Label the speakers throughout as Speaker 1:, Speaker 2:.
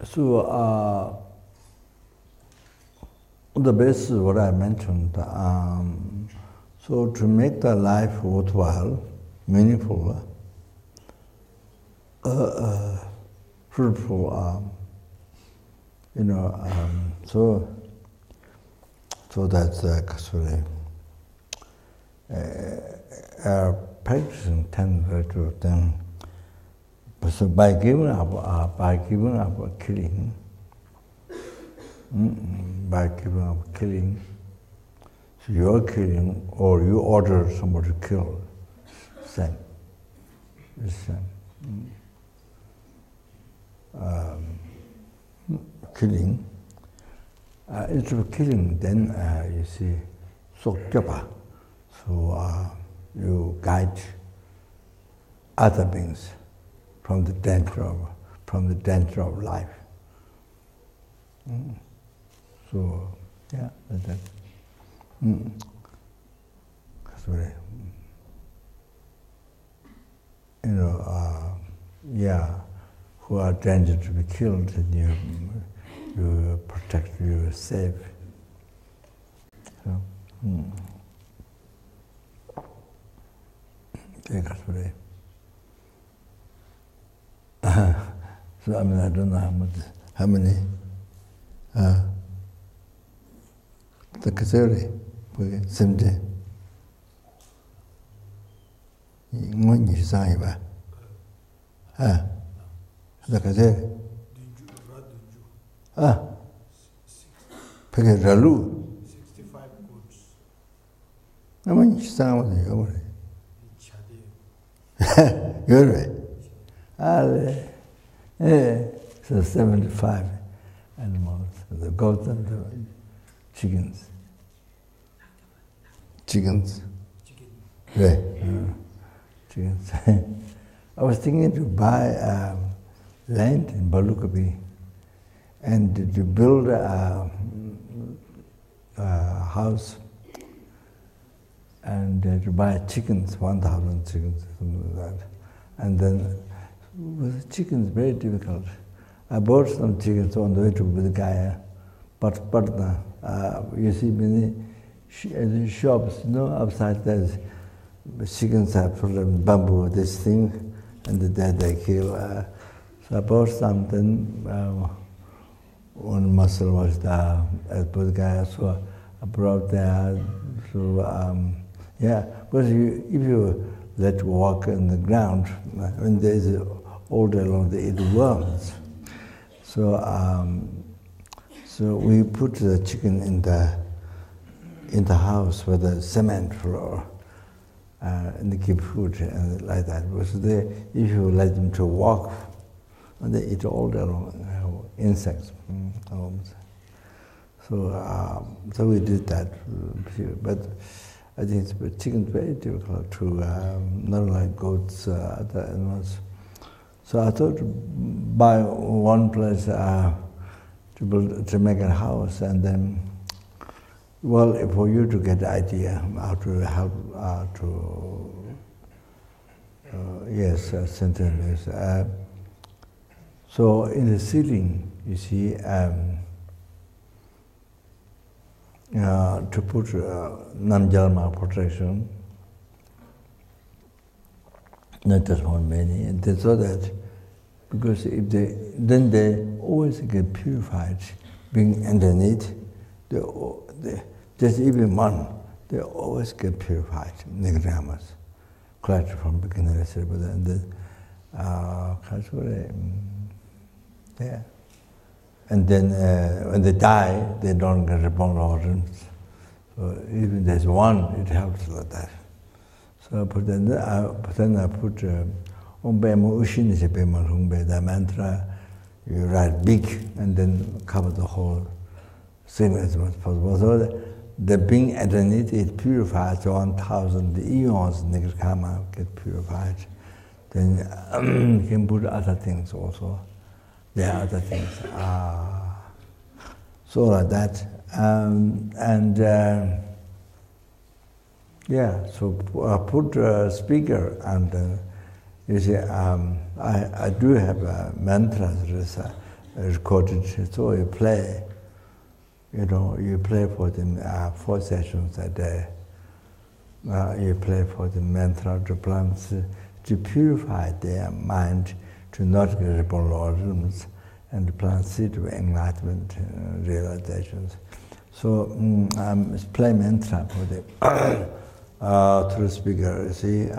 Speaker 1: So the base is what I mentioned. So to make the life worthwhile, meaningful, fruitful, so that's actually practicing 10 virtues then. So by giving up killing, so you're killing or you order somebody to kill, same. The same. Killing. Instead of killing, then you see, so you guide other beings from the danger of life. So yeah, that's very, who are danger to be killed, and you protect, you save. So, that's very. So I mean, I don't know how many. The Kasuri, Simde. When you say about the Kasuri. Because Ralu.
Speaker 2: 65 goods.
Speaker 1: I mean, you sound with you. You're right. So 75 animals, the goats and the chickens. Chickens. Right. Chickens. I was thinking to buy land in Balukabi and to build a house and to buy chickens, 1,000 chickens, something like that. And then with chickens, very difficult. I bought some chickens on the way to Bodhikaya, but you see many shops, outside there's chickens have from bamboo, this thing, and then they kill. So I bought some, then one muscle was there at Bodhikaya, so I brought there. So because if you let walk on the ground, when all day long they eat worms. So So we put the chicken in the house with a cement floor, and they keep food and like that. Because if you let them to walk, and they eat all the insects. So we did that, but I think chicken is very difficult to, not like goats, other animals. So I thought buy one place to make a house, and then, well, for you to get the idea how to help sentence. So in the ceiling, you see, to put non-jalma protection, not just one many, and they saw that because if then they always get purified, being underneath, just even one, they always get purified, nigramas, collected from beginner, and then yeah. And then when they die, they don't get reborn organs. So even there's one, it helps like that. So but then I put the mantra, you write big and then cover the whole thing as much as possible. So the being underneath it purifies 1,000 eons, nigrakama get purified. Then you can put other things also. There are other things. So like that. So put a speaker, and you see, I do have mantras recorded, so you play. You play for them 4 sessions a day. You play for the mantra to plants to purify their mind, to not get reborn and plant seed of enlightenment realizations. So play mantra for them through speaker. You see,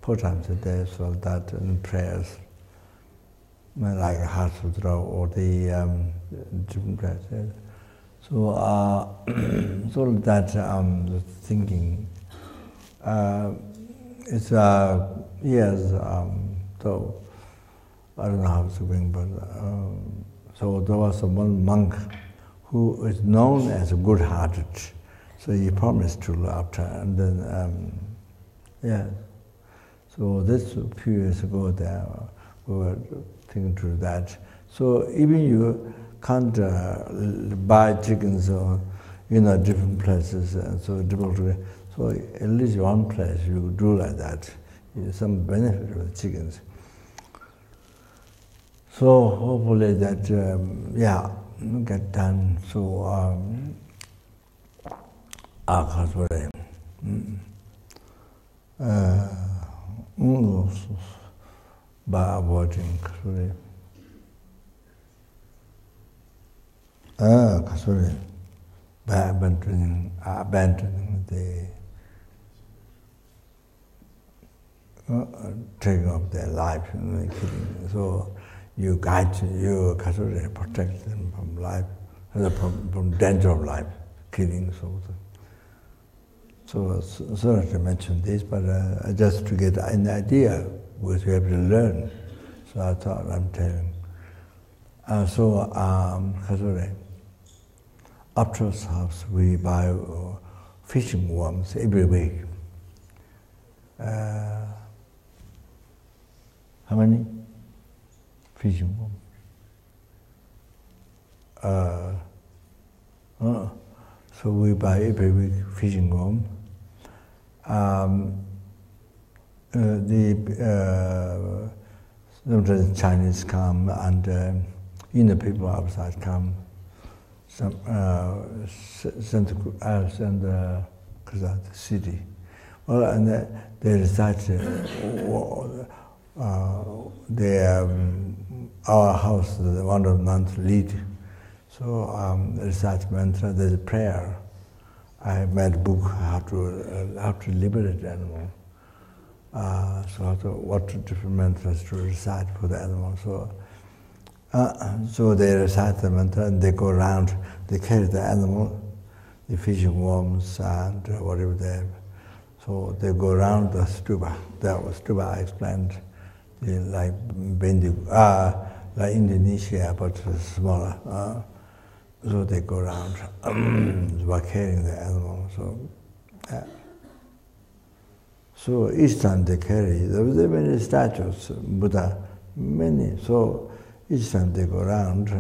Speaker 1: 4 times a day, so that in prayers, like Heart Sutra or the different prayers. So, so that thinking it's years. So I don't know how it's going, but so there was one monk who is known as good-hearted. So he promised to look after, and then So this few years ago, we were thinking through that. So even you can't buy chickens or different places, so difficult to. So at least one place you do like that. Some benefit of the chickens. So hopefully that get done. So by avoiding by abandoning the taking of their life and killing. So you guide, you protect them from life, from danger of life, killing. So I mentioned this, but just to get an idea, because we have to learn. So I thought I'm telling. After our house, we buy fishing worms every week. How many? Fishing worms. So we buy every week fishing worm. Sometimes Chinese come, and people outside come. Some send the city. Well, and they recite our house, the one of nuns lead. So recite mantra. There's a prayer. I made a book how to liberate the animal. So what different mantras to recite for the animal. So So they recite the mantra and they go around, they carry the animal, the fishing worms and whatever they have. So they go around the stupa. That was stupa I explained, like like Indonesia, but smaller. So they go around by carrying the animal. So each time they carry, there were many statues, Buddha, many. So each time they go around,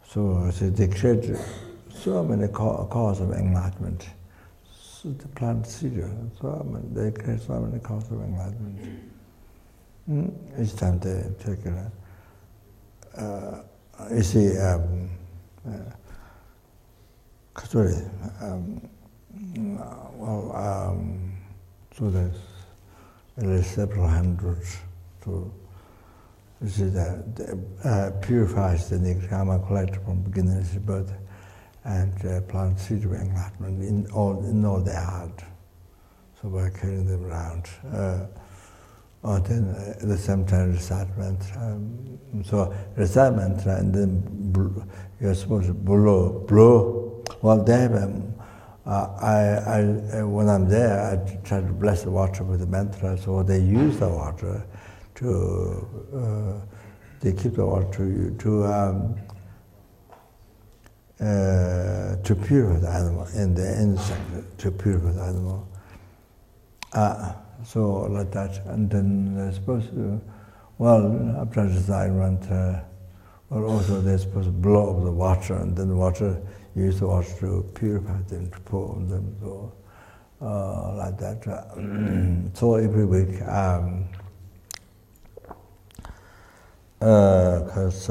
Speaker 1: so they create so many causes of enlightenment. So the plant seed, they create so many causes of enlightenment. Each time they take it. You see, so there's several hundreds. So this is purifies the nirvana collected from beginner's birth and plant seed of enlightenment in all their heart. So by carrying them around. Or then at the same time recite mantra. So recite mantra and then you're supposed to blow. Well, they have when I'm there, I try to bless the water with the mantra. So they use the water to they keep the water to purify the animal in the insect, to purify the animal. So like that, and then they're supposed to, after reciting mantra, also they're supposed to blow up the water, and then the water, use the water to purify them, to pour on them, so like that. So every week, because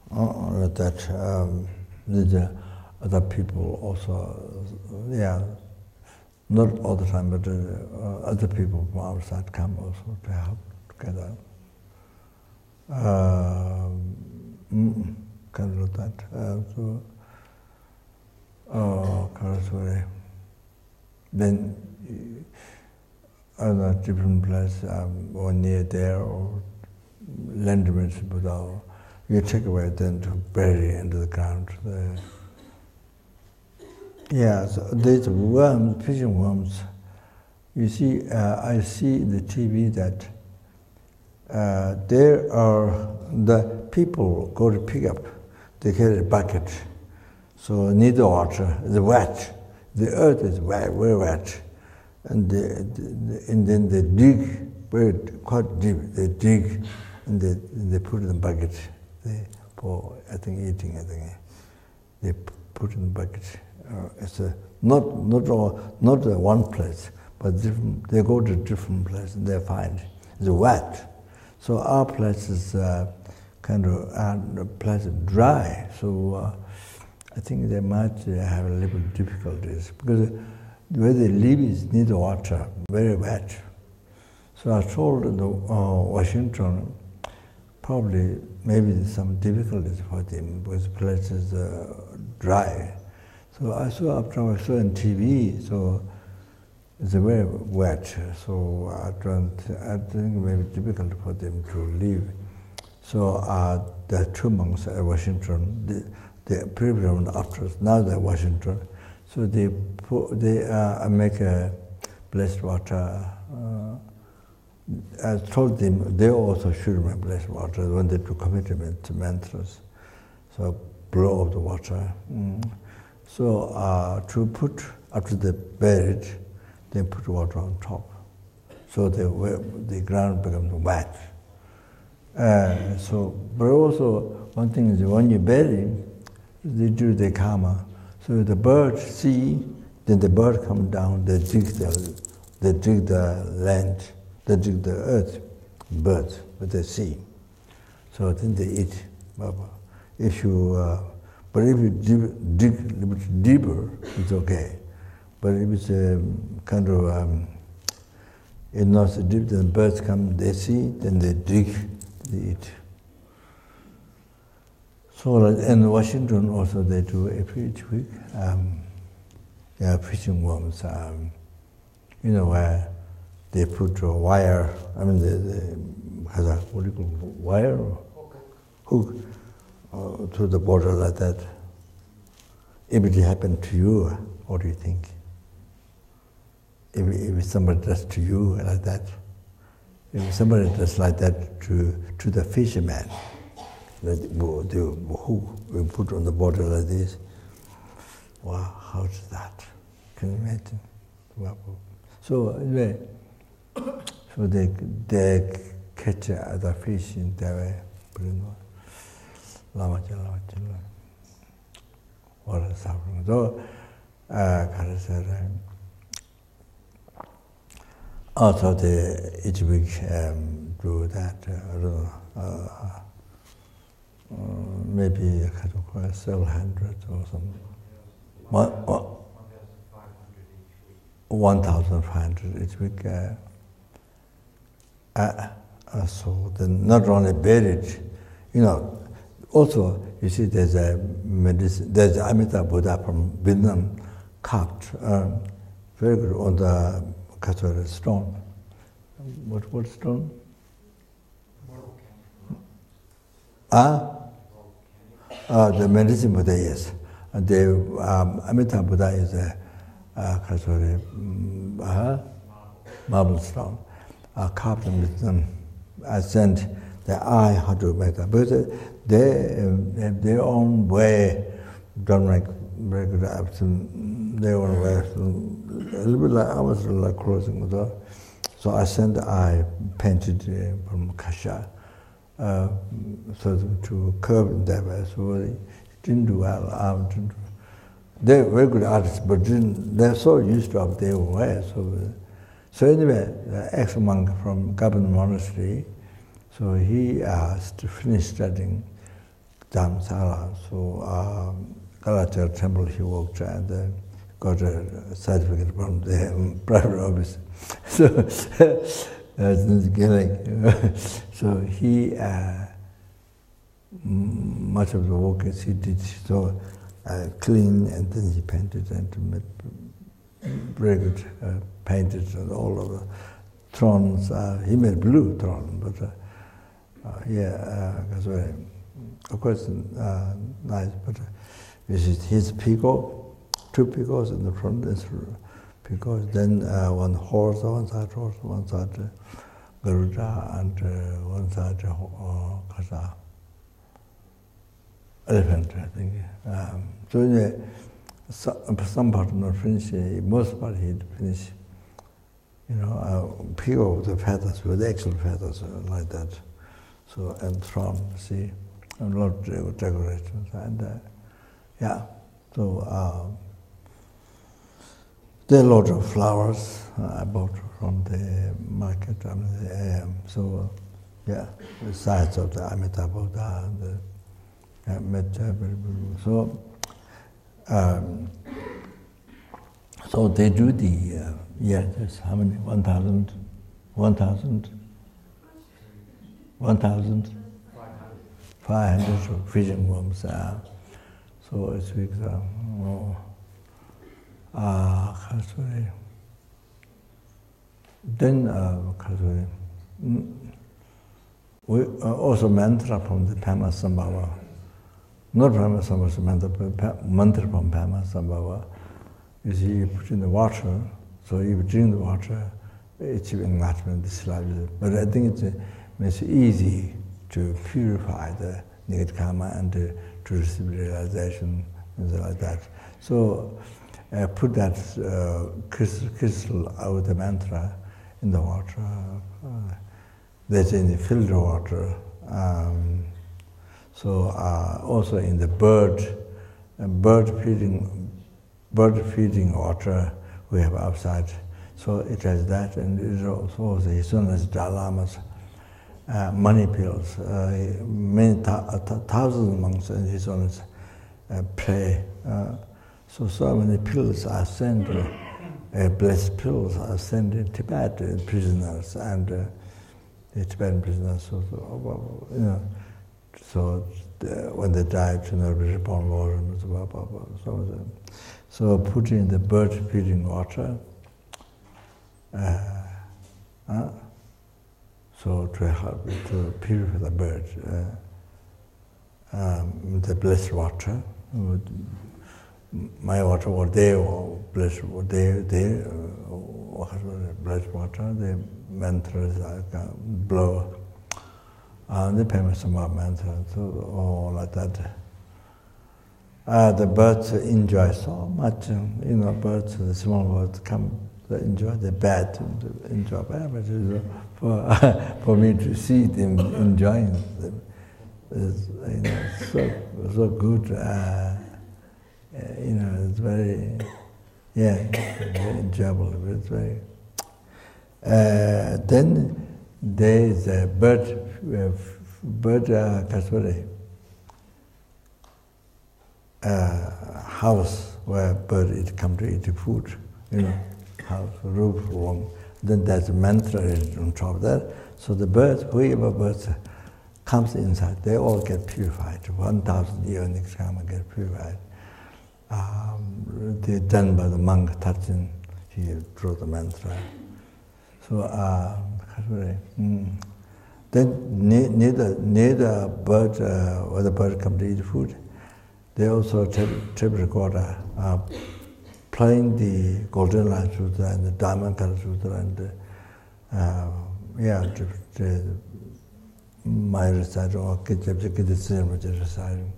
Speaker 1: like that, the other people also, not all the time, but other people from outside come also to help together. Kind of that. Then other different place, or near there, or land Buddha, you take away then to bury into the ground. So these worms, fishing worms, you see, I see in the TV that there are the people go to pick up, they carry a bucket, so need the water, it's wet, the earth is wet, very wet, and then they dig quite deep, they dig and they put in the bucket, for eating, they put in the bucket. It's not one place, but different, they go to different places and they find it's wet. So our place is kind of dry. So I think they might have a little difficulties because where they live is near the water, very wet. So I told Washington, probably maybe there's some difficulties for them because the place is dry. So I saw after I saw on TV, so it's very wet. So I think maybe difficult for them to live. So there are two monks at Washington. They previously were after, now they're Washington. So they make a blessed water. I told them they also should make blessed water when they do commitment to mantras. So blow up the water. So to put, after they buried, they put water on top. So the ground becomes wet. But also one thing is when you bury, they do the karma. So the birds see, then the bird come down, they dig the land, they dig the earth, birds, but they see. So then they eat. But if you dig a little bit deeper, it's okay. But if it's kind of, it's not so deep, then birds come, they see, then they dig, they eat. So in Washington also they do each week, fishing worms, where they put a wire, I mean, what do you call it, wire? Hook to the border like that. If it happened to you, what do you think? If somebody does to you like that, if somebody does like that to the fisherman, the hook we put on the border like this, wow, how's that? Can you imagine? Wow. So anyway, so they catch other fish in that way. What is happening? So, also each week do that. Maybe several hundred or something. 1,500 each week. So then not only buried, also you see there's a medicine, there's Amitabha Buddha from Vietnam carved, very good on the stone. What stone? The medicine Buddha, yes. The Amitabha Buddha is a marble stone, carved with them. I sent the eye how to make that, because they have their own way, don't make very good their own way, a little bit like almost like closing. So I sent the eye painted from Kasha, so to curve in that way. So it didn't do well. They're very good artists, but they're so used to their own way. So anyway, the ex-monk from Kopan Monastery, so he asked to finish studying Dhammsala. So Kalachar temple he worked and got a certificate from the private office. So he much of the work he did so clean, and then he painted and made very good painted and all of the thrones. He made blue throne, but of course nice. But his peacock, 2 peacocks in the front, peacocks. Then one horse, one side Garuda, and one side Kasa. Elephant, I think. So some part not finished, most part he'd finish. Peacock with the feathers, with the actual feathers like that. So, and throne, see, and a lot of decorations. And so there are a lot of flowers I bought from the market. So, the size of the Amitabha Buddha and the so they do the there's how many? 1,000 500 fishing rooms. So it's big. Then we also mantra from the Pema Sambhava. Not Pema Sambhava, but mantra from Pema Sambhava. You see, you put in the water, so if you drink the water, it's enlightenment, this life. But I think it's easy to purify the negative karma and to receive realization and things like that. So put that crystal out the mantra in the water. That's in the filter water. Also in the bird feeding water we have outside. So it has that, and it also the Hisunas Dalama's money pills. Many thousands of monks and Hisunas pray. So many pills are sent, blessed pills are sent in Tibet prisoners and the Tibetan prisoners. When they died, reborn water. So put in the bird feeding water. So to help to purify the bird, the blessed water, my water, or their blessed, blessed water, the mantras blow, the famous mantra, so all like that. The birds enjoy so much, birds, the small birds come, they enjoy the bad, enjoy bad, but for me to see them enjoying them is so good. It's very, very enjoyable. It's very. Then there is a bird house where bird come to eat food, house, roof, room. Then there's a mantra on top of that. So the birds, whoever birds comes inside, they all get purified. 1,000 years next time get purified. They're done by the monk touching, he drew the mantra. So, then neither bird or the bird come to eat food. They also tape recorder playing the Golden Line Sutra and the Diamond Color Sutra and my recital or reciting.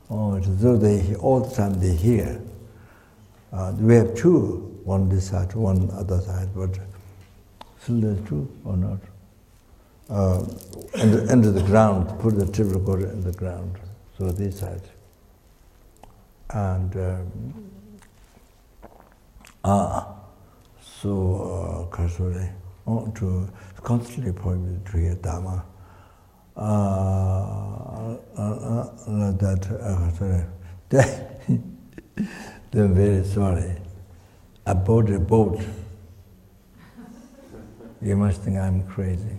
Speaker 1: So they all the time they hear. We have two, one this side, one other side, but still there's two or not. Into the ground, put the tape recorder in the ground. So this side. And to constantly point me to hear Dharma. They're very sorry. I bought a boat. You must think I'm crazy.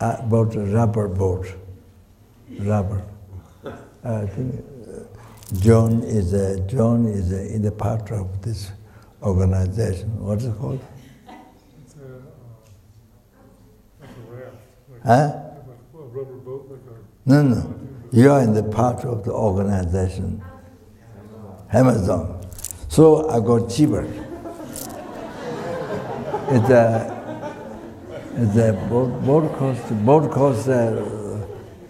Speaker 1: I bought a rubber boat. Rubber. I think John is in the part of this organization. What is it called?
Speaker 2: It's like a raft.
Speaker 1: Huh?
Speaker 2: A rubber boat, like a...
Speaker 1: No. You are in the part of the organization. Amazon. So I got cheaper. It's a boat cost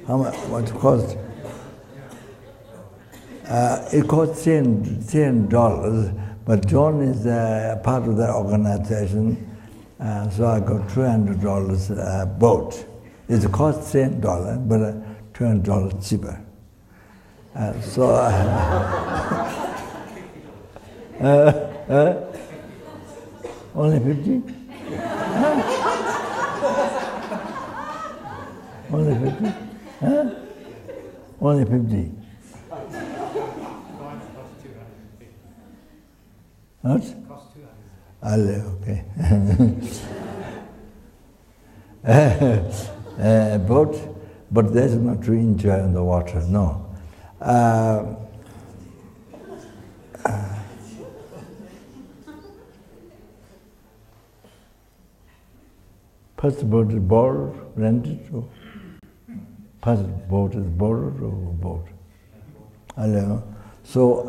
Speaker 1: how much? What it cost? It cost $10, but John is part of the organization, so I got $200 boat. It cost $10, but $200 cheaper. Only 50? Only 50? Huh? Only 50. What?
Speaker 2: Cost $200.
Speaker 1: Okay. But that's not to enjoy on the water, no. First boat is borrowed, rented, or first boat is borrowed or bought. So,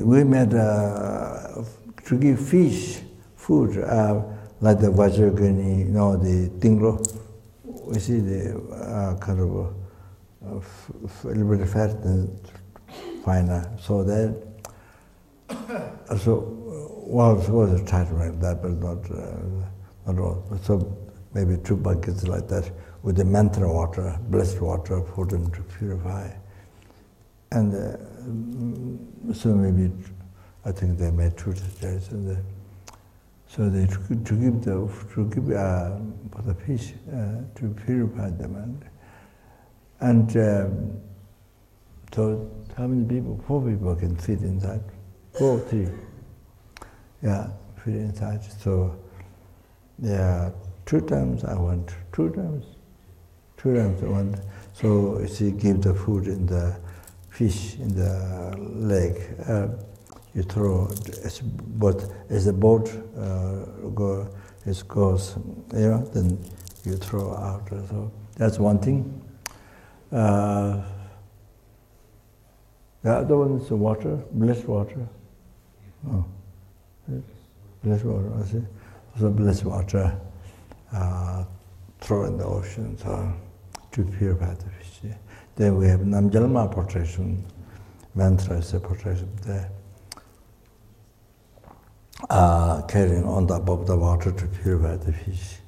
Speaker 1: we made to give fish food like the vajragani, the tinglo. We see the kind of a little bit fat and finer. So that. Was a title like that, but not all. So maybe 2 buckets like that with the mantra water, blessed water, for them to purify. And so maybe I think they made 2 days. So they to give for the fish to purify them, and so how many people? 4 people can fit inside. 4, 3. Yeah, fit inside. So, 2 times I went. 2 times I went. So she give the food in the fish in the lake. You throw, but as the boat goes, then you throw out. So that's one thing. The other one is the water, blessed water. Oh, blessed water. I see. So blessed water, throw in the ocean to purify the fish. Then we have Namjalma protection, mantra is a protection there. Carrying on above the water to purify the fish.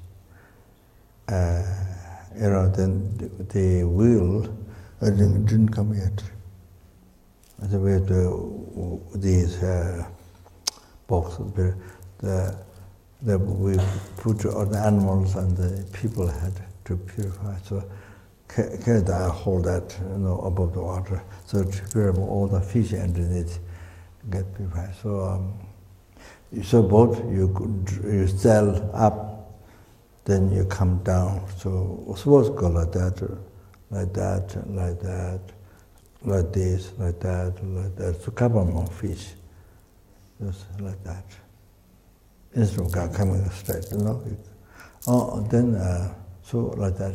Speaker 1: Then the wheel didn't come yet. The way these boxes, we put all the animals and the people had to purify. So carry that, hold that, above the water, so to purify all the fish underneath get purified. So both you sail up, then you come down. So suppose go like that, like that, like that, like this, like that, like that. So couple more fish, just like that. Instead of coming straight, then so like that.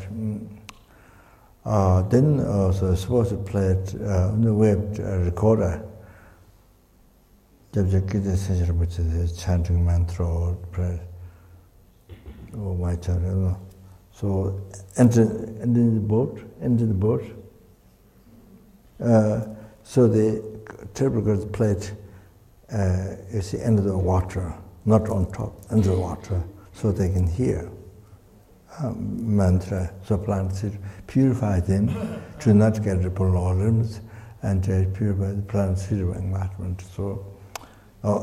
Speaker 1: Then also suppose to play it on the web recorder. Which is chanting mantra or prayer or my chant. So enter the boat. So the tape recorder plate is the end of the water, not on top, under the water, so they can hear mantra. So plants purify them to not get the problems and purify the plants environment. So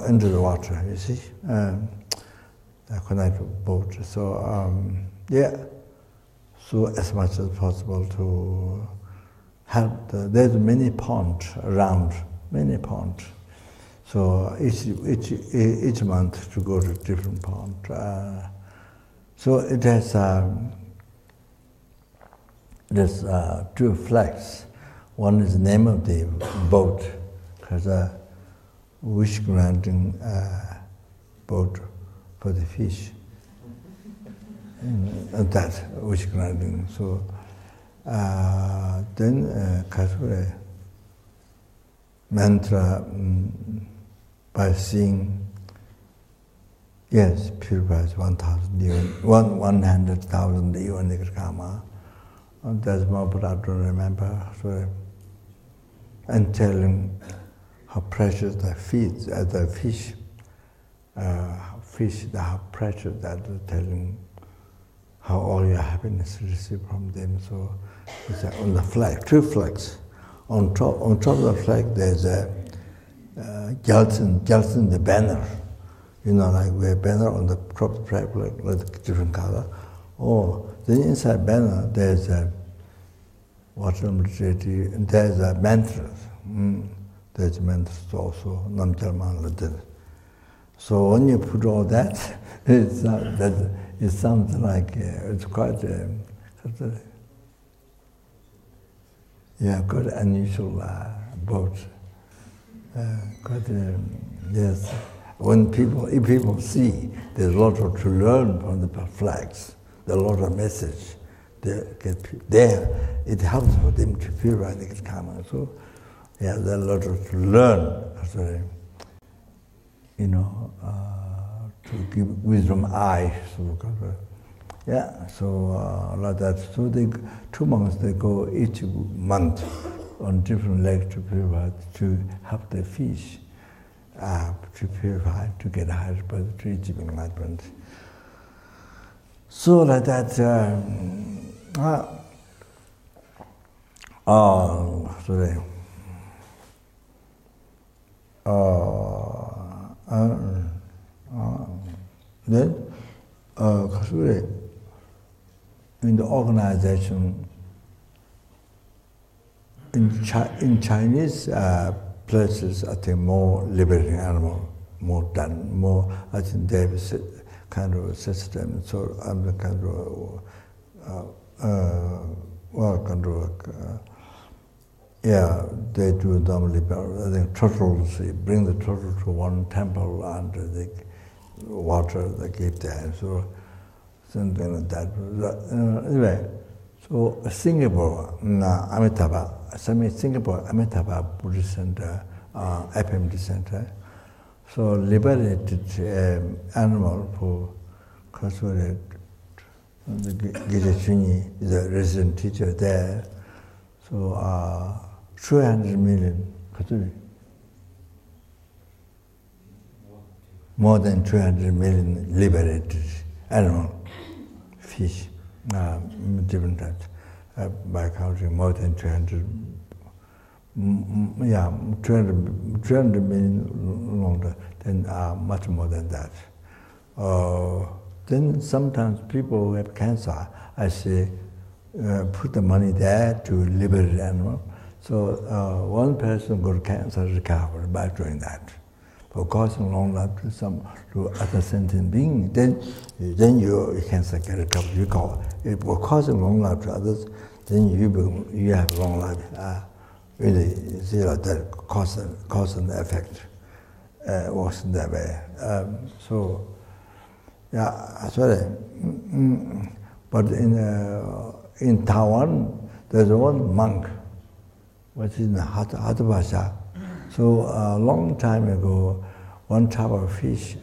Speaker 1: into the water, you see, connect boat. So so as much as possible to help. There's many ponds around, many ponds. So each month to go to different pond. So it has there's two flags. One is the name of the boat, because wish granting boat for the fish. That wish granting. So then Kasure mantra by seeing, yes, purifies 100,000 even karma. That's more, but I don't remember. So, and telling how precious the fish, how precious that, telling how all your happiness receive from them. So it's on the flag, two flags. On top of the flag there's a Gelsen, the banner. Like we have banner on the top of the flag, like different color. Or the inside banner there's a there's a mantra. There's mantras also, Namjalman. So when you put all that, it sounds like it's quite quite unusual boat. Yes. If people see, there's a lot to learn from the flags. There's a lot of message. It helps for them to purify the karma. So, there's a lot to learn. To give wisdom eye. So like that. So 2 months they go each month on different lakes to purify, to help the fish to purify, to get higher by the tree keeping enlightenment. So like that. Then, in the organization, in Chinese places, I think more liberating animal, more. I think they have a kind of a system. So I'm the kind of control. Yeah, they do normally. I think turtles. You bring the turtle to one temple and they water they keep there. So something like that. Anyway, so Singapore, Amitabha, Singapore Amitabha Buddhist Center, FMD Center. So liberated animal for Kasuri. The Gita is a resident teacher there. So 200 million, more than 200 million liberated animal, fish, different types. By counting more than 200 million longer, then much more than that. Then sometimes people who have cancer, I say, put the money there to liberate the animal. So one person got cancer recovered by doing that. For causing long life to other sentient being, then your cancer can recover. You call it for causing long life to others, then you have long life. Really, zero that cause and effect works in that way. So yeah, sorry. But in Taiwan, there's one monk, which is in Hathabasha. So a long time ago, one type of fish,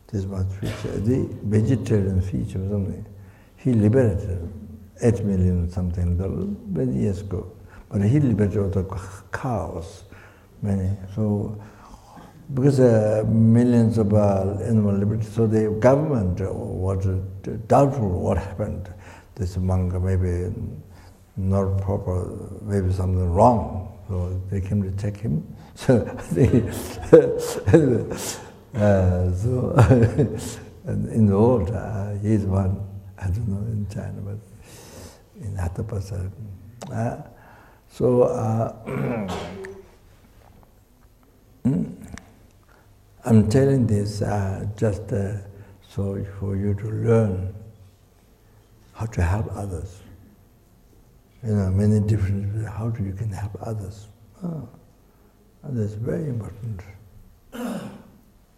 Speaker 1: this was fish, the vegetarian fish or something, he liberated 8 million something many years ago. But he liberated all the cows, many. So because millions of animal liberty, so the government was doubtful what happened. This monk maybe not proper, maybe something wrong. So they came to check him. So in the world, he's one, I don't know in China, but in Hathabasha. I'm telling this just so for you to learn how to help others. Many different how you can help others. That's very important.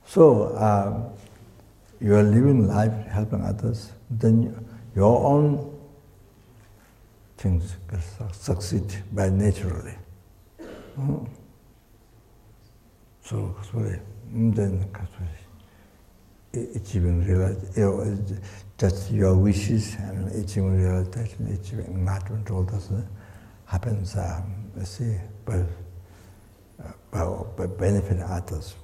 Speaker 1: So you are living life helping others, then your own things succeed by naturally. So sorry. Then achieving realization, just your wishes and achieving realization, achieving enlightenment, all this happens, by benefiting others.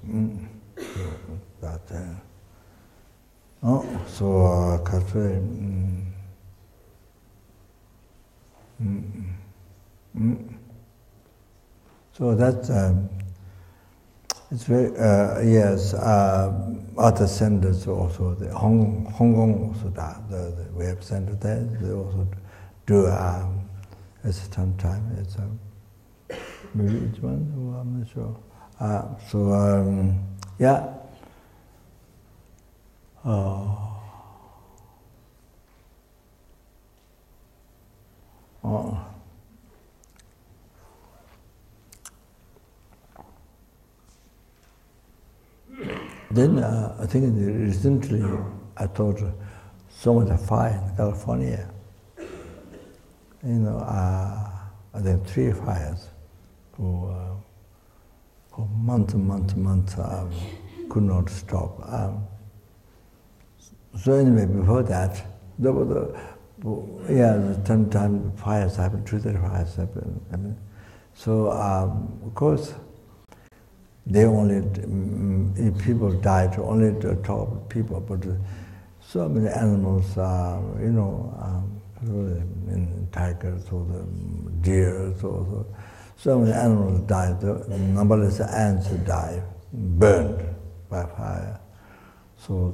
Speaker 1: So that's it's very yes. Other centers also, the Hong Kong also the web center there. They also do at some time. It's maybe each one. I'm not sure. Yeah. Then I think recently I thought so much fire in California. I think 3 fires for months could not stop. So anyway, before that, there was sometimes fires happened, 2-3 fires happened. So of course, they only, if people died, only the top people, but so many animals, in tigers or the deer, so many animals died. Numberless ants died, burned by fire. So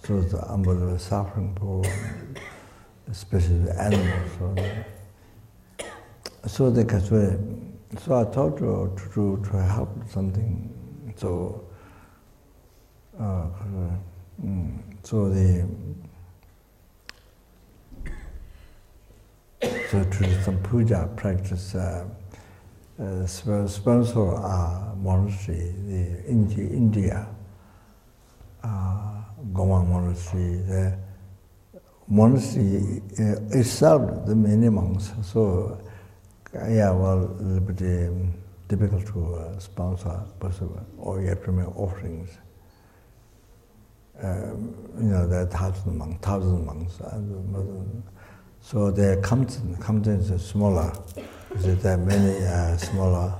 Speaker 1: it's unbelievable suffering for especially the animals. So they can swear. So I thought to help something. So So to do some puja practice, sponsor our monastery, the India Kopan Monastery. The monastery itself, the many monks, so yeah, well, a little bit difficult to sponsor, or you have to make offerings. You know, there are thousand monks. So the Compton is smaller. There are many smaller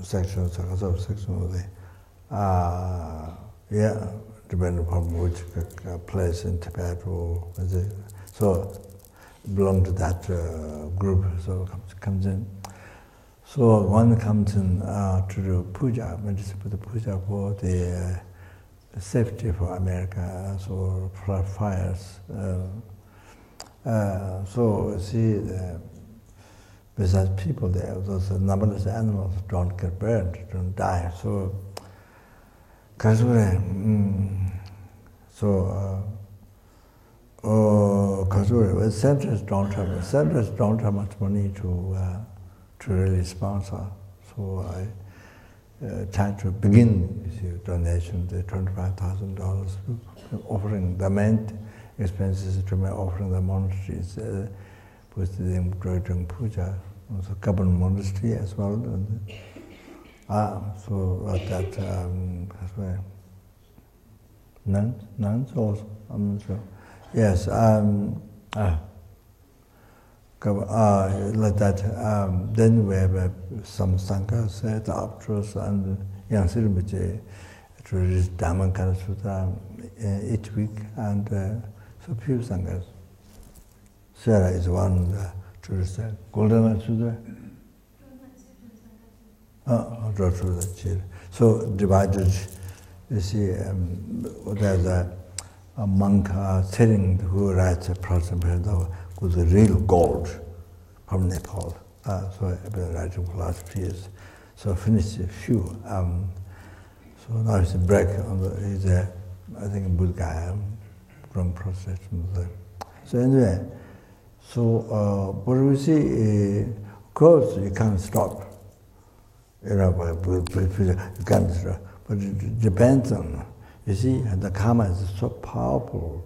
Speaker 1: sections. Yeah, depending upon which place in Tibet or so belong to that group. So comes in. So one comes in to do puja, for the puja for the safety for America, so for fires. So see, besides people there, those numberless animals don't get burned, don't die. So, centers don't have much money to really sponsor. So I tried to begin donation, the $25,000 offering the main expenses to my offering the monasteries with them doing puja, also Kopan Monastery as well. And, so that as well. Nuns also, I'm not sure. Yes, like that. Then we have some sanghas set up to us, and Yangsi Rinpoche to read Dhammapada Sutta each week, and so few sanghas. Sarah is one to recite Golden Sutta. So divided. You see, there's a monk sitting who writes a person with real gold from Nepal. So I've been writing for the last few years. So I finished a few. So now it's a break. He's I think a good guy from process. So anyway, so what we see, of course, you can't stop. You know, you can't stop. But it depends on, you see, the karma is so powerful.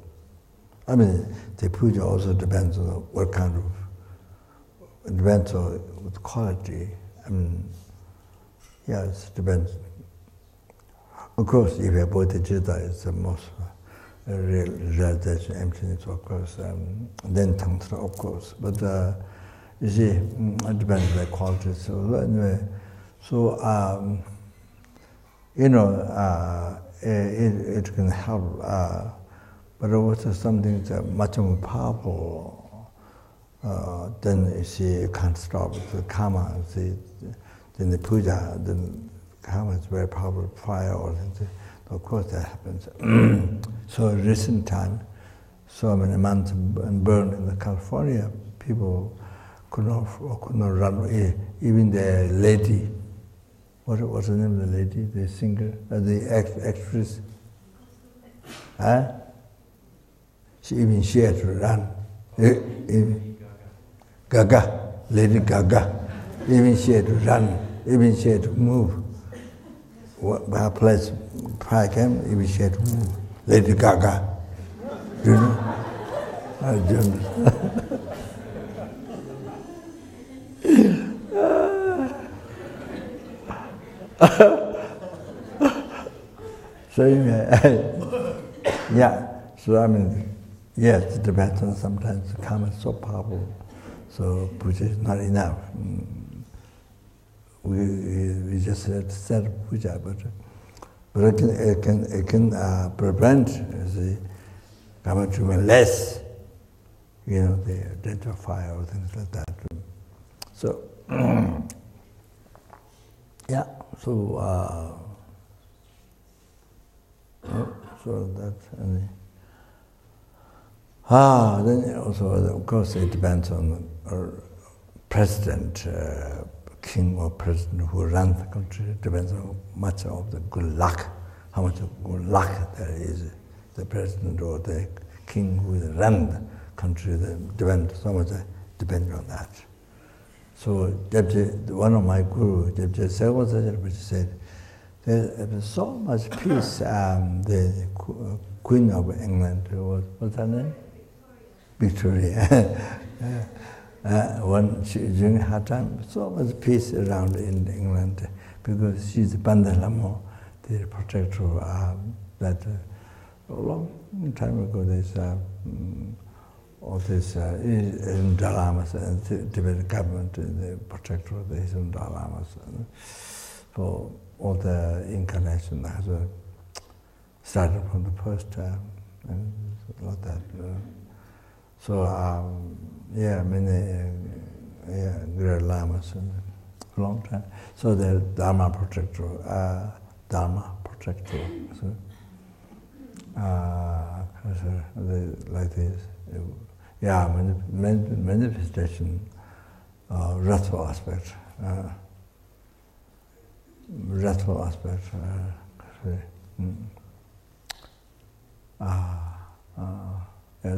Speaker 1: I mean, the puja also depends on what kind of, it depends on the quality. I mean, yes, it depends. Of course, if you have bodhichitta, it's the most realization, emptiness, of course, then tantra, of course. But you see, it depends on the quality. So anyway, so, you know, it can help, but also something that's much more powerful. Then you see, you can't stop the karma. See, then the puja, then karma is very powerful, fire or things. Of course, that happens. So recent time, so many months burned in California, people could not run away. Even the lady. What's the name of the lady, the singer, the actress? Huh? She had to run. Gaga, Lady Gaga. Even she had to run. Even she had to move. Her place, fire came, even she had to move. Lady Gaga. Do you know? I don't know. So yeah, so I mean, yes, it depends on sometimes the karma is so powerful, so puja is not enough. We just had to set up puja, but it can prevent the karma to be less, you know, the death of fire or things like that. So yeah, so so that's then also of course it depends on the president, king or president who runs the country. It depends on much of the good luck, how much of good luck there is the president or the king who ran the country, so much depend on that. So one of my gurus, Rinpoche said, there's so much peace. The Queen of England, what's her name? Victoria. During her time, so much peace around in England because she's Bandalamo, the protector. That a long time ago, there's all this Dalai Lamas and the Tibetan government, the protector of the Dalai Lamas. So all the incarnation has started from the first time, and like that. So many great lamas and a long time. So the Dharma protector, So, like this. Manifestation, wrathful aspect.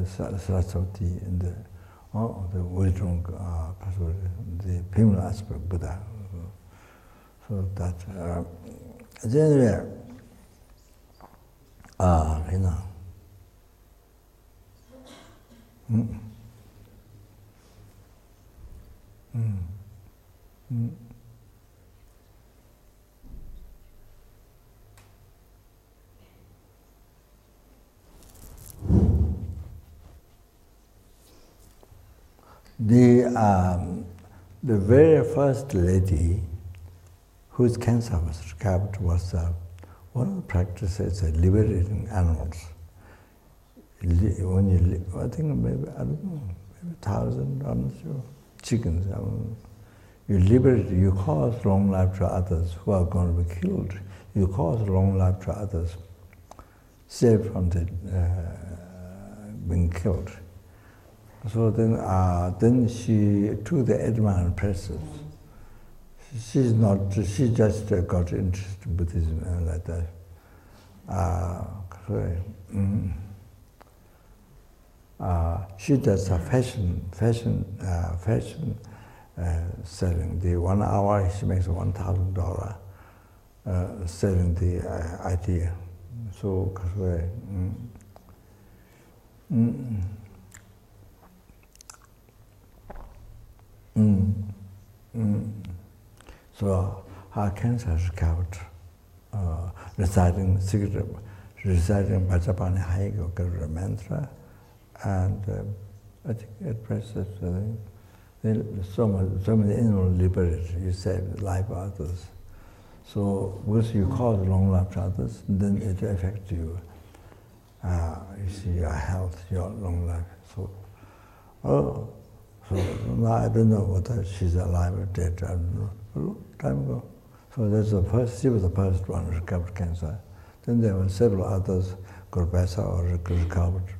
Speaker 1: Saraswati and the wisdom, the female aspect, Buddha. So that, anyway, The very first lady whose cancer was recovered was one of the practices of liberating animals. When you, I think maybe, I don't know, maybe 1,000, I'm not sure, chickens. You liberate, you cause long life to others who are going to be killed. You cause long life to others, saved from the, being killed. So then she took the Edman process. She just got interested in Buddhism and like that. She does a fashion selling. The 1 hour she makes $1,000 selling the idea. So So her cancer is recovered, reciting Bhajapani Haigo Guru mantra, and I think at present so many animal liberty, you save life of others. So once you cause long life to others, then it affects you. You see your health, your long life. So now I don't know whether she's alive or dead. I don't know. A long time ago. So that's the first. She was the first one who recovered cancer. Then there were several others got better or recovered.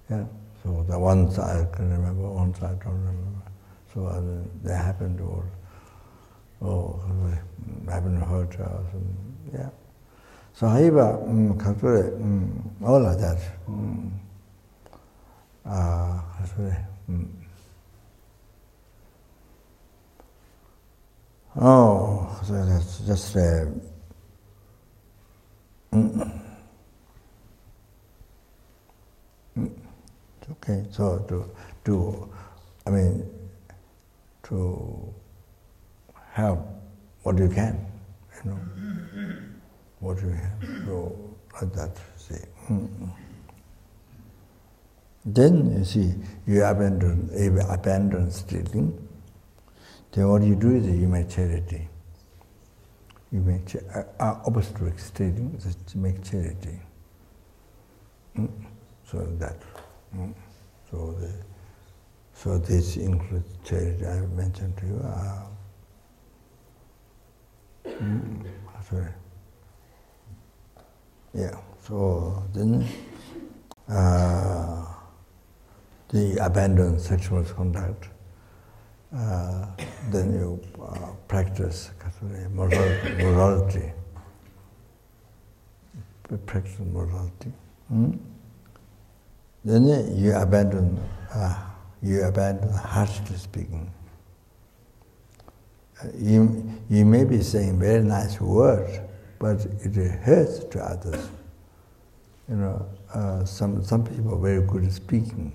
Speaker 1: Yeah. So the ones I can remember, ones I don't remember. So they happened, or I haven't heard. Yeah. So however, all of that. So that's just okay. So to help what you can, what you can. So like that, see. Then you see you abandon stealing. Then what you do is you make charity. You make opposite stealing, just make charity. So that. So this includes charity I mentioned to you. Sorry. Yeah. So then the abandon sexual conduct. Then you practice morality. Practice morality. Then you abandon harshly speaking. You may be saying very nice words, but it hurts to others. You know, some people are very good at speaking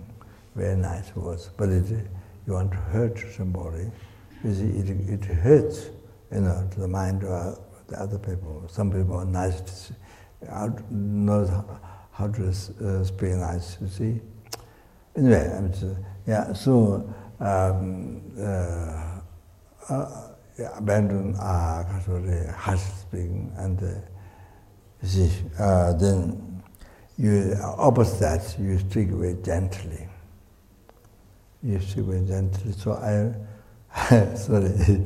Speaker 1: very nice words, but you want to hurt somebody. You see, it hurts, you know, to the mind of the other people. Some people are nice, knows how to speak nice. You see. Anyway, so abandon harsh speaking, and you see, then you opposite that, you speak very gently. You speak very gently. So sorry,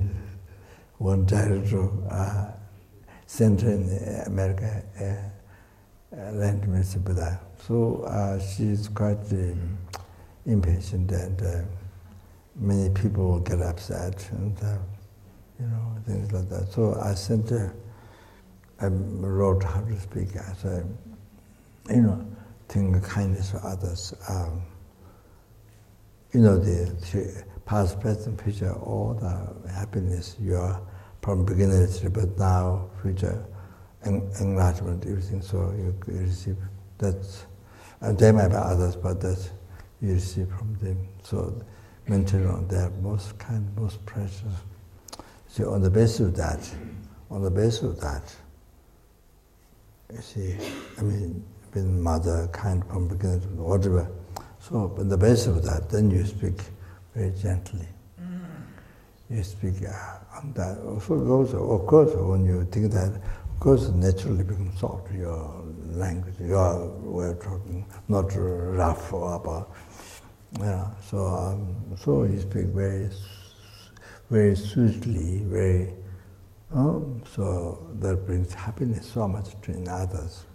Speaker 1: one director center in America lent me Buddha. So she's quite impatient, and many people get upset, and you know, things like that. So I sent her. I wrote how to speak. I said, you know, think kindness for others. You know, the past, present, future, all the happiness you are from beginning, but now, future, enlargement, everything. So you receive that, and they might be others, but that you receive from them. So mention on their most kind, most precious. So on the basis of that, you see, I mean, being mother, kind from beginning to whatever. So on the basis of that, then you speak very gently. You speak on that. Also goes, of course, when you think that, of course, naturally becomes soft, your language, your way of talking, not rough or about. Yeah, so you speak very, very sweetly, very. So that brings happiness so much to others.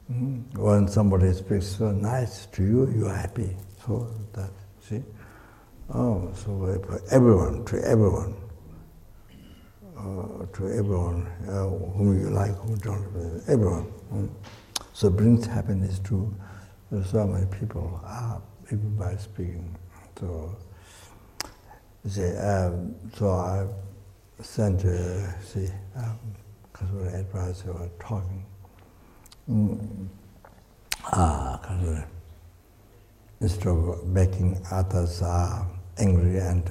Speaker 1: When somebody speaks so nice to you, you are happy. So that, see? So for everyone, to everyone, whom you like, whom you don't, everyone. So it brings happiness to so many people, even by speaking. So, so I sent, because we're advised, we were talking. Instead of making others angry and,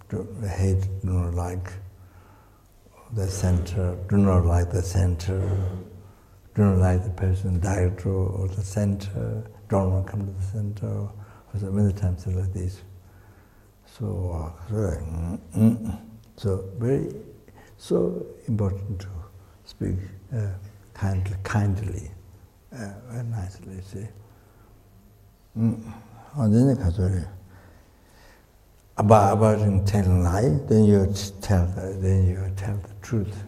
Speaker 1: to hate, do not like the center, do not like the center, do not like the person, director or the center, don't want to come to the center, or so many times like this. So so important to speak kindly, very nicely. See. And then about telling lie, then you tell the truth,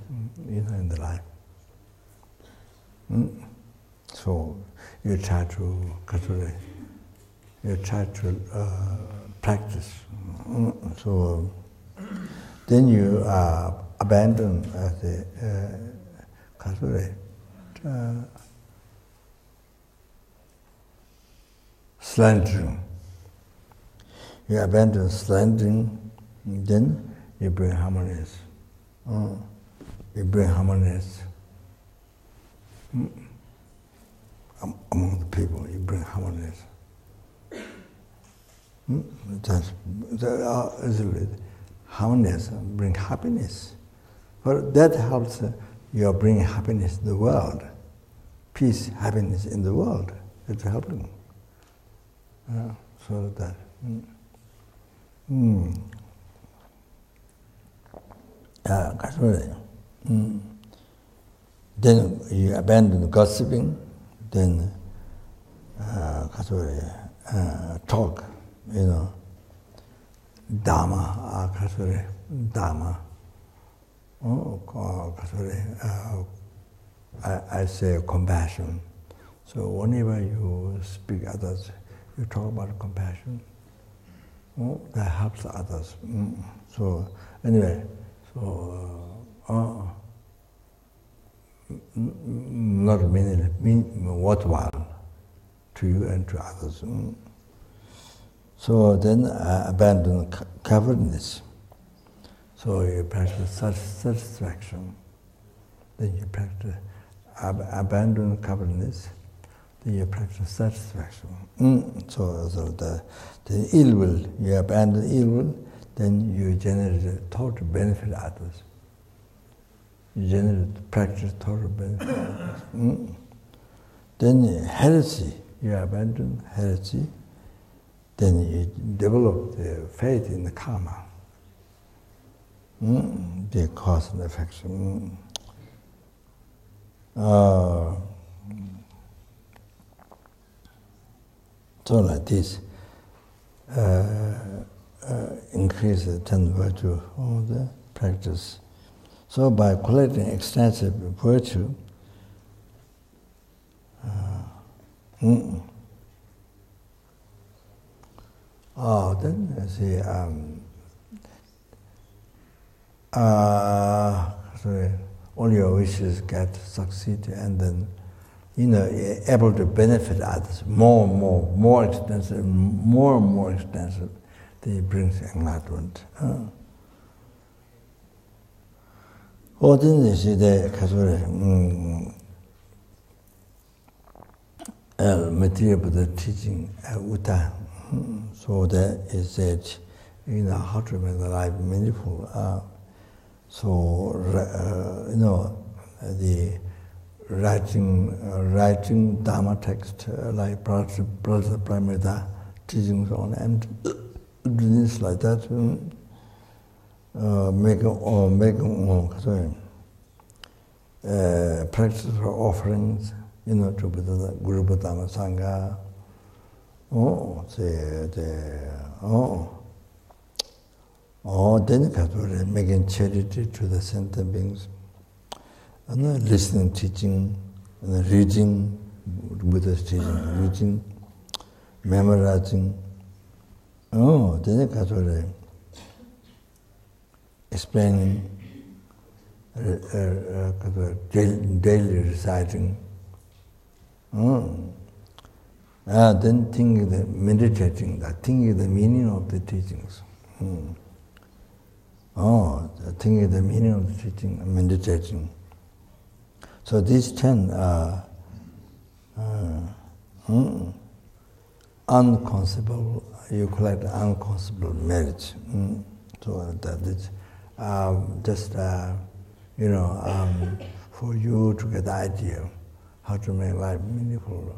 Speaker 1: in the life. So you try to practice. So then you abandon the slandering. You abandon slandering, then you bring harmonies. You bring harmonies among the people. You bring harmonies. Harmonies bring happiness. But that helps you bring happiness in the world. Peace, happiness in the world. It's helping. So that. Then you abandon gossiping, then talk, Dharma, Dharma. I say compassion. So whenever you speak others, you talk about compassion. That helps others. So anyway, not worthwhile to you and to others. So then abandon covetousness. So you practice satisfaction. Then you practice abandon covetousness. Then you practice satisfaction. So the ill will, you abandon ill will, then you generate total benefit others. You practice total benefit others. Then heresy, you abandon heresy, then you develop the faith in the karma, the cause and effect. So like this, increase the 10 virtue of the practice. So by collecting extensive virtue, then you see, all your wishes get succeed, and then able to benefit others more extensive, more and more extensive. Then it brings enlightenment. Then you see the material of the teaching Uta. So that is said, how to make the life meaningful. The writing Dharma text like Pramita teachings on and things like that. Practice for offerings, to the Guru Dhamma Sangha. Then making charity to the sentient beings, listening, teaching, reading, Buddha's teaching, reading, memorizing. Then explaining, daily reciting. Then meditating, thinking the meaning of the teachings. Thinking the meaning of the teaching, meditating. So these 10 are unconscionable. You collect unconscionable merits. So that is just for you to get the idea how to make life meaningful.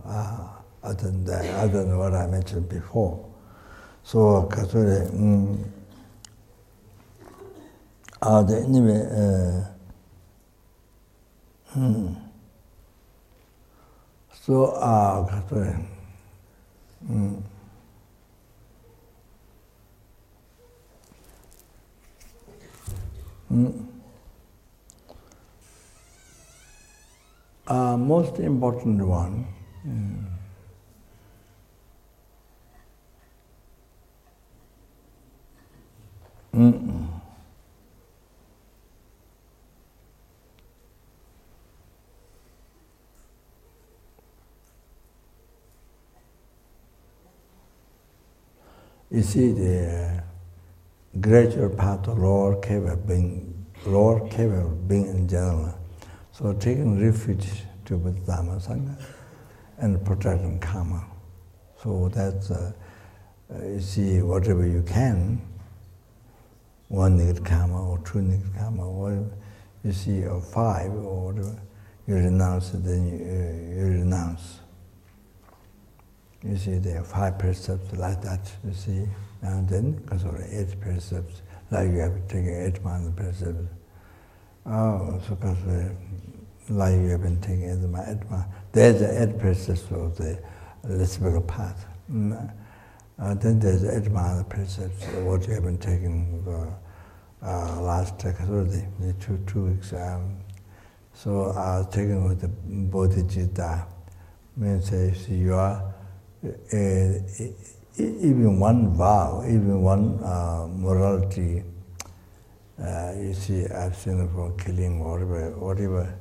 Speaker 1: Other than what I mentioned before. So, anyway, most important one. You see the gradual path of lower capable being in general. So taking refuge to the Dhamma Sangha and protecting karma. So that's you see whatever you can. 1 negative karma or 2 negative karma, or you see, or 5 or whatever, you renounce it, then you renounce. You see, there are 5 precepts like that, you see, and then, because of 8 precepts, like you have taken 8 months precepts. So because like you have been taking 8 months, there's the 8 precepts of the spiritual path. Then there's 8 months precepts, what you have been taking last 2 weeks. So I was taking with the bodhichitta. Means you are even one vow, even one morality. You see, abstinence from killing, whatever.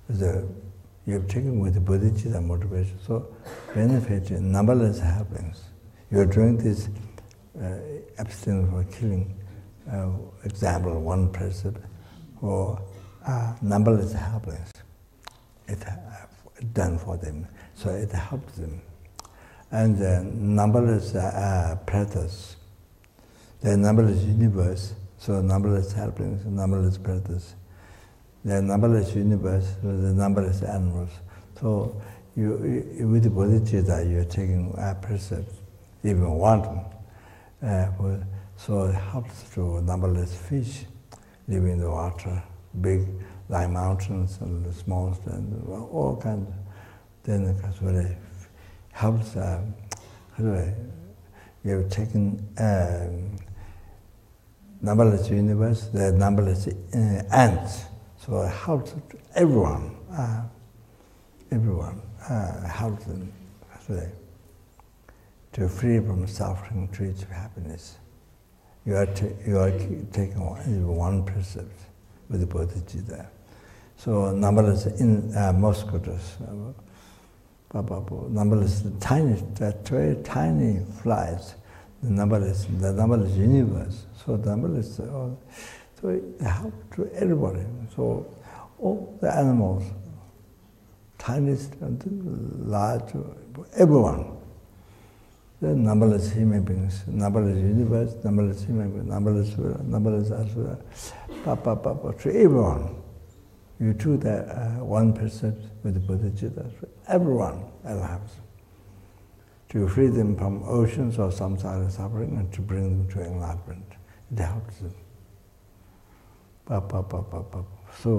Speaker 1: You're taking with the bodhichitta motivation, so benefit numberless helpings. You're doing this abstinence for killing, example, one person, for numberless helpings. It done for them, so it helps them. And numberless pretas, the numberless universe, so numberless helpings, numberless pretas. The numberless universe, so the numberless animals. So with the bodhicitta, you're taking precepts, even one. So it helps to numberless fish living in the water, big like mountains and the small and all kinds. Then it helps. You've taken numberless universe, the numberless ants. So it helps everyone. Helps them to free from suffering, to reach happiness. You are taking one precept with the bodhicitta. So numberless mosquitoes, numberless very tiny flies, the numberless universe. So numberless. So it helps to everybody. So all the animals, tiniest and large, everyone. The numberless human beings, numberless universe, numberless human beings, numberless asura, to everyone. You do that one precept with the bodhicitta. Everyone helps to free them from oceans or samsara suffering and to bring them to enlightenment. It helps them. So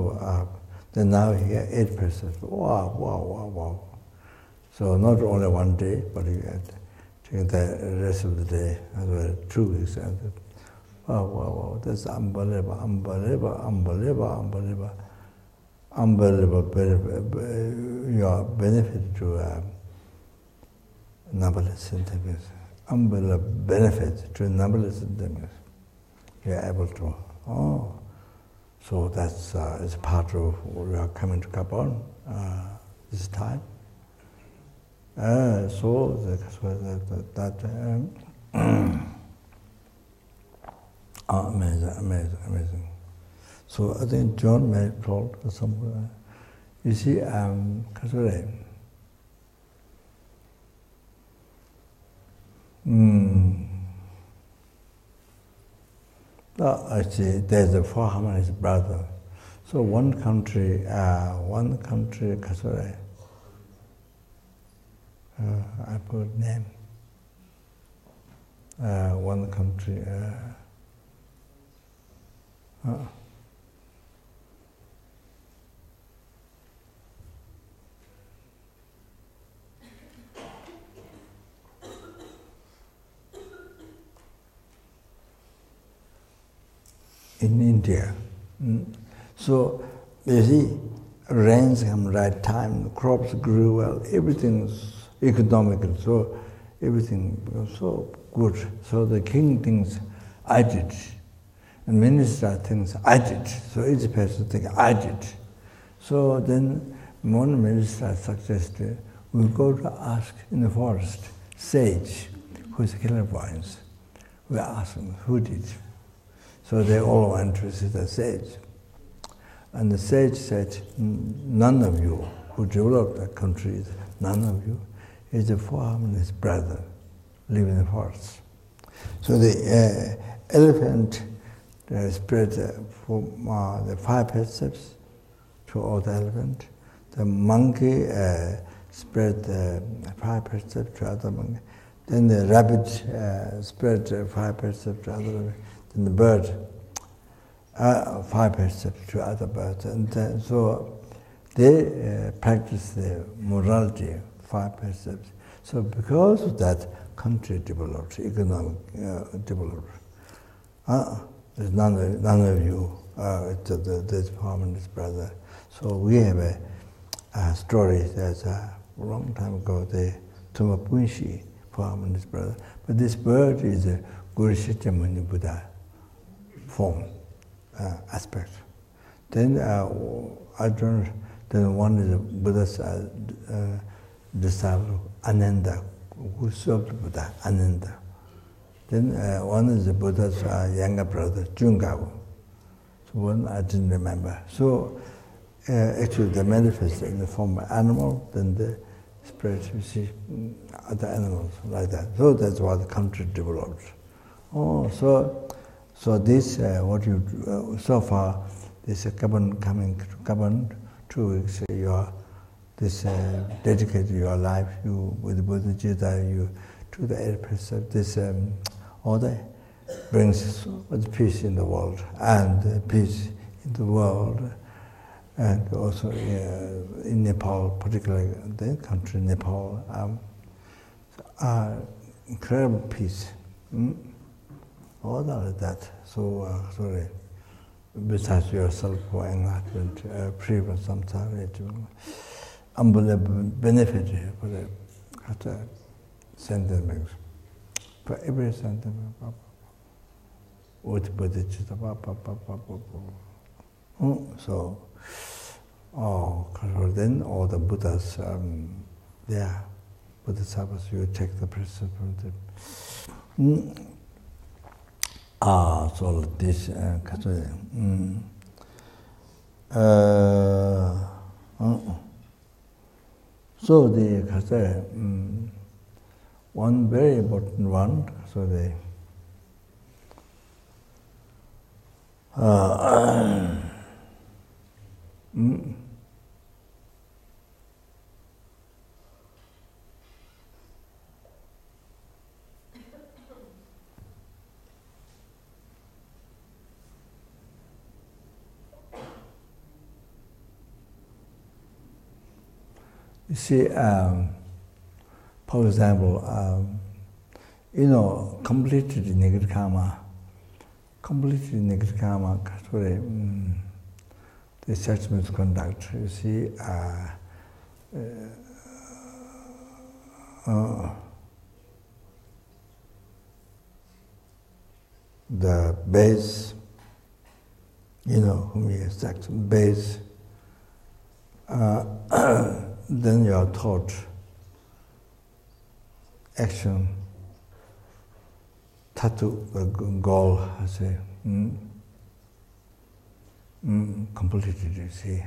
Speaker 1: then now here 8 precepts. Wow. So not only one day, but you get the rest of the day, as well 2 weeks. Wow. That's unbelievable. Your benefit to numberless sentiments. Unbelievable benefit to numberless sentiments. You're able to. So that's it's part of we are coming to Kopan this time. Amazing. So I think John may have told somewhere. You see, Kasure. Actually, there's a 4 harmonious brother. So one country, Kasure. I put name. One country. In India. So you see, rains come right time, the crops grew well, everything's economical, so everything was so good. So the king thinks, I did. And minister thinks, I did. So each person thinks, I did. So then one minister suggested, we'll go to ask in the forest, sage, who's clairvoyance. We ask him, who did? So they all went to see the sage. And the sage said, none of you who developed the country, none of you, is a 4 harmonious brother living in the forest. So the elephant spread the 5 precepts to all the elephant. The monkey spread the 5 precepts to other monkey. Then the rabbit spread 5 precepts to other rabbit. Then the bird, 5 precepts to other birds. And so they practice the morality, 5 precepts. So because of that, country developed, economic developed. There's none of you, this harmonious brother. So we have a story that's a long time ago, the Tumapunshi, harmonious brother. But this bird is a Guru Shakyamuni Buddha form, aspect. Then I don't Then one is Buddha's disciple, Ananda, who served Buddha, Ananda. Then one is the Buddha's younger brother, Jungabu. So one I didn't remember. So actually they manifest in the form of animal, then the spirit, you see, other animals like that. So that's what the country developed. Oh, so this what you so far this Kopan coming to Kopan 2 weeks. You are this dedicated your life. You with bodhichitta. You to the 8 precepts. This order brings peace in the world and peace in the world. And also in Nepal, particularly the country Nepal, incredible peace. All of that. So sorry. Besides yourself for enlightenment, free from samsara, unbelievable benefit for the sentiment. For every sentiment, with bodhichitta, so. Then all the Buddhas, Bodhisattvas, you take the principle. So this, so the one very important one, so the you see, for example, completely negative karma, the judgment conduct, you see, the base, whom you exact base, then you are taught action, tattoo, the goal, I say, completely, you see.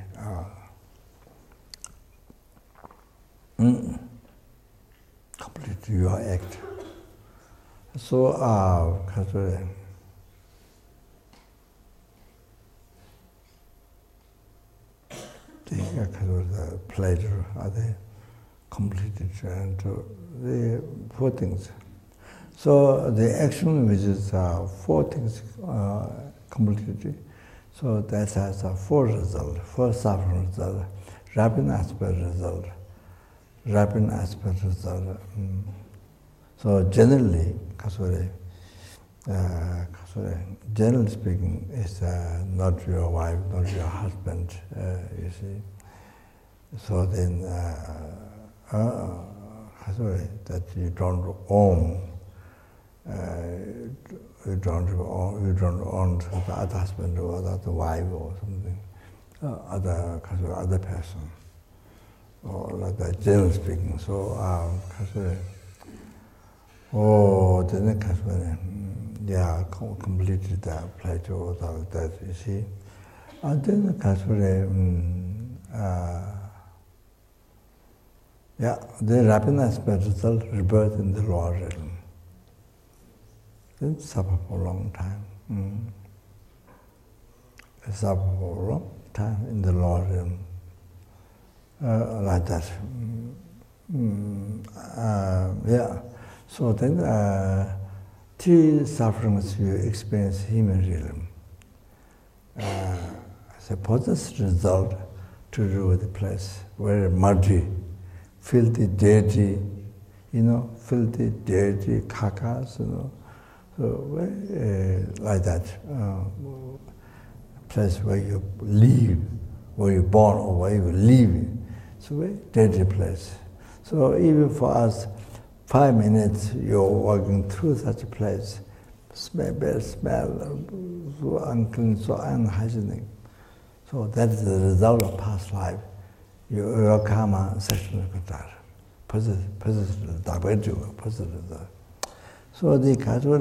Speaker 1: Completely your act. So, the pleasure, are they completed, and the 4 things. So the action, which is 4 things completed, so that has 4 results, 4 suffering results, rapid aspect result. So generally, generally speaking, it's not your wife, not your husband, you see. So then, that you don't own, you don't own the other husband or the other wife or something, other person, or like that, generally speaking. So, then completely that pleasure or that, you see. And then the rapid aspect result rebirth in the lower realm. Then suffer for a long time. Suffer for a long time in the lower realm. Like that. So then 3 sufferings you experience human realm. Suppose this result to do with the place where muddy, filthy, dirty, filthy, dirty, kakas, so like that. Place where you live, where you're born or where you live. So very dirty place. So even for us, 5 minutes you're walking through such a place, bad smell, so unclean, so unhygienic. So that is the result of past life. your karma section positive, positive. So the Kazore,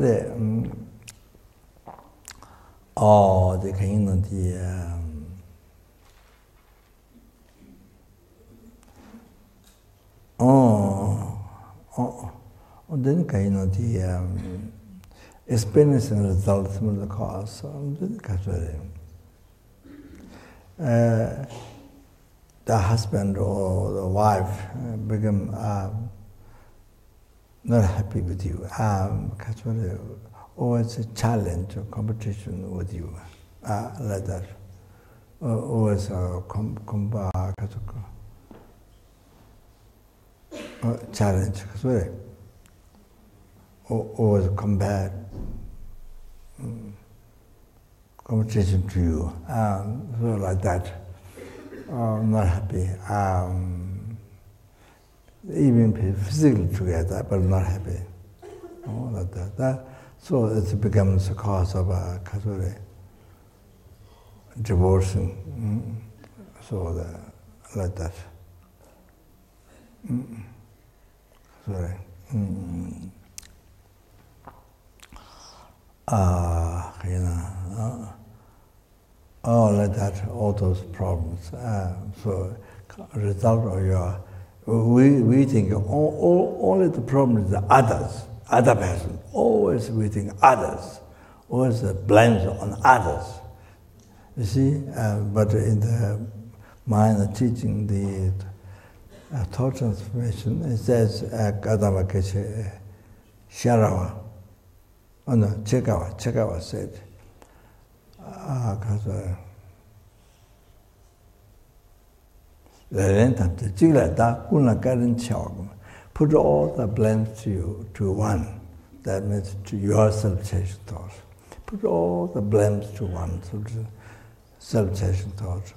Speaker 1: the kind of then kind of the experience and results from the cause. The husband or the wife become not happy with you. Always a challenge or competition with you, like that. Always challenge. Always compare competition to you, so like that. Not happy. Even physically together, but not happy. Like that. So it becomes a cause of divorcing. So like that. Sorry. Like that, all those problems. So, result of your, we think only the problem is the others, other person. Always we think others, always blames on others. You see, but in the mind teaching, the thought transformation, it says, Kadama Keshe Sharawa. Oh no, Chekawa said, put all the blames to one. That means to your self-chasing thoughts. Put all the blames to one self-chasing thoughts.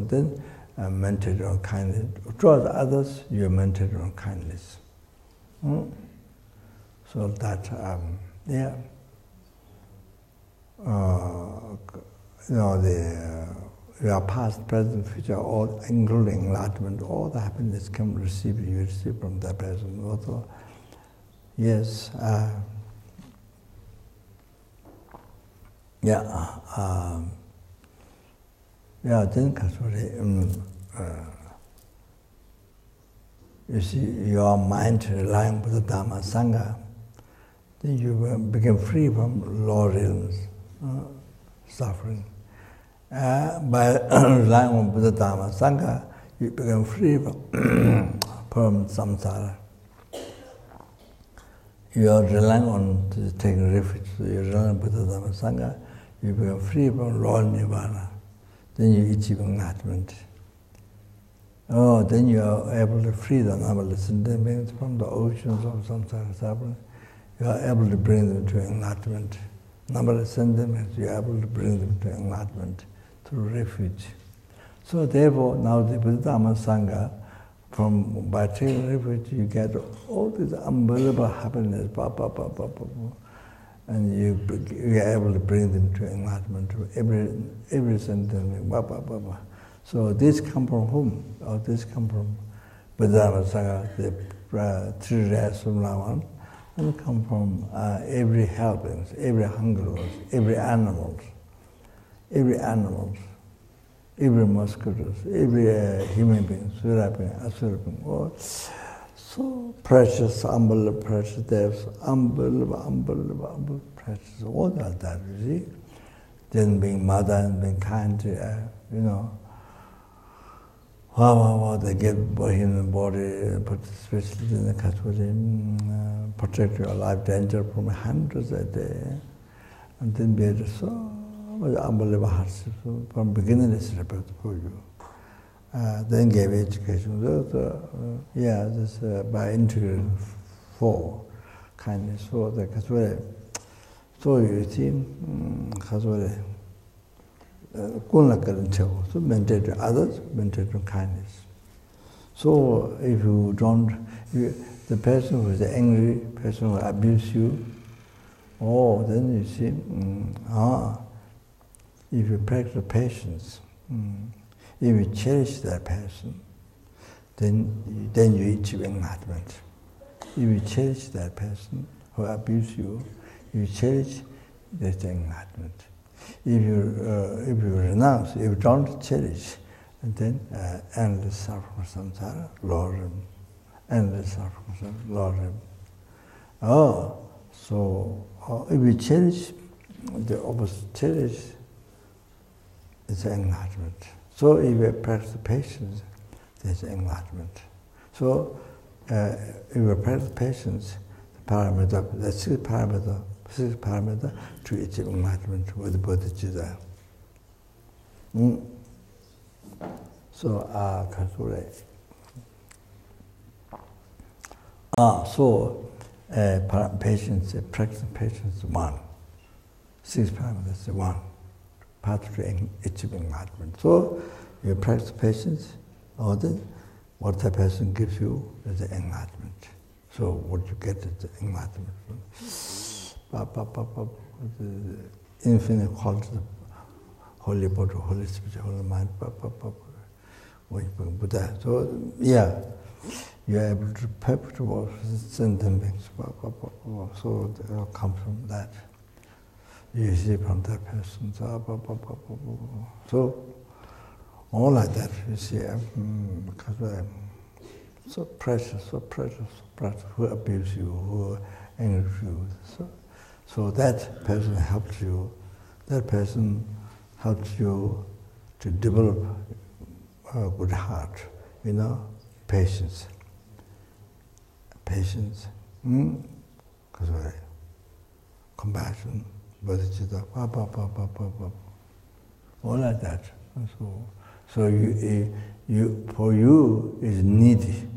Speaker 1: Then meditate on kindness. Towards others, you meditate on kindness. So that, your past, present, future, all, including enlightenment, all the happiness can you receive from that person. Also, yes, then you see your mind relying on the Dhamma Sangha, then you become free from lower realms, suffering. By relying on Buddha Dhamma Sangha, you become free from samsara. You are relying on taking refuge. So you rely on Buddha Dhamma Sangha, you become free from lower nirvana. Then you achieve enlightenment. Then you are able to free the numberless sentiments from the oceans of samsara suffering. You are able to bring them to enlightenment. Numberless sentiments, you are able to bring them to enlightenment through refuge. So therefore, now the Buddha Dhamma Sangha, by taking refuge, you get all this unbelievable happiness, and you are able to bring them to enlightenment, to every sentiment, So this come from whom? This come from Buddha Dhamma Sangha, the three rays from now on, and come from every helpings, every hungers, every animals, every mosquitoes, every human being, Surya being, Asura being, so precious, unbelievable precious, there's unbelievable precious, all that, you see. Then being mother and being kind, they get human body, but especially in the Kashmiri, protect your life danger from hundreds a day, and then be so much unbelievable hardship. So from beginning, it's respect for you. Then gave education. This by integrating 4 kindness. So the Kashmiri, so you see, Kashmiri. So meditate on others, meditate on kindness. So if you don't, the person who is angry, person who abuse you, then you see, if you practice patience, if you cherish that person, then you achieve enlightenment. If you cherish that person who abuse you, if you cherish, that's enlightenment. If you renounce, if you don't cherish, then endless suffering samsara, Lord, endless suffering, Lord. So if you cherish, the opposite cherish is enlightenment. So if you practice patience, there's enlightenment. So if you practice patience, the parameter, the sixth parameter to achieve enlightenment with bodhichitta. So patience, practice patience one. Six parameters one. Path to achieving enlightenment. So you practice patience, or then what the person gives you is the enlightenment. So what you get is the enlightenment. The infinite quality of Holy Body, Holy Spirit, Holy Mind, Buddha. So yeah, you are able to perpetuate sentiments. So it all comes from that. You see from that person. So all like that, you see, because so precious, who abuse you, who anger you. So that person helps you. That person helps you to develop a good heart, patience. Compassion, bodhichitta, all like that. So you for you is needy.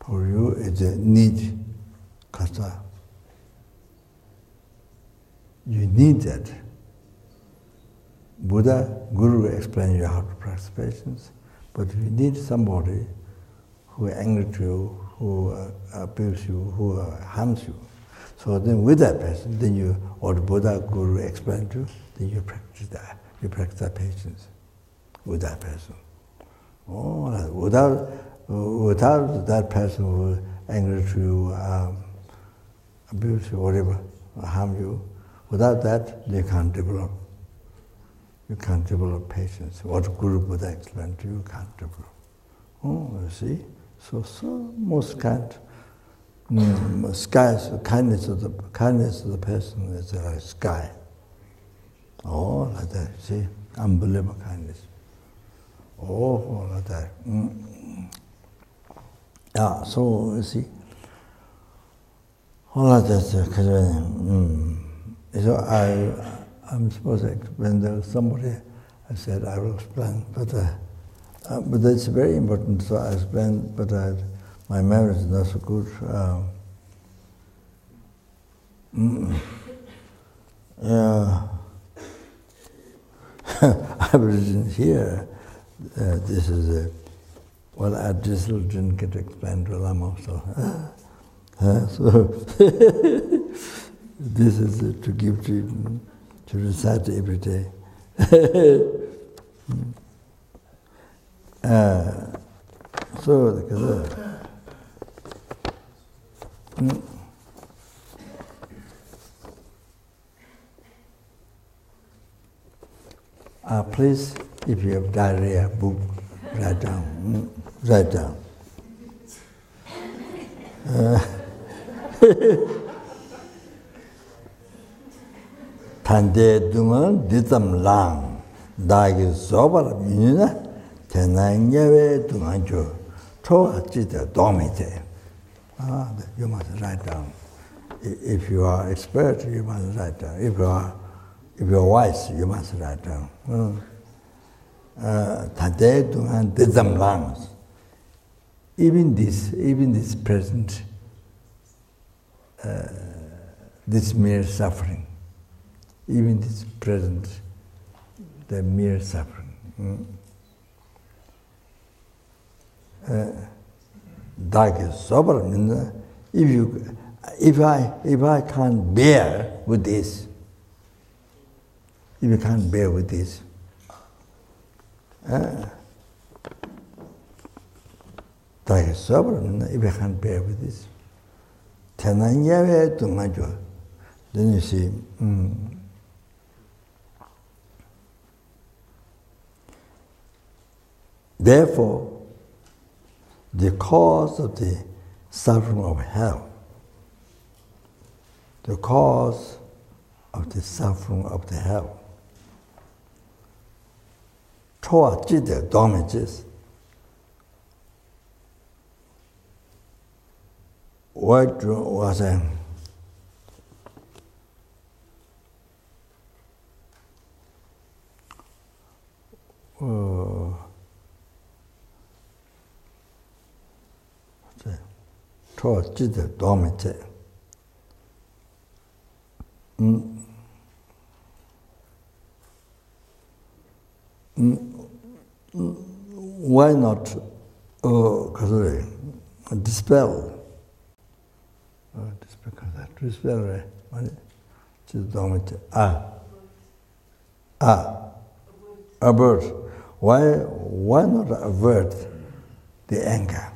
Speaker 1: For you is a need, kasta. You need that. Buddha, Guru explain you how to practice patience, but you need somebody who angers you, who abuses you, who harms you. So then with that person, then you, or the Buddha, Guru explain to you, then you practice that. You practice that patience with that person. Without that person who angers you, abuse you, whatever, harm you, without that, you can't develop. You can't develop patience. What Guru Buddha explained to you, you can't develop. You see? So most kind, skies, kindness of the person is like sky. Like that, see? Unbelievable kindness. Like that. Yeah, so you see, all of that. So I'm supposed to explain. There was somebody, I said I will explain, but it's very important. So I explained, but my memory is not so good. I was here. This is I just didn't get to explain to Lama. So this is to give to recite every day. Please, if you have diarrhea, book, write down. Write down. Tande dungan ditam lang, dagi sobar minina, tenangewe dunganjo, to achita domite. You must write down. If you are expert, you must write down. If you are wise, you must write down. Tande dungan ditam lang. Even this present, this mere suffering. Even this present, the mere suffering. Dark is sober. If I can't bear with this, if you can't bear with this. If you can't bear with this. Then you see, therefore, the cause of the suffering of hell, the cause of the suffering of the hell, damages, what was a why not dispel? Dispel, avert. Why not avert the anger?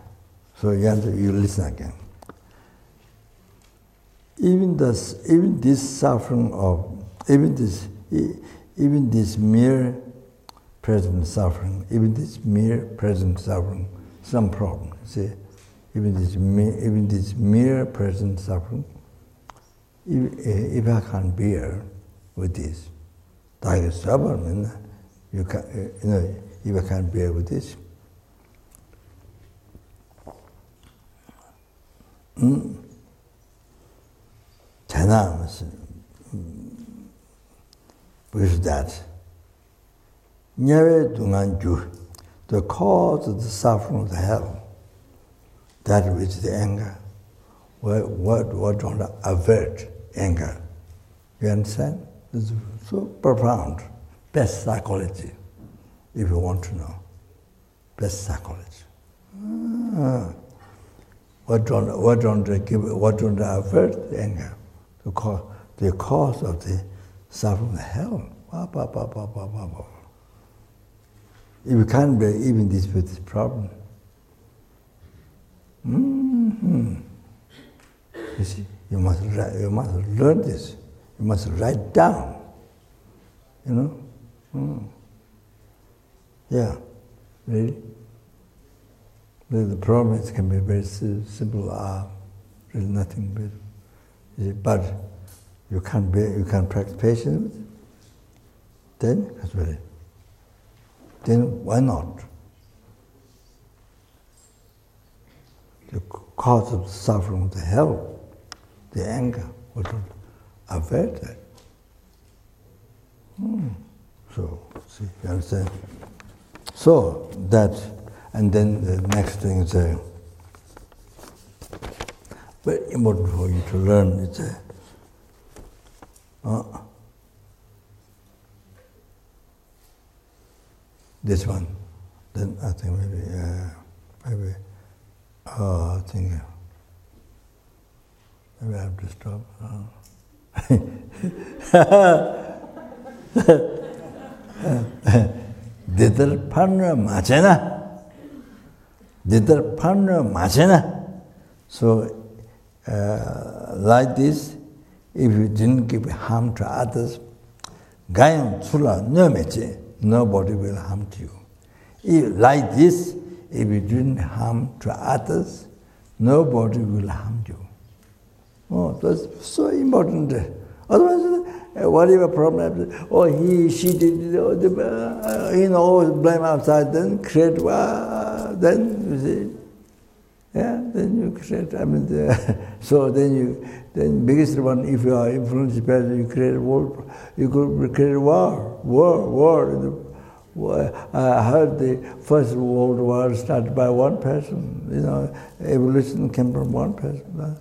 Speaker 1: So you listen again. Even this suffering of, even this mere present suffering, some problem. See, even this mere present suffering, if I can't bear with this, you can, if I can't bear with this. With that, the cause of the suffering of the hell, that which the anger, what don't avert anger. You understand? It's so profound. Best psychology, if you want to know. Best psychology. What don't avert the anger? The cause of the suffering of the hell. If you can't bear even this with this problem, you see, you must learn this. You must write down. Yeah, really. The problem can be very simple. Really nothing but you can't practice patience with it. Then that's really. Then why not? The cause of the suffering of the hell, the anger, would avert that. So, see, you understand? So that, and then the next thing is very important for you to learn. It's this one. Then I think maybe I think maybe I have to stop. Ditar panra machena. So like this, if you didn't give harm to others, gayam tsula no meche, nobody will harm to you. Like this, if you didn't harm to others, nobody will harm you. Oh, that's so important. Otherwise, whatever problem happens, he, she did, blame outside, then create, then you see, then you create. So then biggest one, if you are influenced by it, you create a war. You could create a war. I heard the First World War started by one person. Evolution came from one person.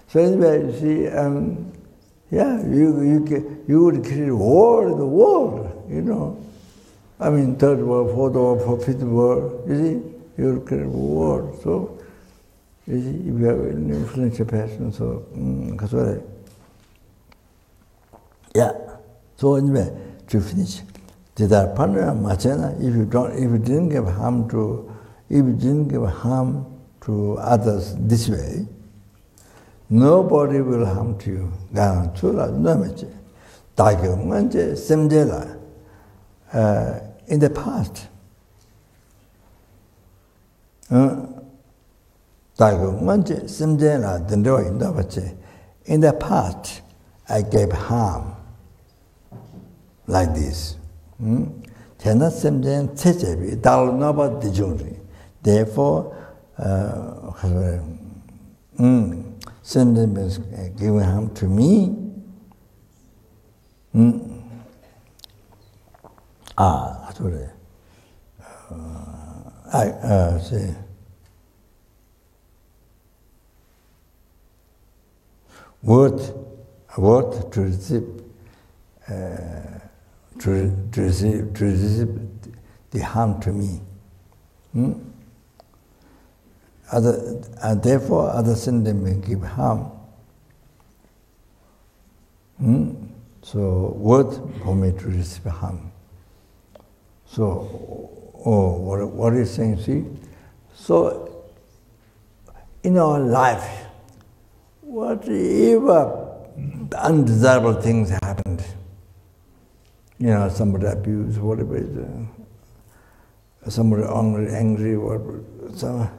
Speaker 1: So anyway, you see, you would create war in the world, Third World, Fourth World, Fifth World, you see, you would create war. So, you see, if you have an influential person, so, So anyway, to finish. If you didn't give harm to others this way, nobody will harm to you. In the past, in the past, I gave harm like this. Therefore, sentence giving harm to me. Sorry. I say. Word to receive the harm to me. Therefore, other sentiments give harm. So, word for me to receive harm. So, what is saying? See, so in our life, whatever undesirable things happened, somebody abused, whatever, somebody angry, whatever, so,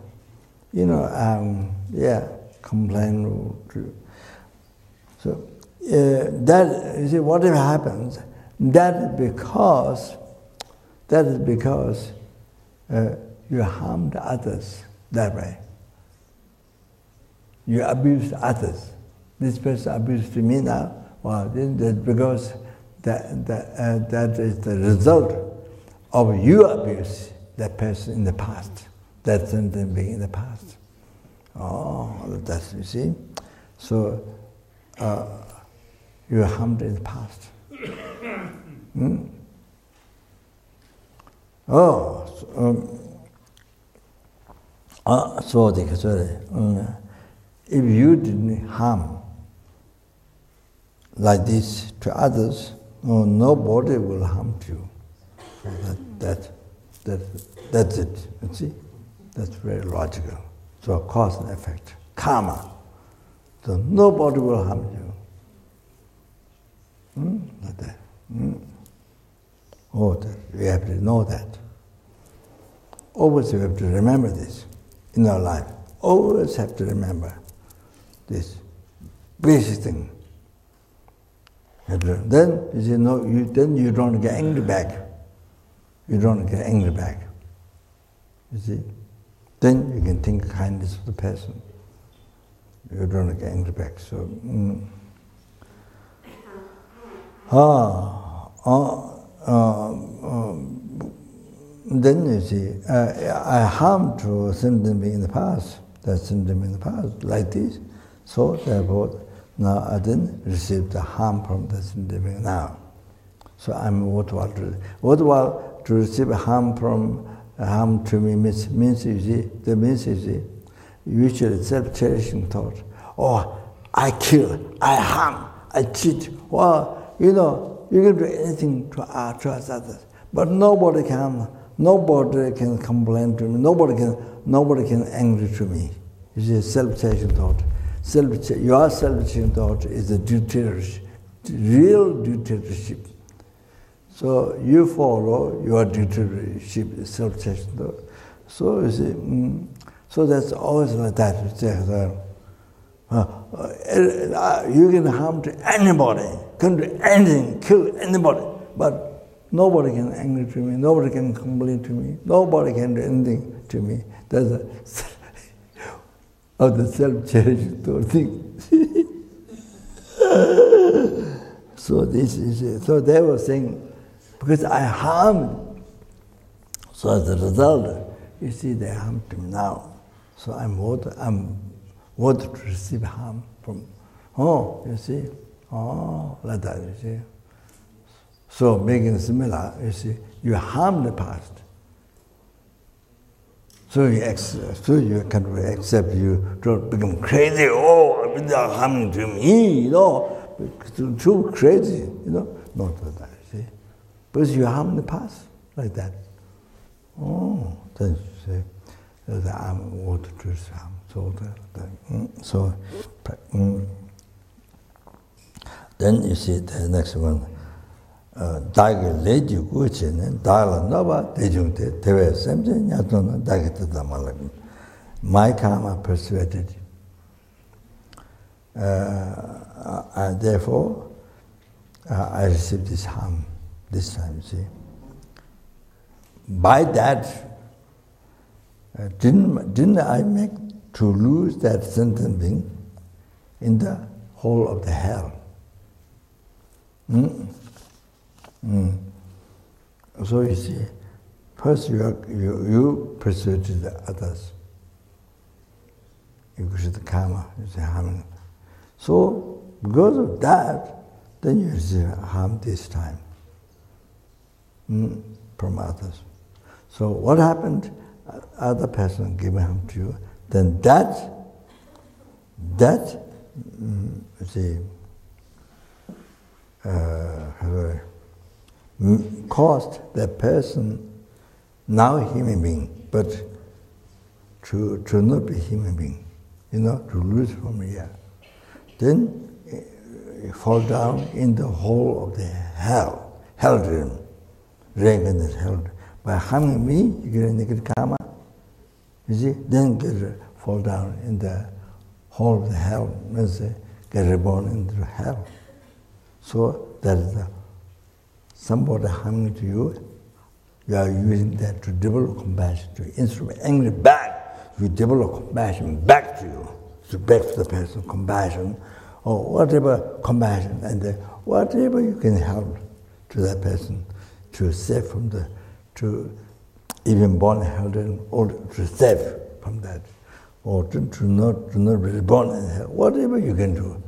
Speaker 1: complain. So that, you see, whatever happens, that is because you harmed others that way. You abused others. This person abused me now. Well, that's because that is the result of you abuse that person in the past. That sentence being in the past. That's, you see. So you harmed in the past. If you didn't harm like this to others, nobody will harm you. That's it. You see, that's very logical. So cause and effect, karma. So nobody will harm you. Like that. We have to know that. Always we have to remember this in our life. Always have to remember this basic thing. Then you see, then you don't get angry back. You don't get angry back. You see, then you can think kindness of the person. You don't get angry back. So, then you see, I harmed to something in the past. That something in the past, like this. So therefore, now I didn't receive the harm from the something now. So I'm worthwhile to receive harm to me means you see, the means you see, usually self-cherishing thought. I kill, I harm, I cheat. Well, you can do anything to others, but nobody can complain to me. Nobody can angry to me. You see, self-cherishing thought. Your self-cherishing thought is a dictatorship, real dictatorship. So you follow your dictatorship, self-cherishing thought. So you see, so that's always like that. You can harm to anybody, can do anything, kill anybody, but nobody can angry to me, nobody can complain to me, nobody can do anything to me. That's of the self-cherishing thing. So this is it. So they were saying, because I harmed, so as a result, you see, they harmed me now. So I'm worth to receive harm from. You see, like that, you see. So making similar, you see, you harm the past. So you can accept, you don't become crazy. They're harming to me, too crazy, not like that. See, First you harm in the past, like that. Oh, then you say, the arm, water, truth, harm. Then you see the next one. Dagi leji guchi ne, dagla nova, dejungte, tewe semje, nyatona, dagi tata malagin. My karma persuaded. And therefore, I received this harm this time, you see. By that, didn't I make to lose that sentient being in the whole of the hell? So you see, first you persuaded the others. You create the karma, you say harming. So because of that, then you receive harm this time from others. So what happened? Other person gave harm to you. Then that caused that person, now human being, but to not be human being, to lose from here. Then you fall down in the hole of the hell realm, reincarnated hell. By harming me, you get a negative karma. You see, then fall down in the hole of the hell, get reborn into hell. So that is somebody harming to you, you are using that to develop compassion, to instrument angry back, you develop compassion back to you, to back to the person, compassion, or whatever compassion, and whatever you can help to that person, to save from to even born hell, or to save from that, or to not be reborn in hell, whatever you can do,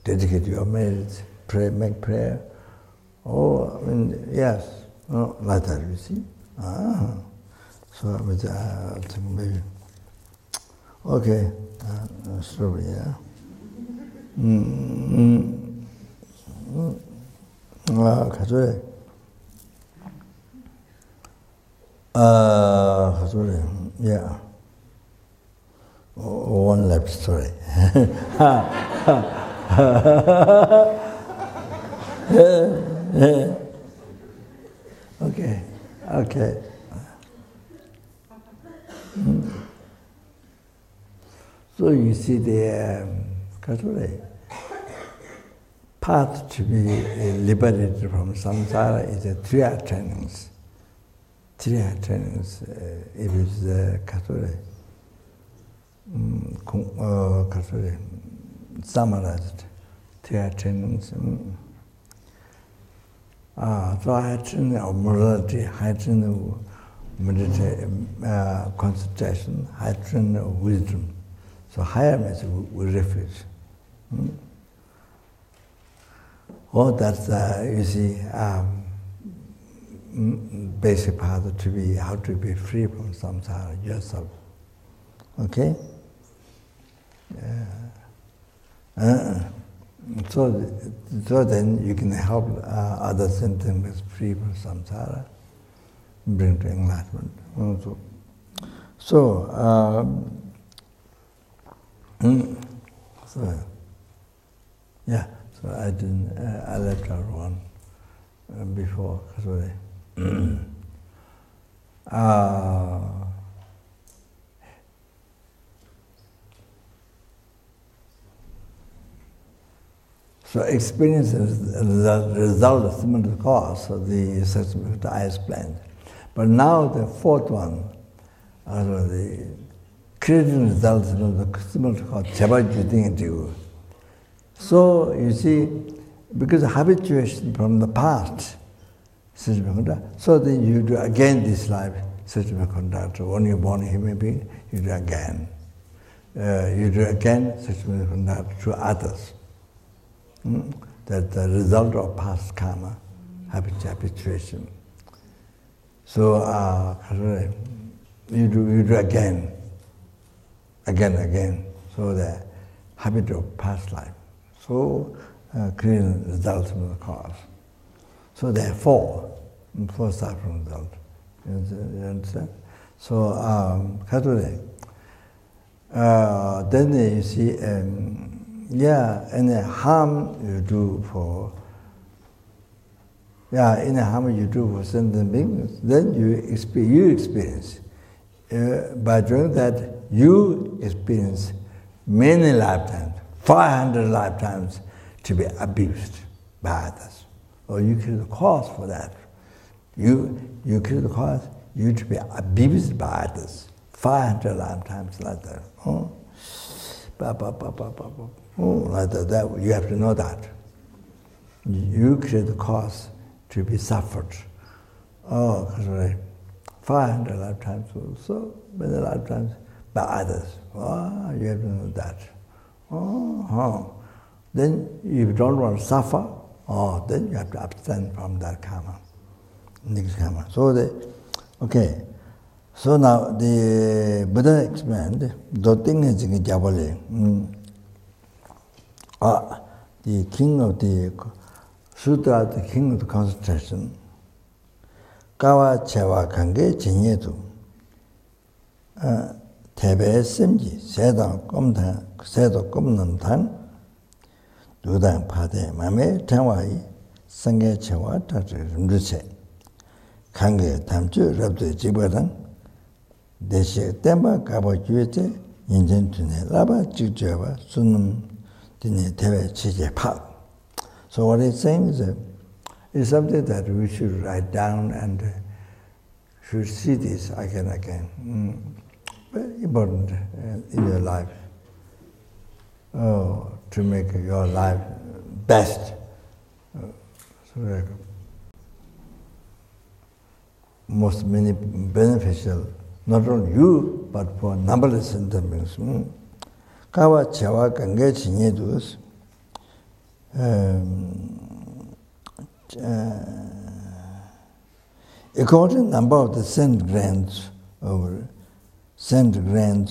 Speaker 1: dedicate your merits, pray, make prayer. Oh, yes, like that, you see. So maybe, okay, slowly, yeah. Yeah. One left, sorry. Okay. So you see the path to be liberated from samsara is a 3-hour trainings. 3-hour trainings, if it's summarized. 3-hour trainings. So high training of morality, high training of concentration, high training of wisdom. So higher means refuge. Oh, that's you see, basic path to be how to be free from samsara yourself. Okay. So then you can help other sentiments free from samsara, bring to enlightenment. So yeah. So I didn't. I left out one before. Sorry. So experience is the result of similar cause of the assessment I explained. But now the fourth one, the creating results of the similar cause, Chabajudingu. So you see, because of habituation from the past, so then you do again this life, conduct. When you're born a human being, you do again. You do again conduct to others. That's the result of past karma, habituation. So you do again. So the habit of past life. So creating results from the cause. So therefore, for suffering result. You understand? So, Catholic. Then you see, any harm you do for, any harm you do for sentient beings, then you experience. By doing that, you experience many lifetimes, 500 lifetimes, to be abused by others. Or you create the cause for that. You create the cause, you to be abused by others. 500 lifetimes like that. Like that, you have to know that. You create the cause to be suffered. 500 lifetimes, so many lifetimes by others. You have to know that. Then if you don't want to suffer, then you have to abstain from that karma. Next karma. So so now the Buddha explained, the thing is the king of the Sutra, the king of the concentration, Kawa Chewa Kange Chinyetu, Tebe Simji, Sedang Komnam Tang, Dudang Pade, Mame, Tawai, Sange Chewa, Tatu Rumduche, Kange Tamchu, Rabdu Jibadang, Deshe Temba, Kaba Juete, Injen Tune, Laba, Jujava, Sunum, Dine Tebe Chije Pa. So what he's saying is that it's something that we should write down and should see this again and again. Very important in your life. To make your life best. Most many beneficial, not only you, but for numberless sentient beings. Kawa Chewa Kange Chinyedus. According to the number of the scent glands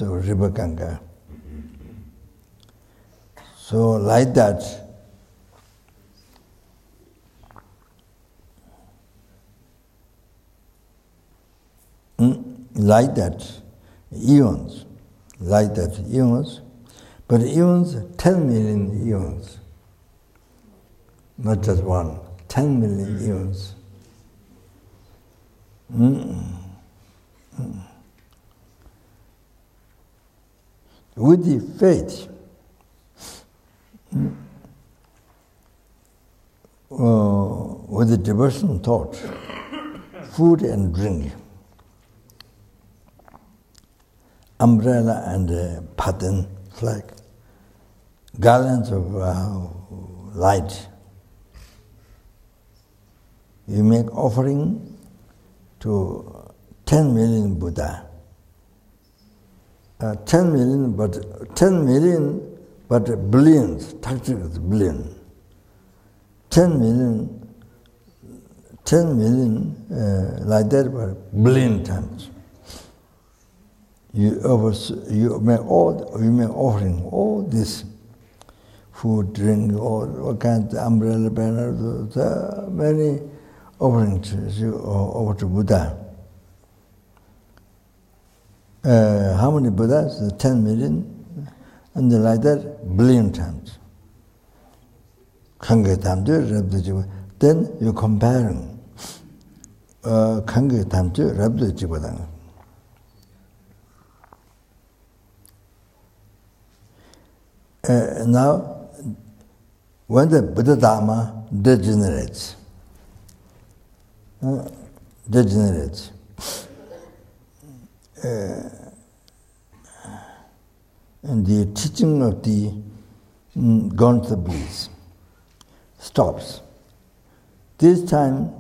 Speaker 1: of River Ganga. So like that, eons, but eons, 10 million eons. Not just one, 10 million eons. With the faith, with the devotional thought, food and drink, umbrella and pattern flag, garlands of light. You make offering to 10 million Buddha. 10 million, but billions, tactical billion. 10 million, like that, but billion times. You make offering all this food, drink, all kinds of umbrella banners, many offerings over to Buddha. How many Buddhas? 10 million, and like that, billion times. Then you're comparing. Now, when the Buddha Dharma degenerates, and the teaching of the gone to bliss stops. This time,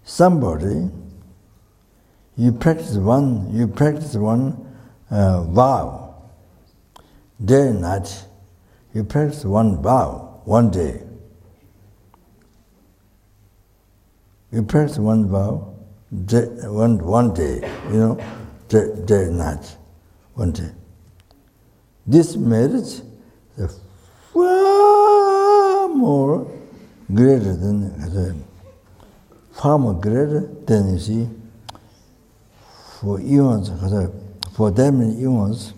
Speaker 1: somebody, you practice one vow. Day and night, you practice one vow, one day. You practice one vow, one day, day and night, one day. This merit is far more greater than far more greater than you see for eons, for them in eons,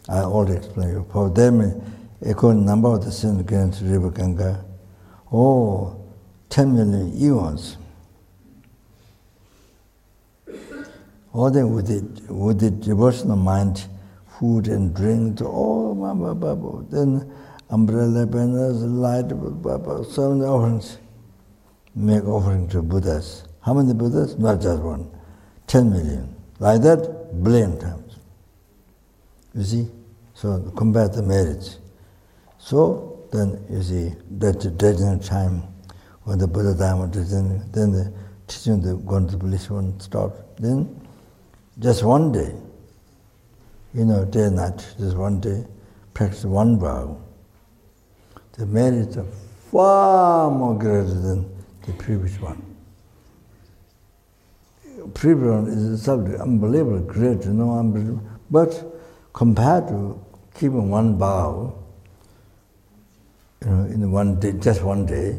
Speaker 1: I already explained you, for them according number of the sins against river Ganga, 10 million eons. All that with the devotional mind, food and drink, then umbrella banners, light, so many offerings, make offering to Buddhas. How many Buddhas? Not just one. 10 million. Like that, billion times. You see? So compare the merits. So then you see that the dreading time when the Buddha Dharma then the teaching the going to bliss one stops. Then just one day, day and night, just one day, practice one vow. The merits are far more greater than the previous one. Previous one is itself unbelievably great, unbelievable. But compared to keeping one vow, in one day, just one day,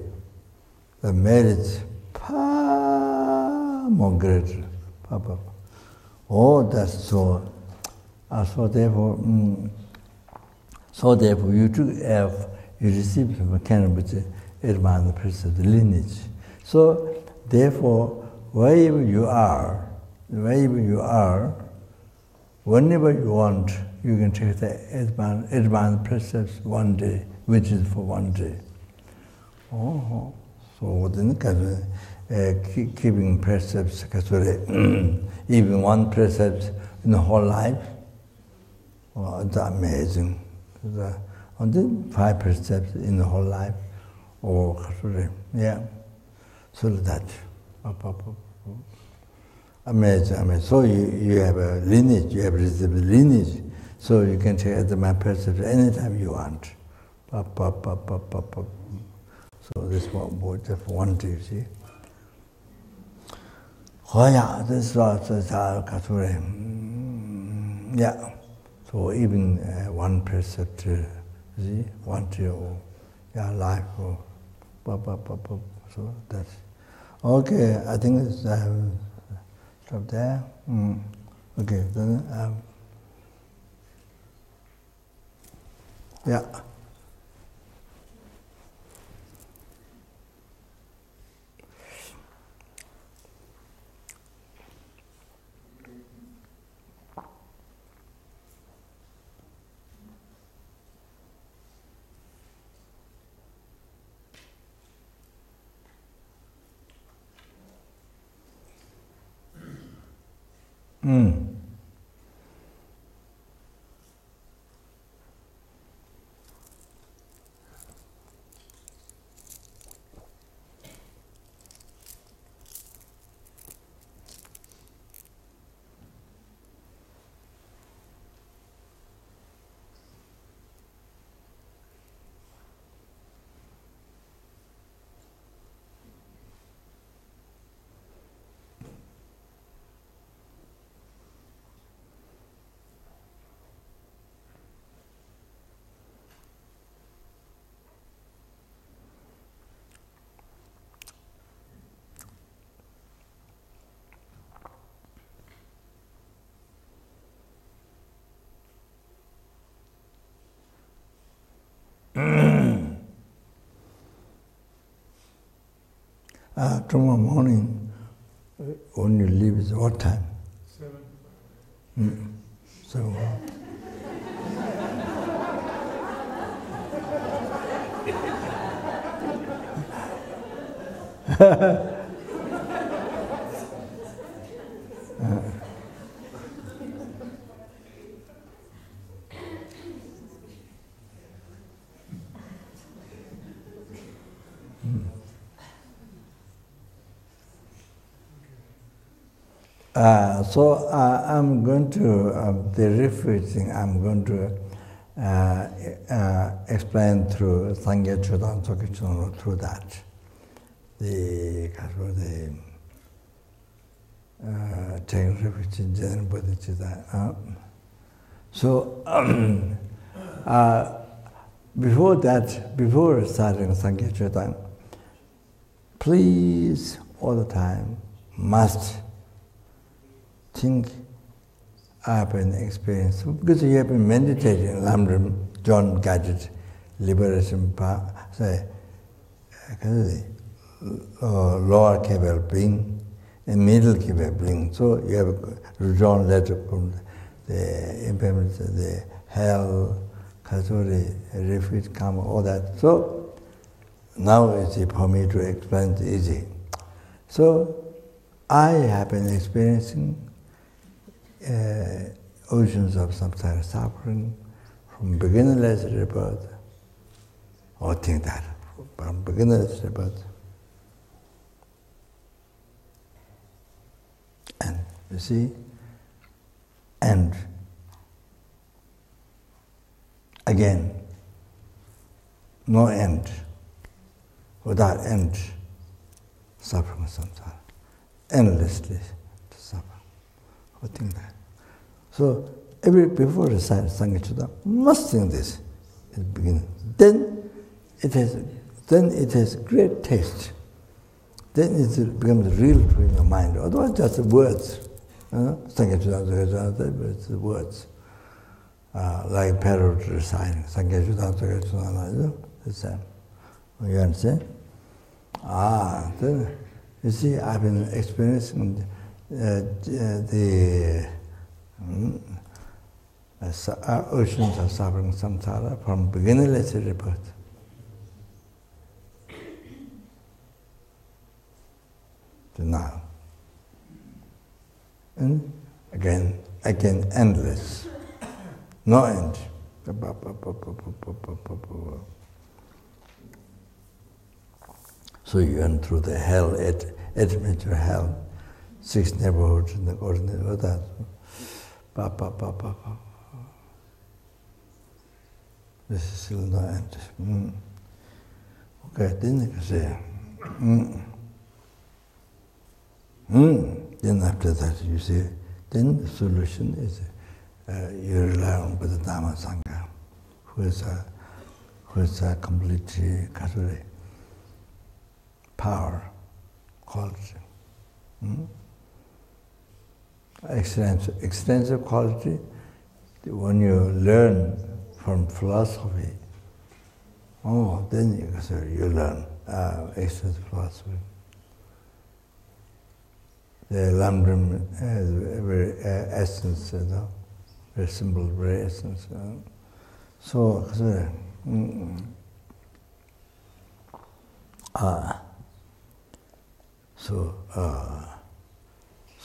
Speaker 1: the merits far more greater. That's so. So therefore, you took you received from a canon which advanced the priest of the lineage. So therefore, wherever you are, whenever you want, you can take the advanced precepts one day, which is for one day. So within the keeping precepts, even one precept in the whole life, it's amazing. Only 5 precepts in the whole life, so that. Amazing. So you have a lineage, you have received a lineage, so you can take my precepts anytime you want. So this one, just one day, you see. This is yeah. So even one precept, see, one day, life, so that's okay. I think it's stop there. Okay, then yeah. Tomorrow morning, when you leave, is what time? 7. So. So I'm going to, the refuge thing, I'm going to explain through Sangye Chodan Sokichon, through that. Taking refuge in general bodhichitta. So before starting Sangye Chodan, please all the time must think, I have been experiencing, because you have been meditating, Lamrim, John Gadget, Liberation, say, lower capable being, and middle capable being. So you have rejoined letter from the impediments, the hell, kasuri, refuge, karma, all that. So now it's for me to explain it easy. So I have been experiencing oceans of samsara suffering from beginnerless rebirth, or think that, from beginnerless rebirth. And you see, and again, no end, without end, suffering samsara, endlessly to suffer. I think that. So before recite Sanghya must think this at the beginning. Then it has great taste. Then it becomes real in your mind. Otherwise, just words. Sanghya it's words. Like parrot reciting. Sanghya the same. You understand? Then you see, I've been experiencing the oceans of suffering samsara from beginnerless rebirth. To now. And again, endless. No end. So you went through the hell, eight-meter hell, 6 neighborhoods in the ordinary, all that. This is still no end. Okay, then you can say, Then after that, you see, then the solution is you rely on Buddha Dhamma Sangha, who is a completely Kasuri power, quality. Extensive quality. When you learn from philosophy, then you learn extensive philosophy. The Lamrim is very essence, very simple, very essence. So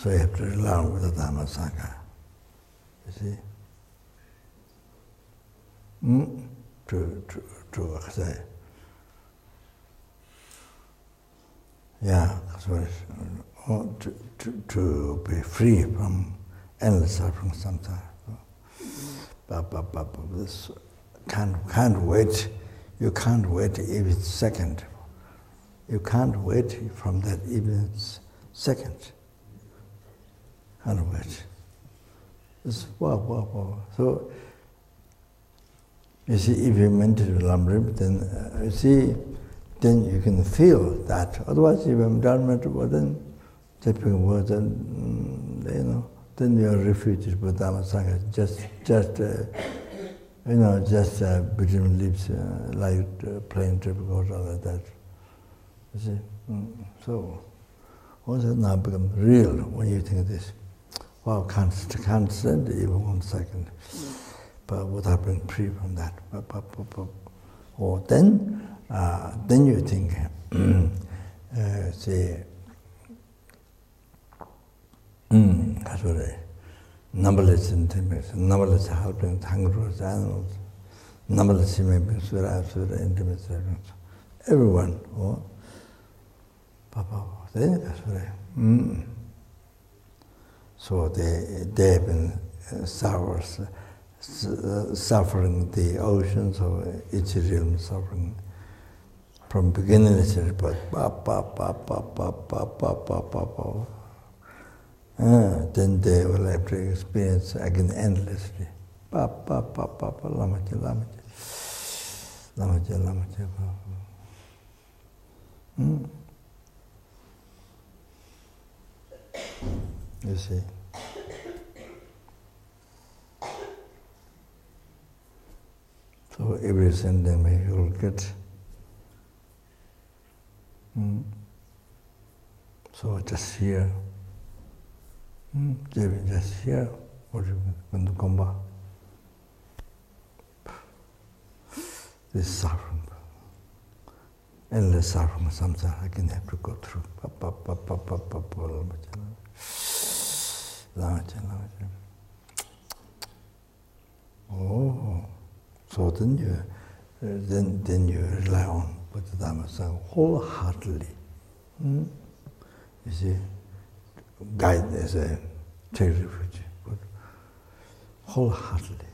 Speaker 1: you have to rely on the Dhamma Sangha. You see? To say, to be free from endless suffering samsara. This can't wait. You can't wait even a second. You can't wait from that even second. Can't wait. This wow. So you see, if you meditate with Lamrim, then then you can feel that. Otherwise, if you don't meditate, then tapping words, then you are refuge with Dhamma Sangha. Just between lips, like plain trip goes all like that. You see, so also now become real when you think of this. Wow, can't stand even 1 second, but without being free from that. Or then you think, say, numberless intimates, numberless helping kangaroos, animals, numberless human beings, Sura, intimates, everyone. So they have been suffering the oceans of each realm, suffering from beginningless rebirth. Then they will have to experience again endlessly. You see. So every sending me you will get. So just here. Just here. What you going to come back? This suffering. Endless suffering, samsara, again have to go through. Oh, so then you rely on Bodhisattva wholeheartedly. You see, guide as a take refuge, but wholeheartedly.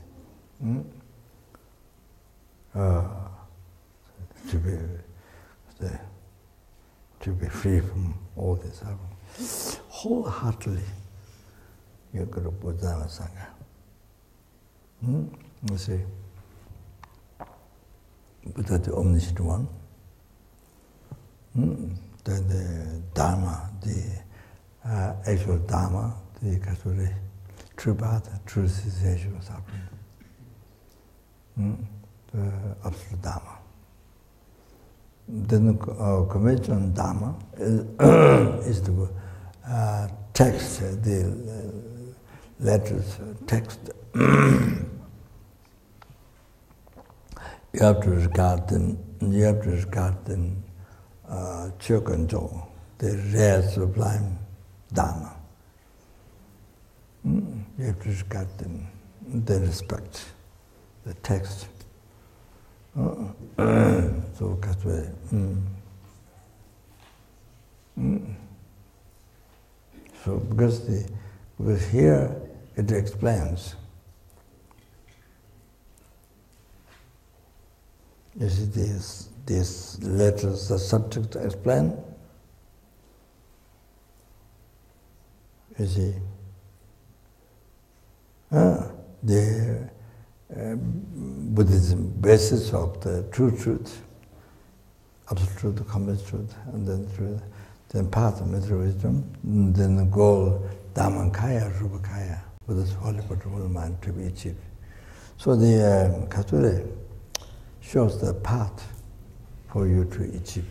Speaker 1: To be free from all this suffering. Wholeheartedly, you go to Bodhisattva Sangha. You see, Buddha, the omniscient one, the Dharma, the actual Dharma, the true path, true cessation of suffering, the absolute Dharma. Then the conventional Dharma is the text, the letters, text. You have to regard them. You have to regard them, Chokanjo, the rare sublime Dharma. You have to regard them. They respect the text. So that's why. So because here it explains. You see, these letters, the subject explain. You see, the Buddhism basis of the true truth, absolute truth, complete truth, and then truth, then path of material wisdom, and then the goal, Dhammakaya, Rupakaya, Buddha's holy whole mind to be achieved. So the Katsure shows the path for you to achieve,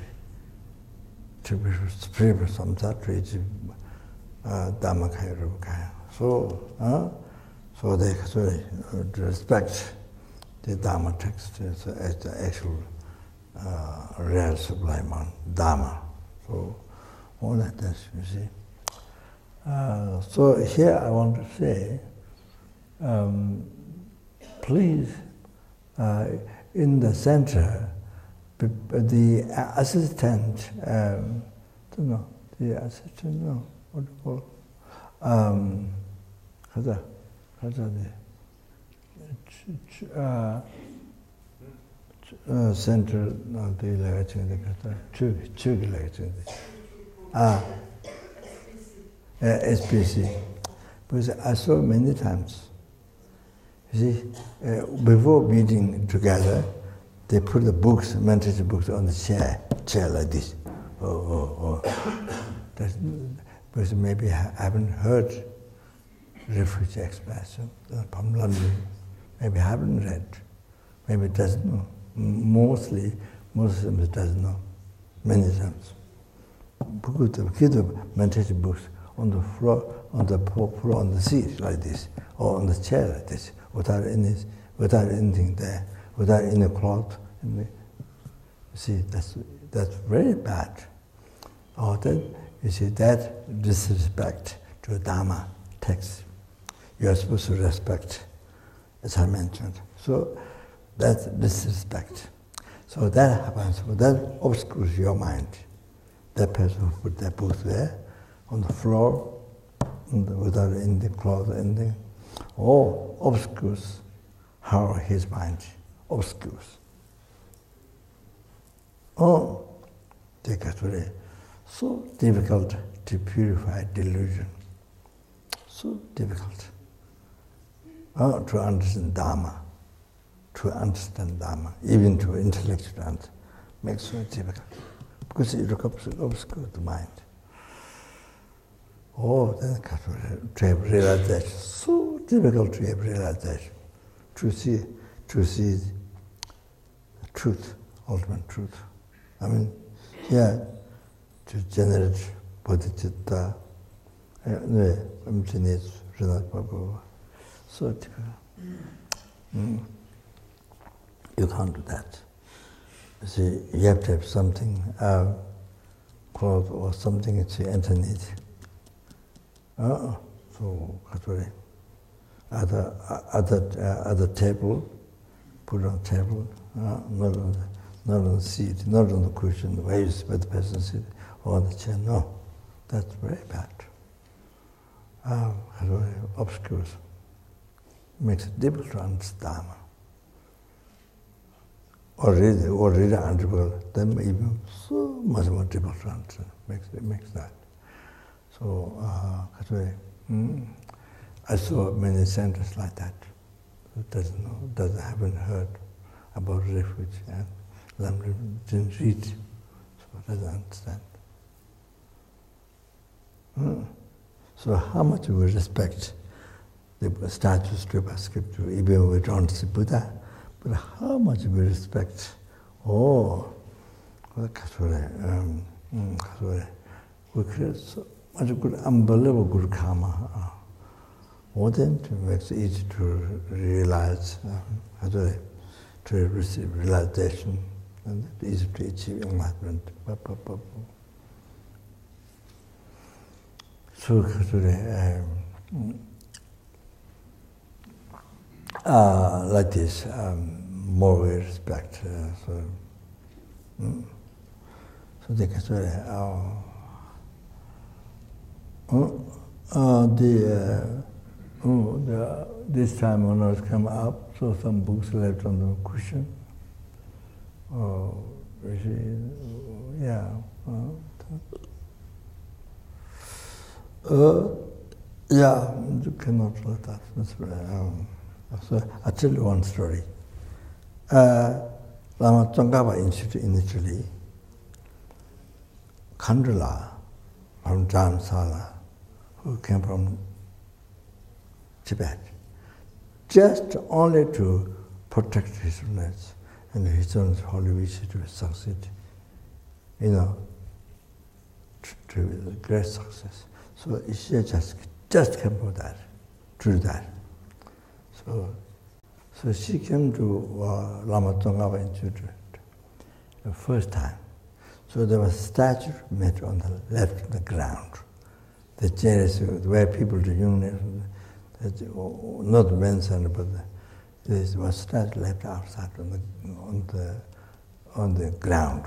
Speaker 1: to be free from samsara, to achieve Dhammakaya, Rupakaya. So they respect the Dharma text as the actual real sublime one, Dharma. So all like this, you see. So here I want to say, please, in the center, the assistant, what do you call it? Center of SPC. Because I saw many times. You see, before meeting together, they put the books, meditation books, on the chair like this. That's, because maybe I haven't heard refuge explanation from London. Maybe I haven't read. Maybe it doesn't know. Mostly, most of them doesn't know. Many times. Because they give the meditation books on the floor, on the seat like this, or on the chair like this, without anything there, without any cloth. You see, that's very bad. Or that, you see, that disrespect to the Dharma text. You are supposed to respect, as I mentioned. So that's disrespect. So that happens. So that obscures your mind. That person who put that book there, on the floor, without any cloth or anything, all obscures how his mind obscures. Oh, Dekatore. So difficult to purify delusion. So difficult. To understand Dharma. To understand Dharma, even to intellectual understand, makes it difficult. Because it obscures the mind. Oh, then to have realization. So difficult to have realization. To see the truth, ultimate truth. I mean, yeah, to generate bodhichitta, so difficult. You can't do that. You see, you have to have something, cloth or something to underneath. So other table, put on table, not on the seat, not on the cushion, where you where the person sit, or on the chair. No, that's very bad. Very obscure. Makes it difficult to understand. Or read article, then even so much more difficult to understand. Makes that. So, I saw many centers like that. Haven't heard about refuge and didn't read, so doesn't understand. So how much we respect the statues, scripture, even we don't see Buddha, but how much we respect, we create so much good, unbelievable good karma. More than to make it easy to realize, to receive realization, and easy to achieve enlightenment. So, like this, more we respect. So they can say, this time when I was come up, so some books left on the cushion. You cannot let that. That's so I'll tell you one story. Lama Tsongkhapa Institute initially, Khandula from Dharamsala, who came from Tibet, just only to protect his knowledge and his own holy wish to succeed, to great success. So she just came for that, to do that. So she came to Lama Tsongkhapa Institute the first time. So there was a statue made on the left of the ground. The chairs where people do urinate, not mentioned, but there was a statue left outside on the ground.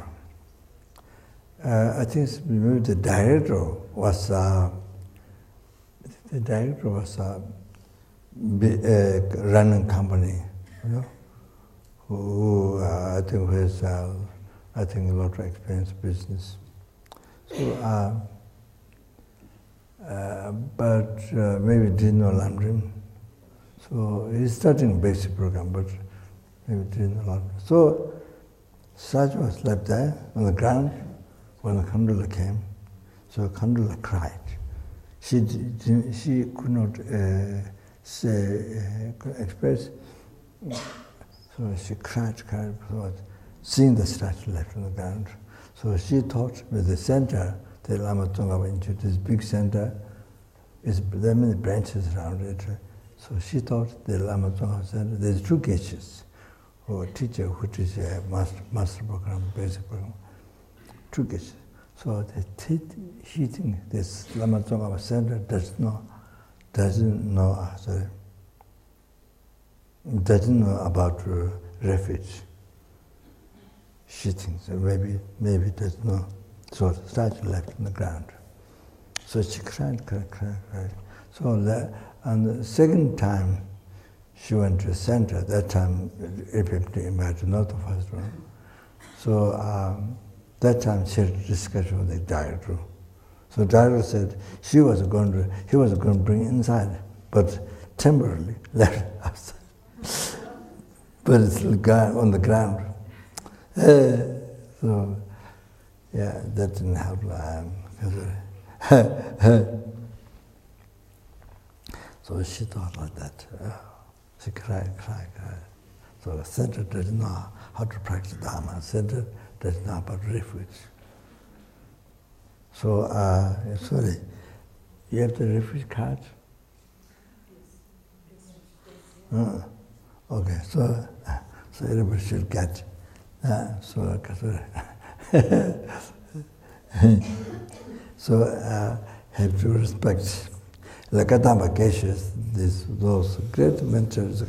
Speaker 1: I think maybe the director was running company, who I think has a lot of experience business. So, but maybe didn't know Lamrim. So he's studying basic program, but maybe didn't know Lamrim. So statue was left there on the ground when the Khandula came. So Khandula cried. She could not express. So she cried, seeing the statue left on the ground. So she thought with the center, the Lama Tsongkhapa Institute, this big center, there are many branches around it. So she thought the Lama Tsongkhapa Center, there's two cases, or teacher who teaches a master program, basic program, two cases. So she thinks this Lama Tsongkhapa Center doesn't know about refuge. She thinks maybe doesn't know. So the statue left on the ground. So she cried. So and the second time she went to the center, that time Rinpoche invited, not the first one. So that time she had a discussion with the director. So the director said he was going to bring inside, but temporarily left outside. But it's on the ground. So yeah, that didn't help. So she thought like that. She cried. So the center doesn't know how to practice Dharma. Center doesn't know about refuge. So, sorry, you have the refuge card? Okay, so everybody should get. So have to respect. The Kadamba Geshes, those great mentors,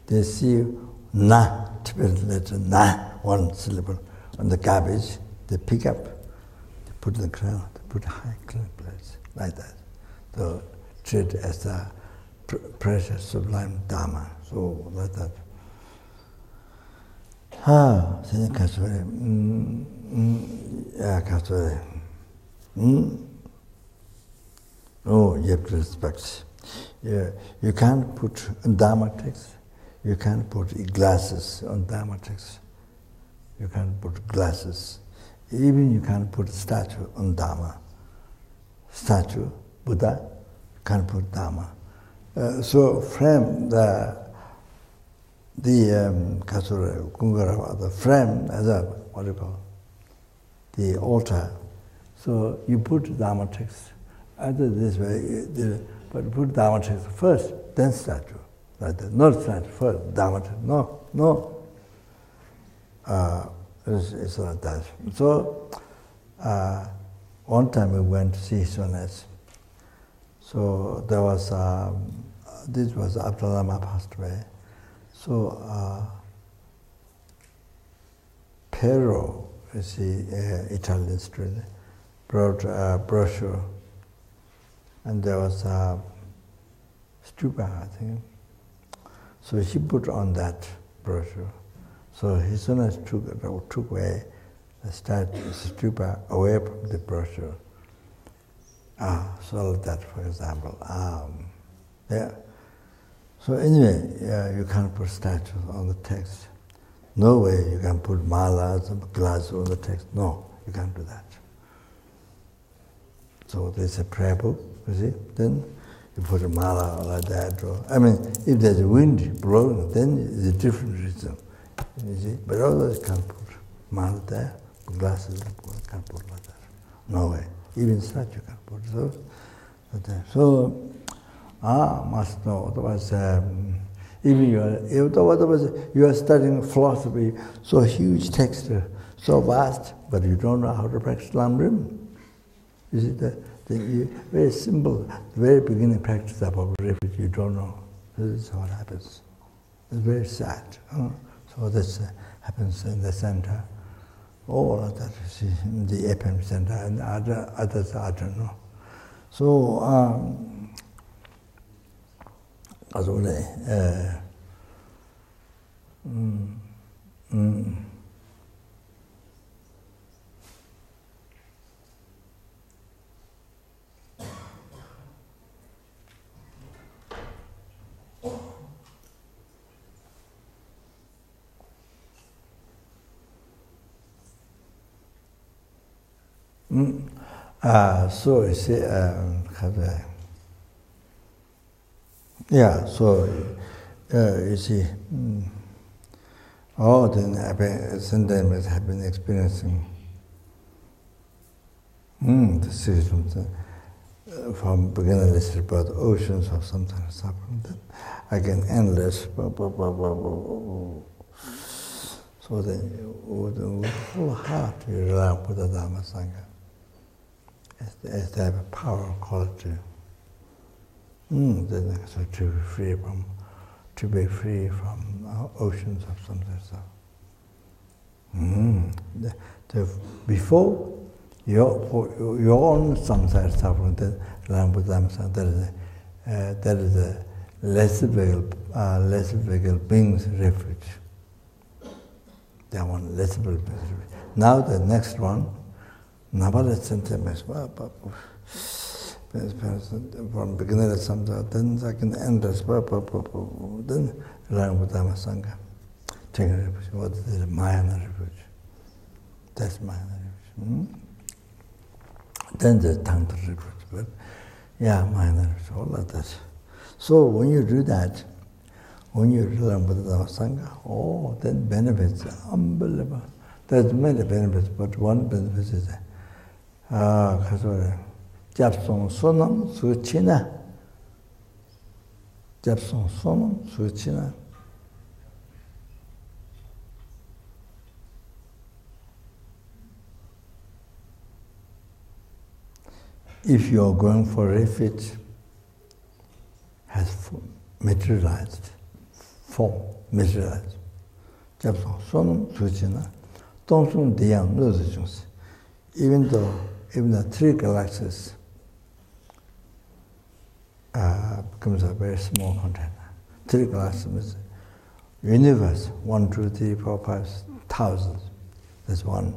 Speaker 1: they see na, Tibetan letter na, one syllable, on the garbage, they pick up, they put in the ground, they put a high clean place, like that. So treat as a precious, sublime Dharma, so like that. Oh, you have to respect. Yeah, you can't put Dharma text. You can't put glasses on Dharma text. You can't put glasses. Even you can't put statue on Dharma. Statue, Buddha, can't put Dharma. So frame the Kasura Kungara, the frame as a what do you call the altar. So you put Dharma text. Either this way, but put Dharma text first, then statue. Like that. Not statue first, Dharma text. No. It's like that. So one time we went to see Sones. So there was this was after Lama passed away. So Pero, you see, Italian street, brought a brochure. And there was a stupa, I think. So he put on that brochure. So his son took away the stupa away from the brochure. So that, for example. Yeah. So anyway, you can't put statues on the text. No way you can put malas and glasses on the text. No, you can't do that. So there's a prayer book. You see, then you put a mala like that. Or, I mean, if there's a wind blowing, then it's a different reason. You see, but otherwise you can't put mala there, glasses can't put like that. No way. Even such you can't put. So, like that. So must know. Otherwise, even you are studying philosophy, so huge text, so vast, but you don't know how to practice Lamrim. You see that? Very simple, the very beginning practice about refuge, you don't know. This is what happens. It's very sad. So this happens in the center. All of that, you see, in the FM center, and others I don't know. So, so you see, you see, all the Sundays have been experiencing the systems from beginnerless about oceans of sometimes suffering. Again, endless. So with the whole heart, you rely on Buddha Dhamma Sangha. As they have a power quality. Then so to be free from oceans of samsara. Before your own samsara suffering, then rely on Buddha Dhamma Sangha. That is a less vehicle being's refuge. They want less vehicle. Now the next one. Nabala sentiment from beginner of samsara, then second endless, then learn with Dhamma Sangha. Take a refuge. What is it? Mayana refuge. That's Mayana refuge. Then the Tantra refuge. But yeah, Mayana refuge, all of that. So when you do that, when you learn Buddha Sangha, oh, then benefits are unbelievable. There's many benefits, but one benefit is Japsong Sonam Suchina. Japsong Sonam Suchina. If you are going for refuge, has materialized, form materialized. Japsong Sonam Suchina. Tongsung Diyang knows even the 3 galaxies becomes a very small container. 3 galaxies means universe, 1, 2, 3, 4, 5, thousands. That's one.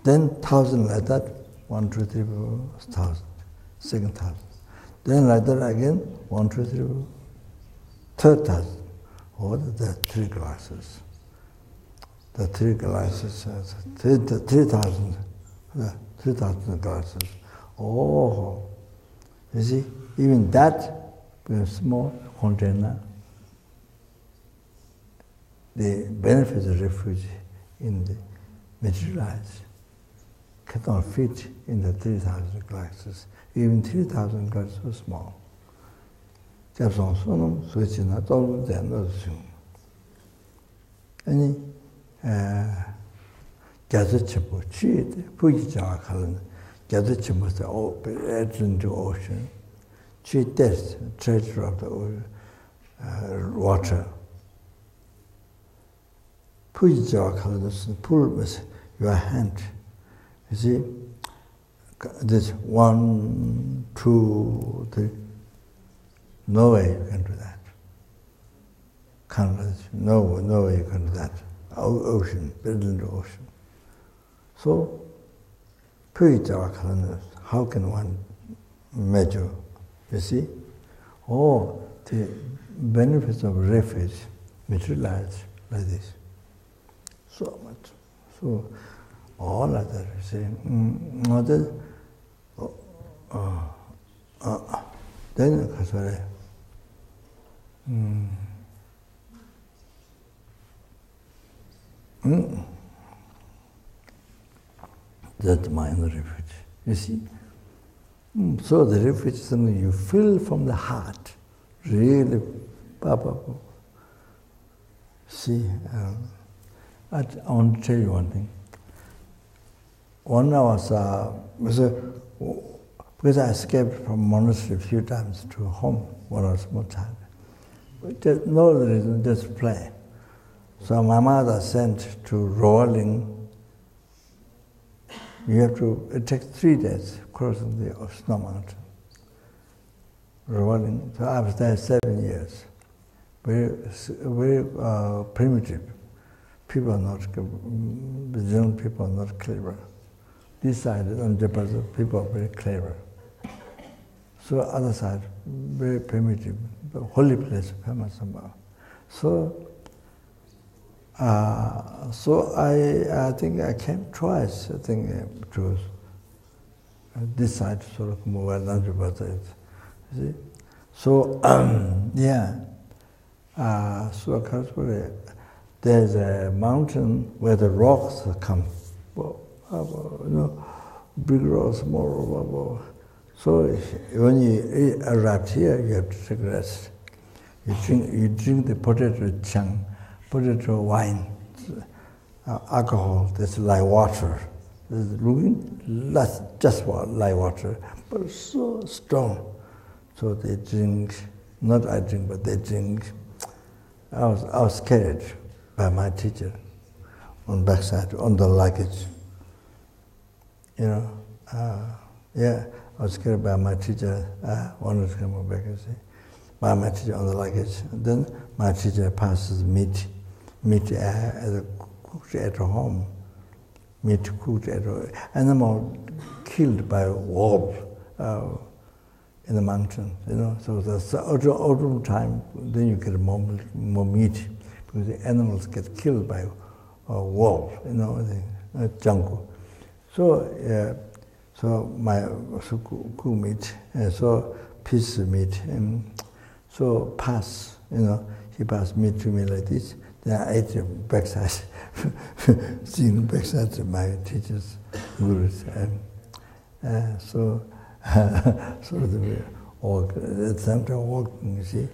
Speaker 1: Then 1,000 like that, 1, 2, 3, 4, 1,000, 2,000. Then like that again, 1, 2, 3, 4, 3,000. Or the 3 galaxies. The 3 galaxies, 3,000 galaxies. Oh, you see, even that small container, the benefits of refuge in the materialized cannot fit in the 3,000 galaxies. Even 3,000 galaxies are small. Japsong Sonam Suchina Tolu Deno Sung. Any Gazachipo, cheat, Pujijawa Kalan, Gazachipo, the entrance to ocean, cheat death, treasure of the water. Pujijawa Kalan, pull with your hand. You see, this 1, 2, 3. No way you can do that. No way you can do that. Ocean, built into ocean. So, how can one measure? You see? Oh, the benefits of refuge materialize like this. So much. So, all of that, you see. Then, sorry. That's my inner refuge. You see? So the refuge is something you feel from the heart. Really, See, I want to tell you one thing. One I was, because I escaped from monastery a few times to home when I was small child. Just no other reason, just play. So my mother sent to rolling. It takes 3 days crossing the snow mountain. Rolling. So I was there 7 years. Very primitive. People are not, the young people are not clever. This side, on Japan, people are very clever. So other side, very primitive, holy place, famous somehow. So I think I came twice. I think to this side, sort of more than Japan. See, so so there's a mountain where the rocks come. Big rocks, small. So when you arrive here, you have to take rest. You drink the potato wine, alcohol. That's like water. It's looking just like water, but so strong. So they drink. Not I drink, but they drink. I was scared by my teacher on backside on the luggage. I was scared by my teacher. I wanted to come back and say, by my teacher on the luggage. And then my teacher passes meat cooked at home. Meat cooked at home. Animal killed by wolf in the mountain. So the autumn time, then you get more meat because the animals get killed by wolf. The jungle. So my cooked meat, so piece of meat, and So pass, he passed me to me like this. Then I ate the backside, seeing the backside of my teachers, gurus. So the walk, at the same time walking, you see.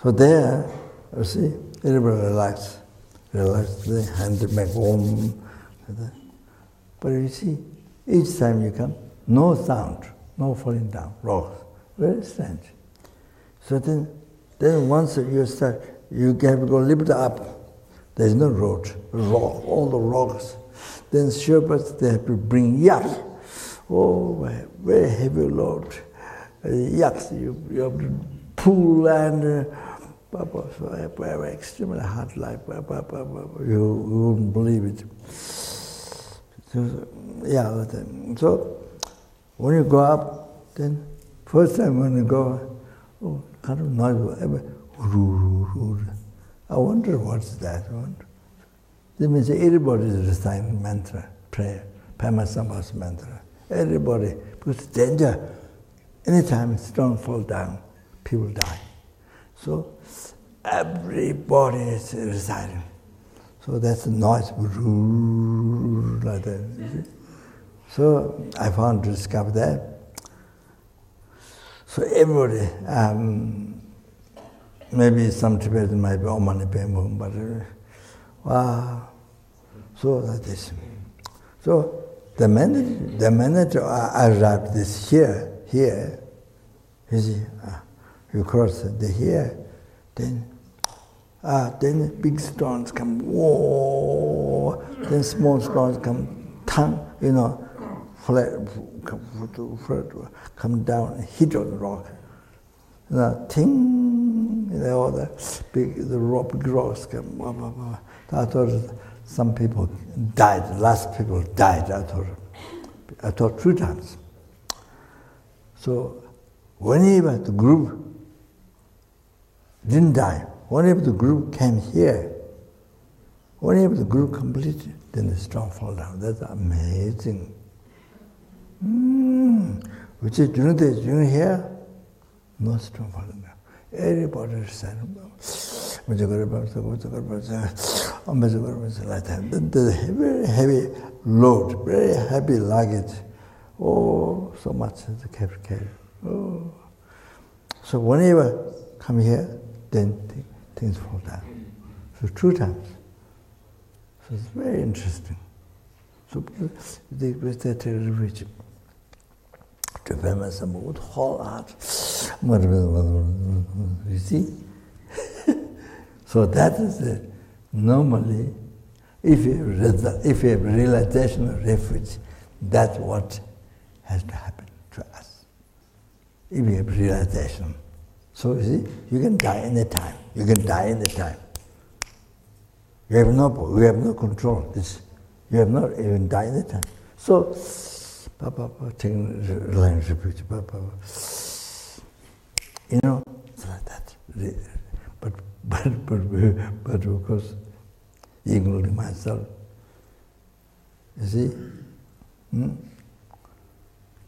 Speaker 1: So there, you see, everybody relax, the hand make warm. But you see, each time you come, no sound, no falling down, rocks, very strange. So then once you start, you have to go a little bit up. There's no road, rock, all the rocks. Then Sherpas, they have to bring yaks. Oh, very heavy load. Yaks, you have to pull and so very extremely hard life. You wouldn't believe it. So when you go up, then first time when you go, kind of noise. I wonder what's that. That means everybody is reciting mantra, prayer, Pamasambhas mantra. Everybody, because it's danger. Anytime stone fall down, people die. So everybody is reciting. So that's the noise, like that. So I found to discover that. So everybody, maybe some Tibetan might be Omani Pembo, but wow. So that is. So the minute I arrived this here, you see, you cross the here, then big stones come, whoa, then small stones come, flat, come down and hit on the rock. Ting, all the big rocks come. I thought some people died, last people died, I thought 3 times. So whenever the group didn't die, whenever the group came here, whenever the group completed, then the stone fall down. That's amazing. Which is during here, no stone falling down. Everybody is saying, like that. The very heavy load, very heavy luggage. Oh, so much is carried. Oh. So whenever come here, then things fall down. So 2 times. So it's very interesting. So they take a refuge. To famous with whole heart. You see? So that is it. Normally, if you have realization of refuge, that's what has to happen to us. If you have realization. So you see, you can die anytime. You can die anytime. We have no control. You have not even died anytime. So taking reliance refuge, it's like that. But of course, including myself, you see,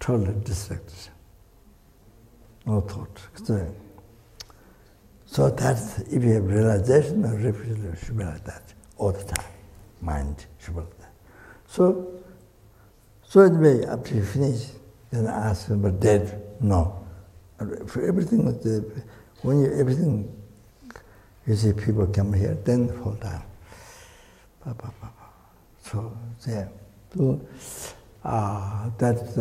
Speaker 1: totally distracted, no thought. So that's, if you have realization of refuge, it should be like that all the time. Mind should be like that. So anyway, after you finish, then I ask them, but dead? No. For everything, everything, you see people come here, then fall down. So there. So that's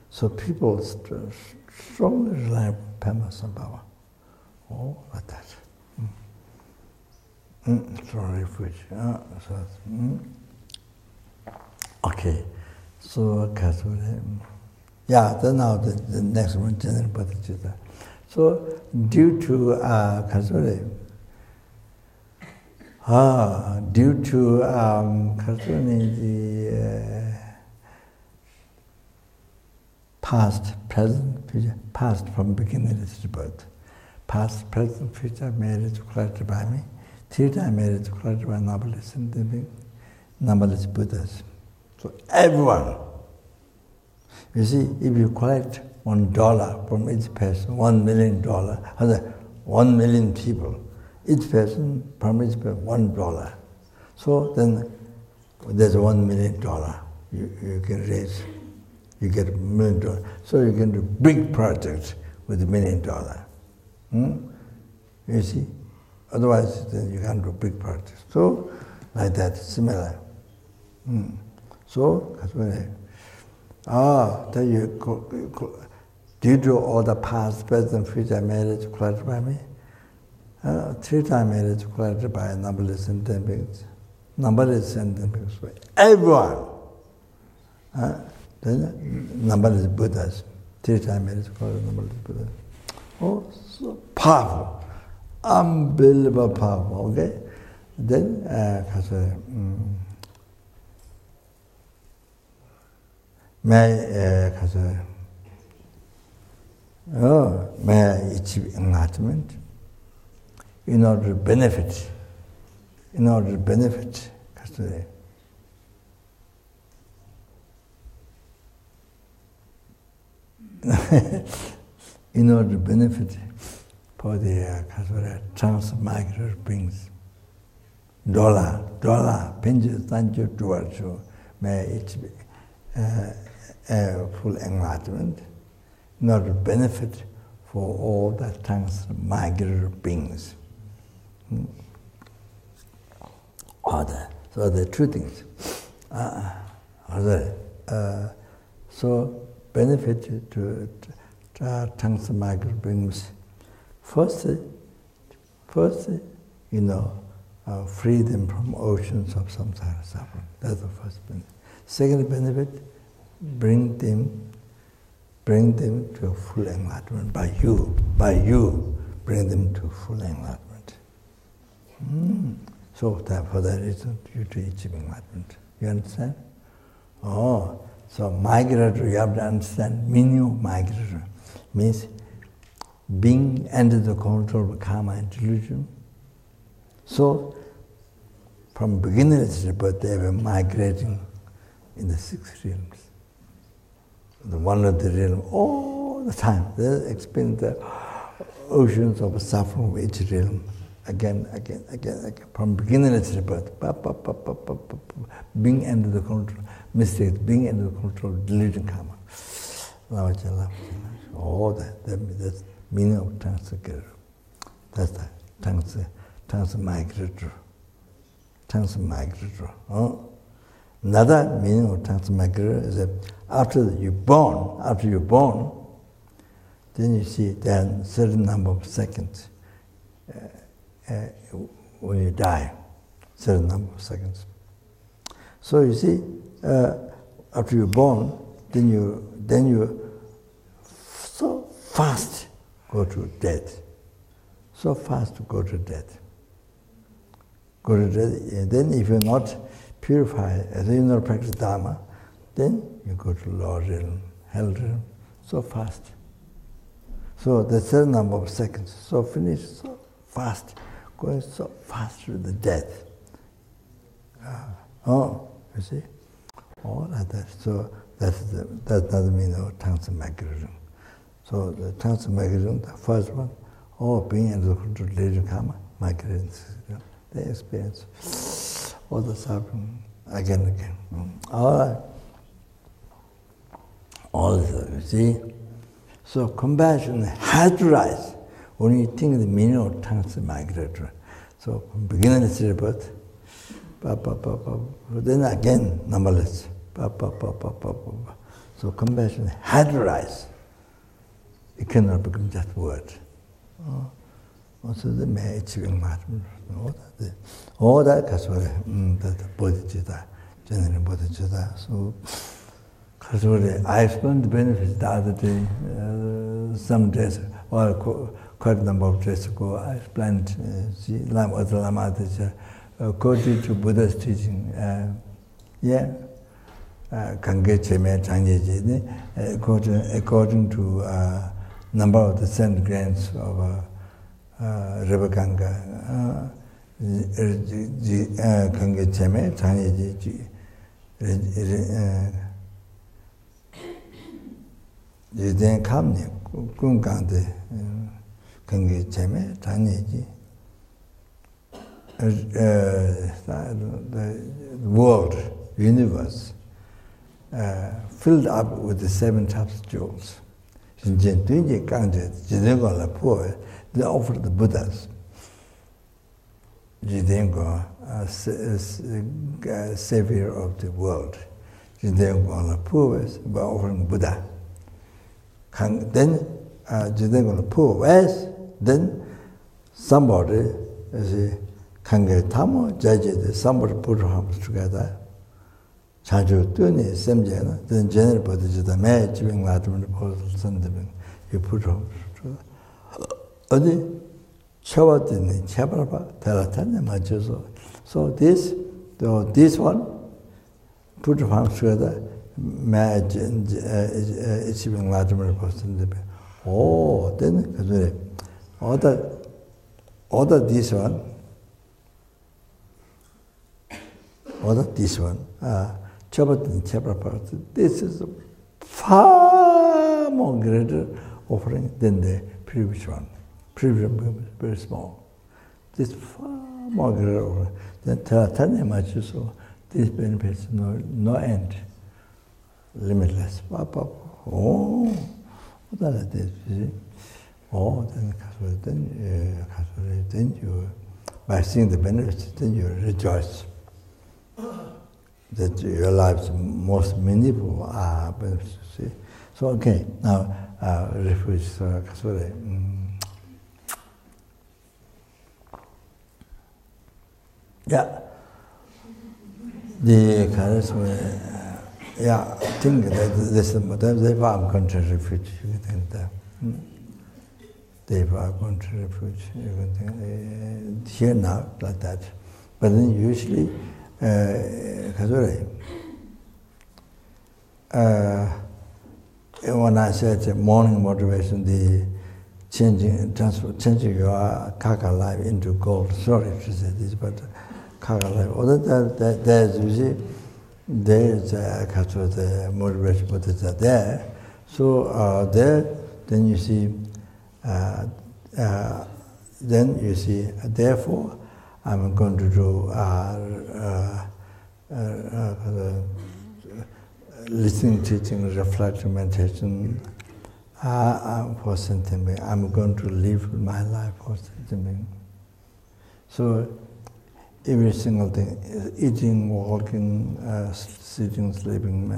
Speaker 1: so people strongly rely on Pamasambhava. Oh, like that. Strong refuge. Okay. So then now the next one, general bodhichitta. So due to the past, present, future, past from beginning to birth, past, present, future, marriage collected by me, 3 times marriage collected by numberless and living, numberless Buddhas. So everyone. You see, if you collect $1 from each person, $1 million, 1 million people, each person from each person $1. So then there's $1 million you can raise. You get $1 million. So you can do big projects with $1 million. You see? Otherwise, then you can't do big projects. So, like that, similar. So, that's what then due to all the past, present, future marriage collected by me, 3-time marriage collected by numberless sentient beings. Numberless sentient beings. Everyone. Then numberless Buddhas. 3-time marriage collected numberless Buddhas. Oh, so powerful. Unbelievable powerful, okay? Then, may achieve enlightenment in order to benefit, in order to benefit for the transmigratory beings. Dollar, pinches, sanju, tuarcho, may it be full enlightenment, in order to benefit for all the transmigratory beings. So the two things. So benefit to transmigratory beings. First, free them from oceans of samsara suffering. That's the first benefit. Second benefit, bring them to full enlightenment by you, bring them to full enlightenment. So for that reason, you to achieve enlightenment. You understand? So migratory, you have to understand, meaning of migratory means being under the control of karma and delusion. So from beginner's rebirth, they were migrating in the 6 realms. The one of the realm all the time. They experience the oceans of suffering of each realm again. From beginner's rebirth, being under the control, mistakes, being under the control of delusion karma. All that's meaning of transmigratory. That's the transmigratory. Another meaning of transmigratory is that after you're born, then you see there are a certain number of seconds when you die, certain number of seconds. So you see, after you're born, then you so fast go to death. So fast to go to death. And then if you're not purified, as you not practice Dharma, then you go to lower realm, hell realm, so fast. So the certain number of seconds, so finish so fast, going so fast to the death. You see? All like that. So that's another meaning of transmigratory. So the transmigratory, the first one, being under the control of delusion karma, migrating, they experience all the suffering again and again. All right. All this, you see? So compassion has to rise when you think the meaning of transmigratory. So from beginner's rebirth, then again numberless. So compassion has to rise. It cannot become just word. Also the may achieve enlightenment. All that is what the bodhichitta, general bodhichitta. So I explained the benefits the other day, some days, or quite a number of days ago. I explained, according to Buddha's teaching, according to number of the 7 grants of River Ganga, Kange Cheme, Chanyeji, Jiden kamni kunkante kangi cheme tanyeji. The world, universe, filled up with the 7 types of jewels. They offered the Buddhas. Jidengo, savior of the world. Jidengo by offering Buddha. Then Jidengo then somebody Kange Tamo judged somebody put her hands together. Chanju Tuni Semjana, then General Bodhichitta may giving Latin proposal sending you put her together. Odi Chavatini Chabrapa Telatana Majuso. So this one put her hands together, may achieving Latin proposal. Oh, then order this one. Or this one, this is far more greater offering than the previous one. Previous one is very small. This far more greater offering. Then Taratanya Machu, so this benefits no end, limitless. Oh, what are this? Oh, then you, by seeing the benefits, then you rejoice that your life's most meaningful benefits. See? So okay, now refuge. Sorry. Yeah, the charisma. Yeah, I think that this is the farm country refuge. You can think that. The farm country refuge. You can think here now like that. But then usually, when I said morning motivation, the changing your kaka life into gold. Sorry to say this, but kaka life. Other than that, there's usually the motivation, but it's there. So there, then you see, therefore, I'm going to do listening, teaching, reflection, meditation for sentiment. I'm going to live my life for sentiment. So every single thing, eating, walking, sitting, sleeping,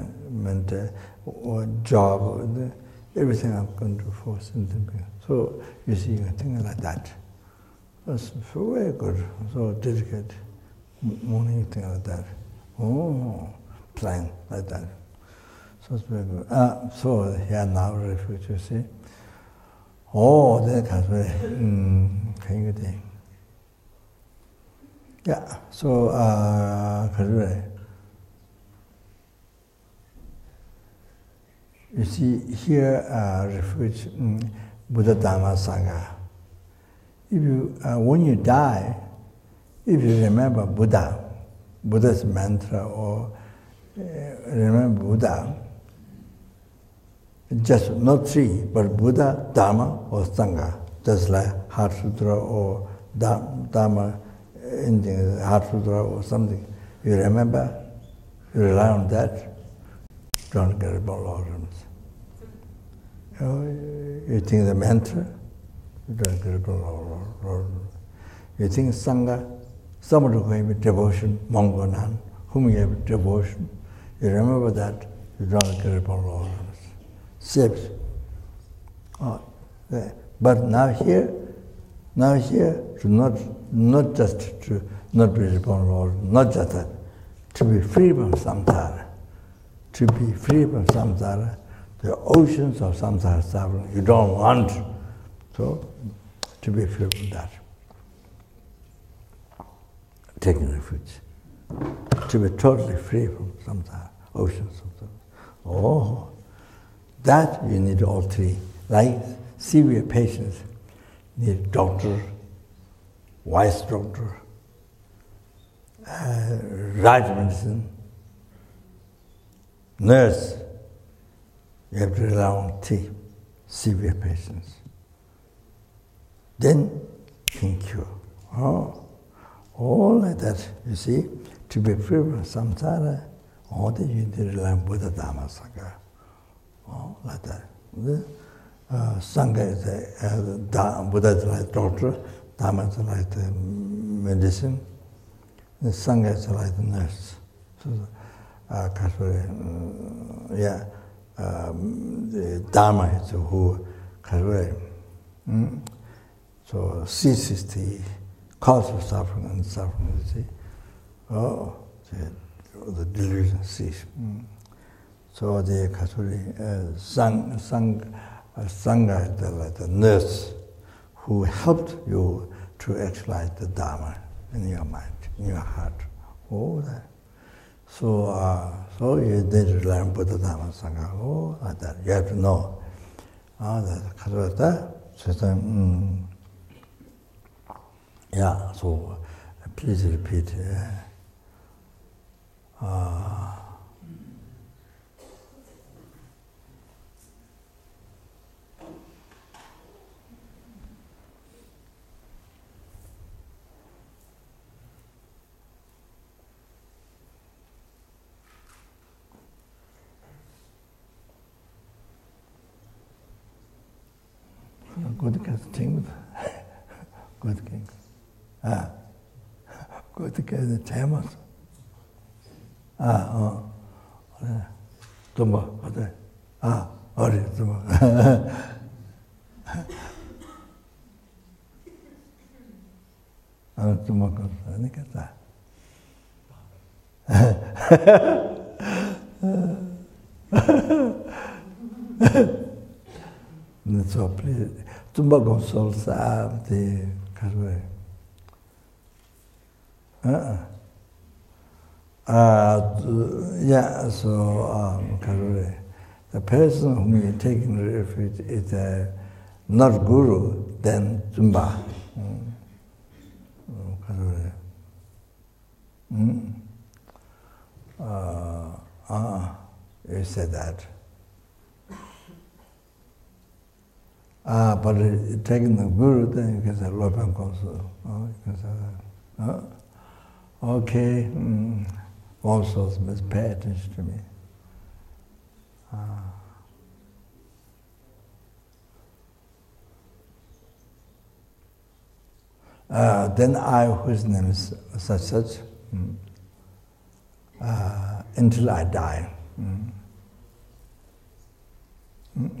Speaker 1: or job, everything I'm going to do for sentiment. So you see, things like that. That's very good, so dedicated, morning thing like that. Oh, plan like that. So it's very good. So here now refuge, you see. Oh, that comes very, can you think? Yeah, so, you see here, refuge, Buddha Dhamma Sangha. If you, when you die, if you remember Buddha's mantra, or remember Buddha, just not 3, but Buddha, Dhamma, or Sangha, just like Heart Sutra or Dhamma, Heart Sutra or something. You remember, you rely on that, don't get involved. You think the mantra, you don't get involved. You think Sangha, somebody who have devotion, Mongonan, whom you have devotion, you remember that, you don't get involved. Safe. But now here, to not just to not be reborn, not just that, to be free from samsara. To be free from samsara, the oceans of samsara suffering, you don't want. So, to be free from that. Taking refuge. To be totally free from samsara, oceans of samsara. Oh, that you need all 3. Like severe patients need doctor, wise doctor, right medicine, nurse, you have to rely on severe patients. Then can cure. All like that, you see, to be free from samsara, all that you need to rely on Buddha, Dhamma, Sangha. Like that. Sangha is Buddha is like doctor, Dhamma is like the medicine, the Sangha is like the nurse. So, the Dharma is who, so ceases the cause of suffering and suffering, you see. The delusion cease. So the Sangha is like the nurse who helped you to actualize the Dharma in your mind, in your heart. All that. So you need to learn Buddha, Dhamma, Sangha. Like that. You have to know. Yeah, so please repeat. Good thing. Good thing. Good thing. Chamas. Tumba. Ori tumba. Tumba ko ni kata. So please, tumba ko sol sa the karwe. Yeah, so the person whom you're taking refuge is not guru, then Zumba. You said that. But taking the guru, then you can say Lopan Konsu. You can say that. Okay. Also, must pay attention to me. Then I, whose name is such, until I die.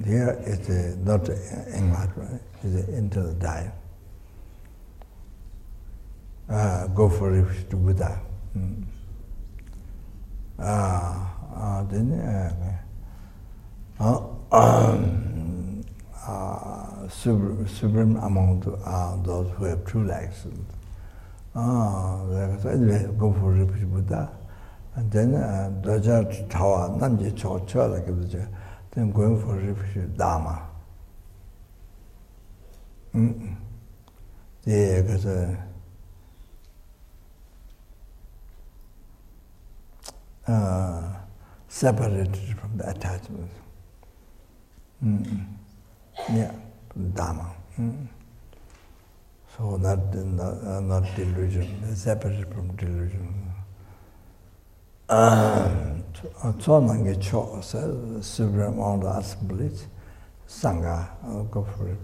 Speaker 1: Here it's not English, right? It's until I die. Go for refuge to Buddha. Supreme among those who have true legs. Go for refuge to Buddha. And then Raja Tawa, Namji Chocha, like then going for refuge to Dharma. Separated from the attachment. Yeah, from Dharma. So not delusion, separated from delusion. So nange cho, supreme on the assemblies, Sangha, go for it.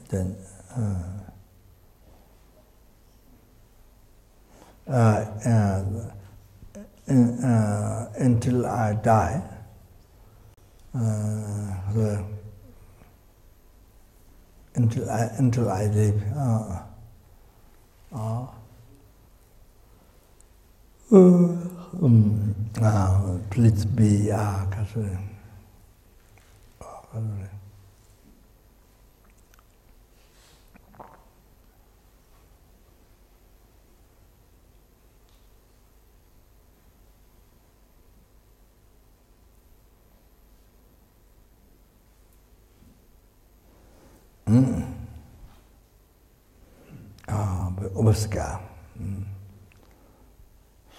Speaker 1: Then until I die, until I live. Please be Obaska.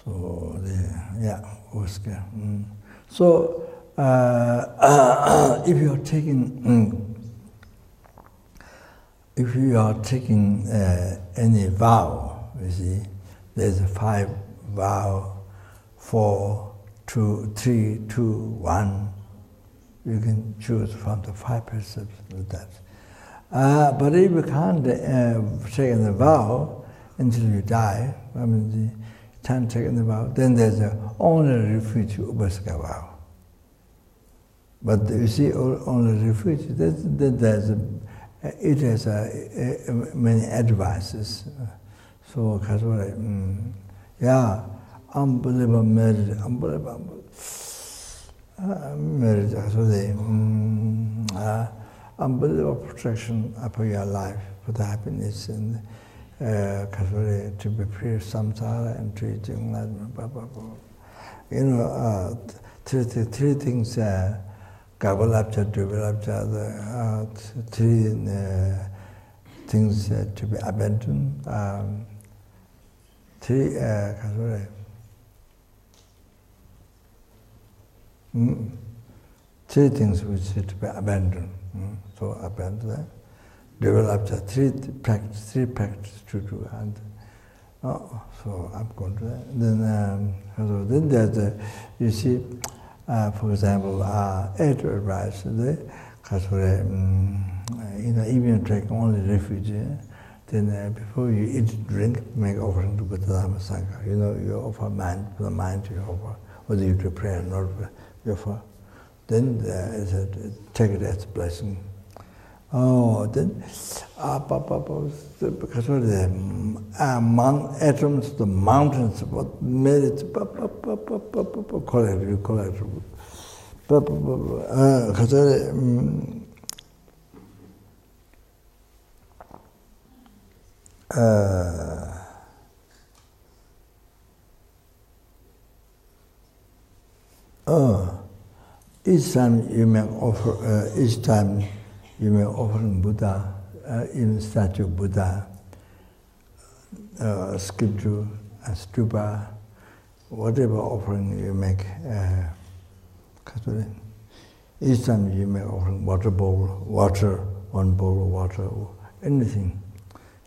Speaker 1: So yeah, Oscar. So if you are taking any vow, you see, there's a 5 vow, 4, 2, 3, 2, 1. You can choose from the 5 precepts with that. But if you can't take the vow until you die, I mean, you can't take the vow, then there's only refuge Upasaka vow. But you see, only refuge, it has many advices. So, yeah, unbelievable merit, unbelievable merit, unbelievable protection for your life, for the happiness, and to be free of samsara and treating that. You know, three things. Gabalabja, Dubalabja, 3 things to be abandoned. 3 things which are to be abandoned. So abandon that. Developed 3 practice to do, and so I'm going to that. Then there's you see. For example, 8 advice, even you take only refuge, then before you eat, drink, make offering to Buddha Dhamma Sangha. You know, you offer mind, for the mind you offer, whether you do prayer or not, you offer. Then take it as a blessing. Oh, then, because of the atoms, the mountains, what made it, collect. Each time you may offer, you may offer Buddha, even statue of Buddha, sculpture, stupa, whatever offering you make. Each time you may offer water bowl, one bowl of water, or anything,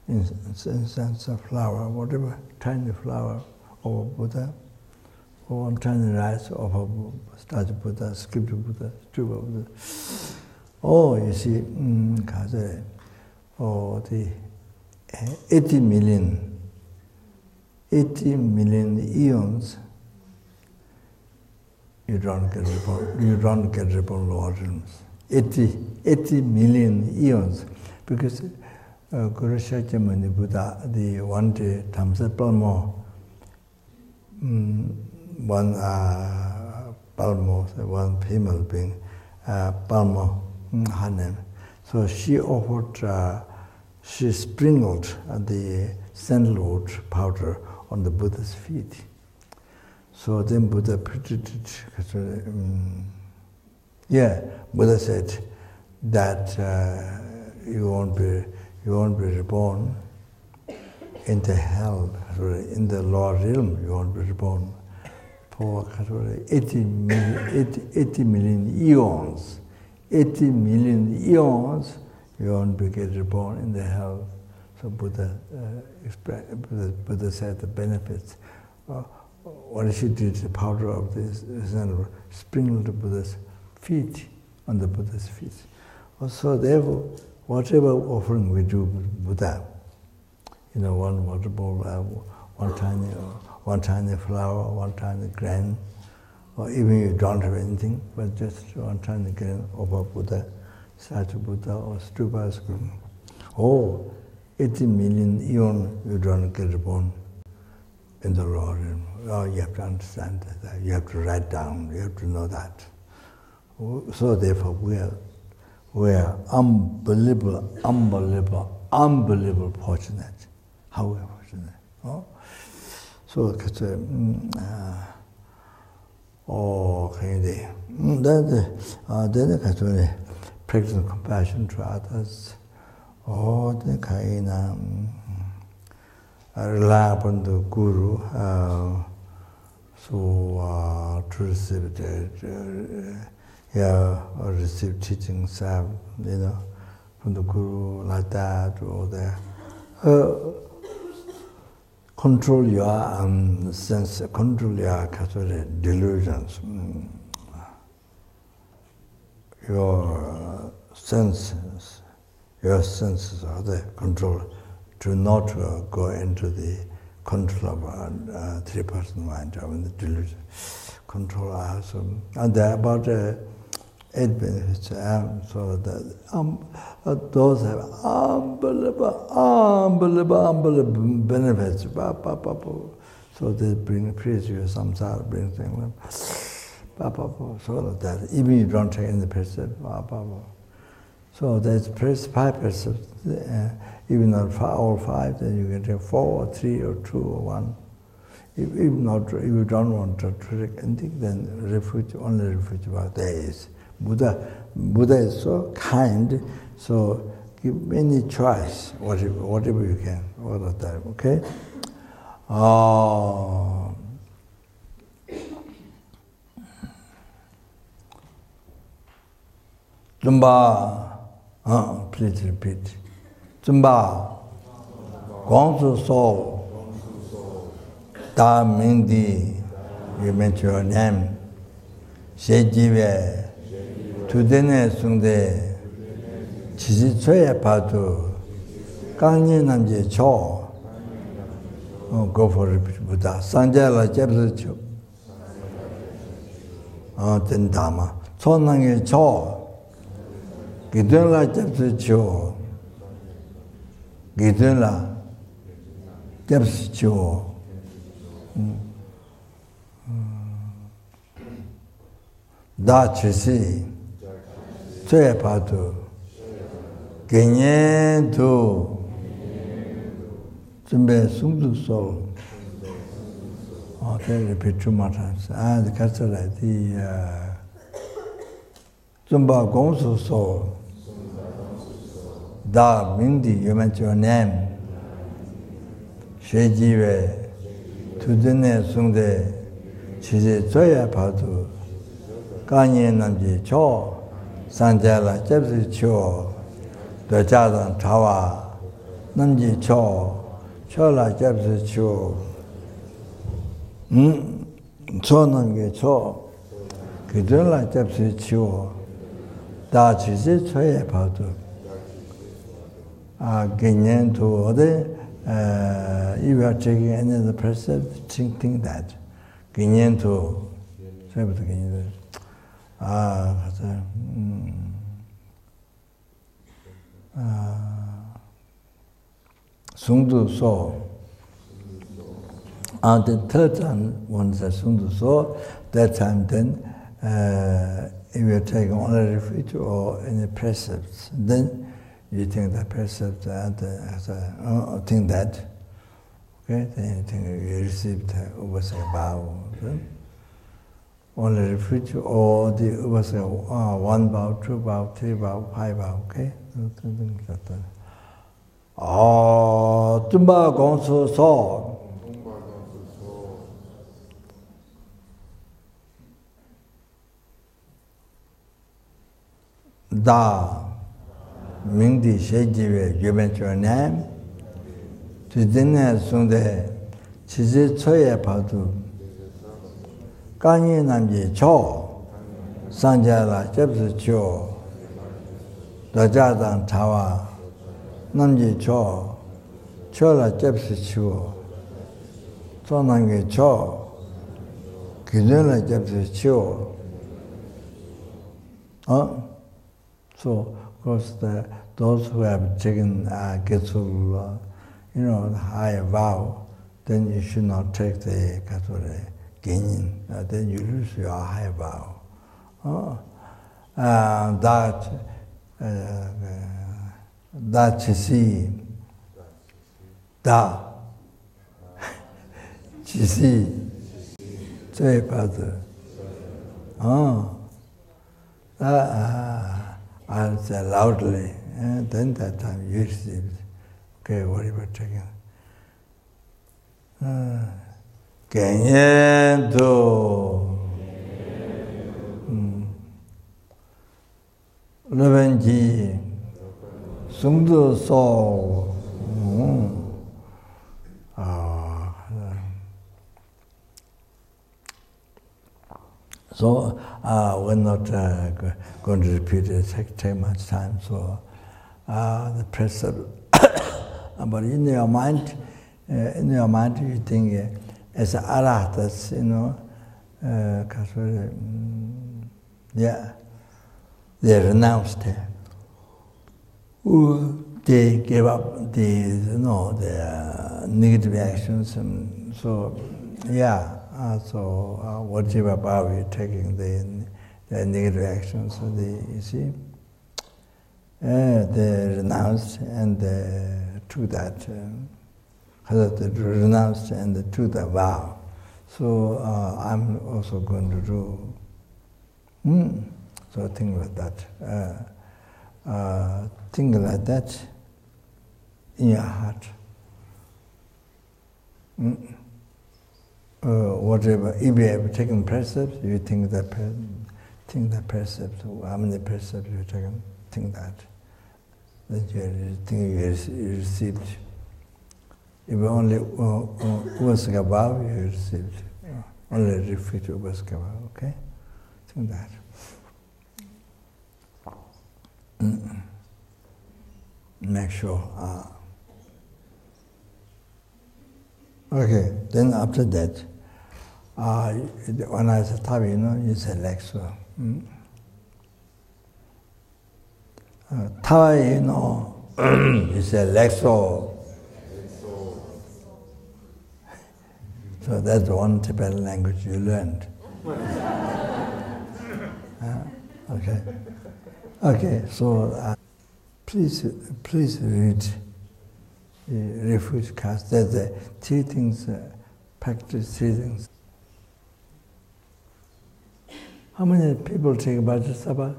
Speaker 1: incense of flower, whatever, tiny flower of Buddha, or one tiny rice of a statue of Buddha, sculpture of Buddha, stupa of Buddha. Oh, you see, the 80 million eons, you don't get reborn origins. 80 million eons, because Guru Shakyamuni Buddha, the one day Tamsa Palmo, one Palmo, one female being, Palmo, her name. So she offered, she sprinkled the sandalwood powder on the Buddha's feet. So then Buddha predicted, Buddha said that you won't be reborn in the hell, in the lower realm. You won't be reborn for 80 million eons. 80 million eons, you won't be get reborn in the hell. So Buddha said the benefits. What she did, the powder of this sprinkled the Buddha's feet, on the Buddha's feet. So therefore, whatever offering we do Buddha, one water bowl, one tiny flower, one tiny grain, or even you don't have anything, but just one tiny grain of a Buddha, statue Buddha, or stupa. 80 million eon, you don't get reborn in the lower realm. Oh, you have to understand that. You have to write down. You have to know that. So therefore, we are unbelievable fortunate. How we are fortunate. Oh? So, then practice compassion to others. Then rely upon the Guru, So to receive receive teachings, from the Guru like that, or control your sense, control your delusions, your senses are the control to not go into the control of three-person mind, the delusion. Control us, and there are about 8 benefits. So that those have unbelievable benefits. So they bring praise you, samsara brings them. So that even you don't take any precept. So there's 5 precepts. Even not all 5, then you can take 4 or 3 or 2 or 1. If you don't want to take anything, then refuge, only refuge about there is. Buddha is so kind, so give any choice, whatever you can, all the time, okay? Zumba, please repeat. Zumba, Gongsu So, Da Mingdi, you mention your name. Shejiwe, Tudene Sungde, Chizi Tsoye Patu, Kangye Namje Cho. Go for it, Buddha. Sanjala Jebsu Cho. Then Dhamma. Chonangye Cho. Gidunla Jebsu Cho. Gidunla Jebsu Cho. Da Chisi, Tsoye Patu, Genyen Tu, Zumbe Sungdu So. Okay, repeat 2 more times. And the Zumba Gongsu So, Da Mingdi, you mention your name. Shejiwe, Tudene Sungde, Chizi Tsoye Patu, Kanye Namji Cho, Sanjala Jebsi Cho, Dojadang Chawa, Namji Cho, Chola Jebsi Cho, Cho Namge Cho, Gidunla Jebsi Cho, Da Chizi Tsoye Patu, Genyen Tu Ode, if you are taking any of the precepts, think that. Genyen Tu, Sungdu So. And the third time, when the Sungdu So, that time then, if you are taking only refuge or any precepts, then you think the precepts and think that, okay, then you think you received vow. Only refuge or the 1 vow, 2 vow, 3 vow, 5 vow, okay? Zumba Gongsu So. Da Mingdi Shejiwe, you mention your name. Tudine Sungde, Chizi Tsoye Patu, Kanye Namji Cho, Sanjala Jebsu Cho, Dojadang Chawa, Namji Cho, Chola Jebsu Cho, Chonangye Cho, Gidunla Jebsu Cho. So, of course, those who have taken Getsul, the higher vow, then you should not take the Genyin, then you lose your higher vow. That Chisi, Da, Chisi, Tsoye Patu. I'll say loudly, and then that time you receive it. Okay, what about taking? Kenyento Levenji Sungdu So so we're not going to repeat it, take much time. So the precept, but in your mind, you think as arahatas, they renounced it. They gave up the negative actions, and so whatever power you're taking the negative actions, so you see, they renounced and they took that, they renounced and they took that vow. So I'm also going to do, so think like that. Think like that in your heart. Whatever, if you have taken precepts, you think that precepts, how many precepts you have taken, think that you think you received. If you only Upasaka vow, you received. Only refuge Upasaka vow, okay? Think that. Make sure. Okay, then after that, when I said Tavi, you say like so. Tavi, you say like so. So that's one Tibetan language you learned. Okay. Okay, so please read the refuge cast. There's three things, practice three things. How many people take bodhichitta?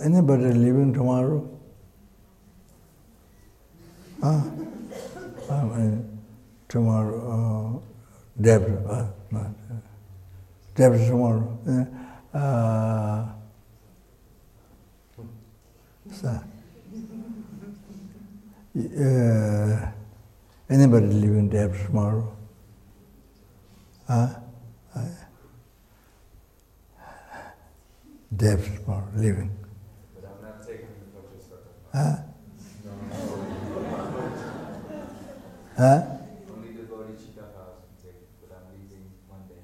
Speaker 1: Anybody leaving tomorrow? Tomorrow, Deborah, Deborah tomorrow. Anybody leaving Deborah tomorrow? Deborah tomorrow, leaving.
Speaker 3: But I'm not taking the bodhichitta. Only the bodhichitta vows can take, but I'm leaving Monday.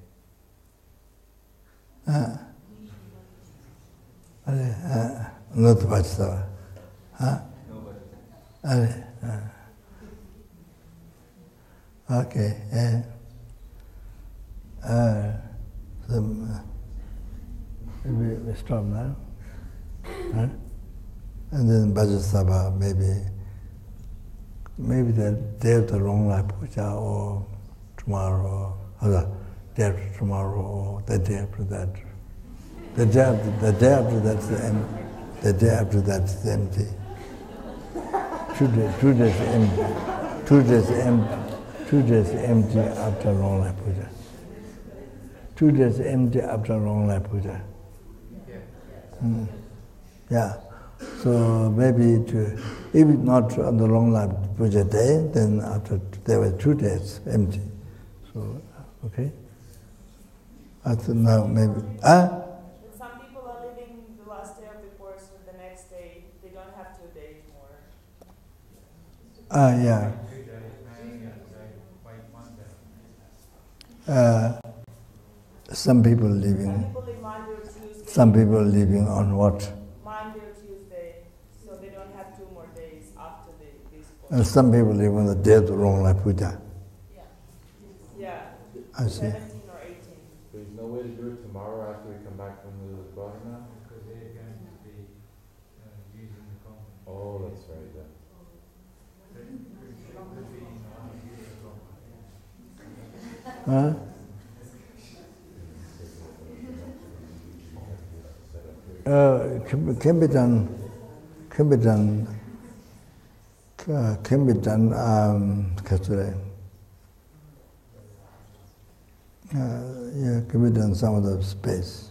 Speaker 1: Not bodhichitta.
Speaker 3: No bodhichitta.
Speaker 1: Okay. We stop now. And then Bhajasabha, maybe the day of the long life puja, or tomorrow, or day after tomorrow, or the day after that. The day after that's empty. The day after that's empty. 2 days empty. 2 days empty. 2 days empty after long life puja. 2 days empty after long life puja. Yeah. So maybe if not on the long life puja day, then after there were 2 days empty. So okay. After now maybe
Speaker 4: Some people are living the last day of the course with the next day. They don't have 2 days more.
Speaker 1: Yeah.
Speaker 2: 2 days, wait 1 day.
Speaker 1: Some people living.
Speaker 4: Some people live Monday or Tuesday.
Speaker 1: Some people living on what?
Speaker 4: Monday or Tuesday, so they don't have 2 more days after this course.
Speaker 1: Some people live on the day of the long life puja.
Speaker 4: Yeah.
Speaker 1: I see.
Speaker 4: 17 or 18.
Speaker 3: There's no way to do it tomorrow after we come back from the Bodhana?
Speaker 2: Because they're going to be using the conference.
Speaker 3: Oh, that's right, yeah.
Speaker 1: Huh? Can be done. Can be done. Can be done. Yeah, can be done some of the space.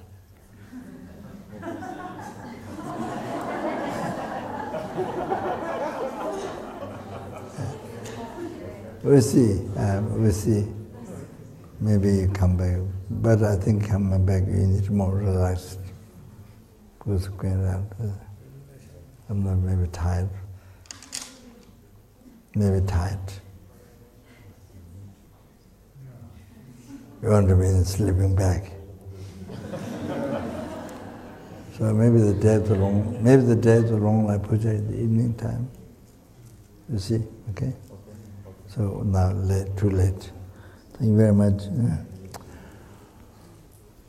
Speaker 1: We'll see. We'll see. Maybe you come back, but I think coming back you need more relaxed. Because I'm not maybe tired. Maybe tired. You want to be sleeping bag. So maybe the days are wrong. Maybe the days are wrong. I put it in the evening time. You see, okay? So now too late. Thank you very much.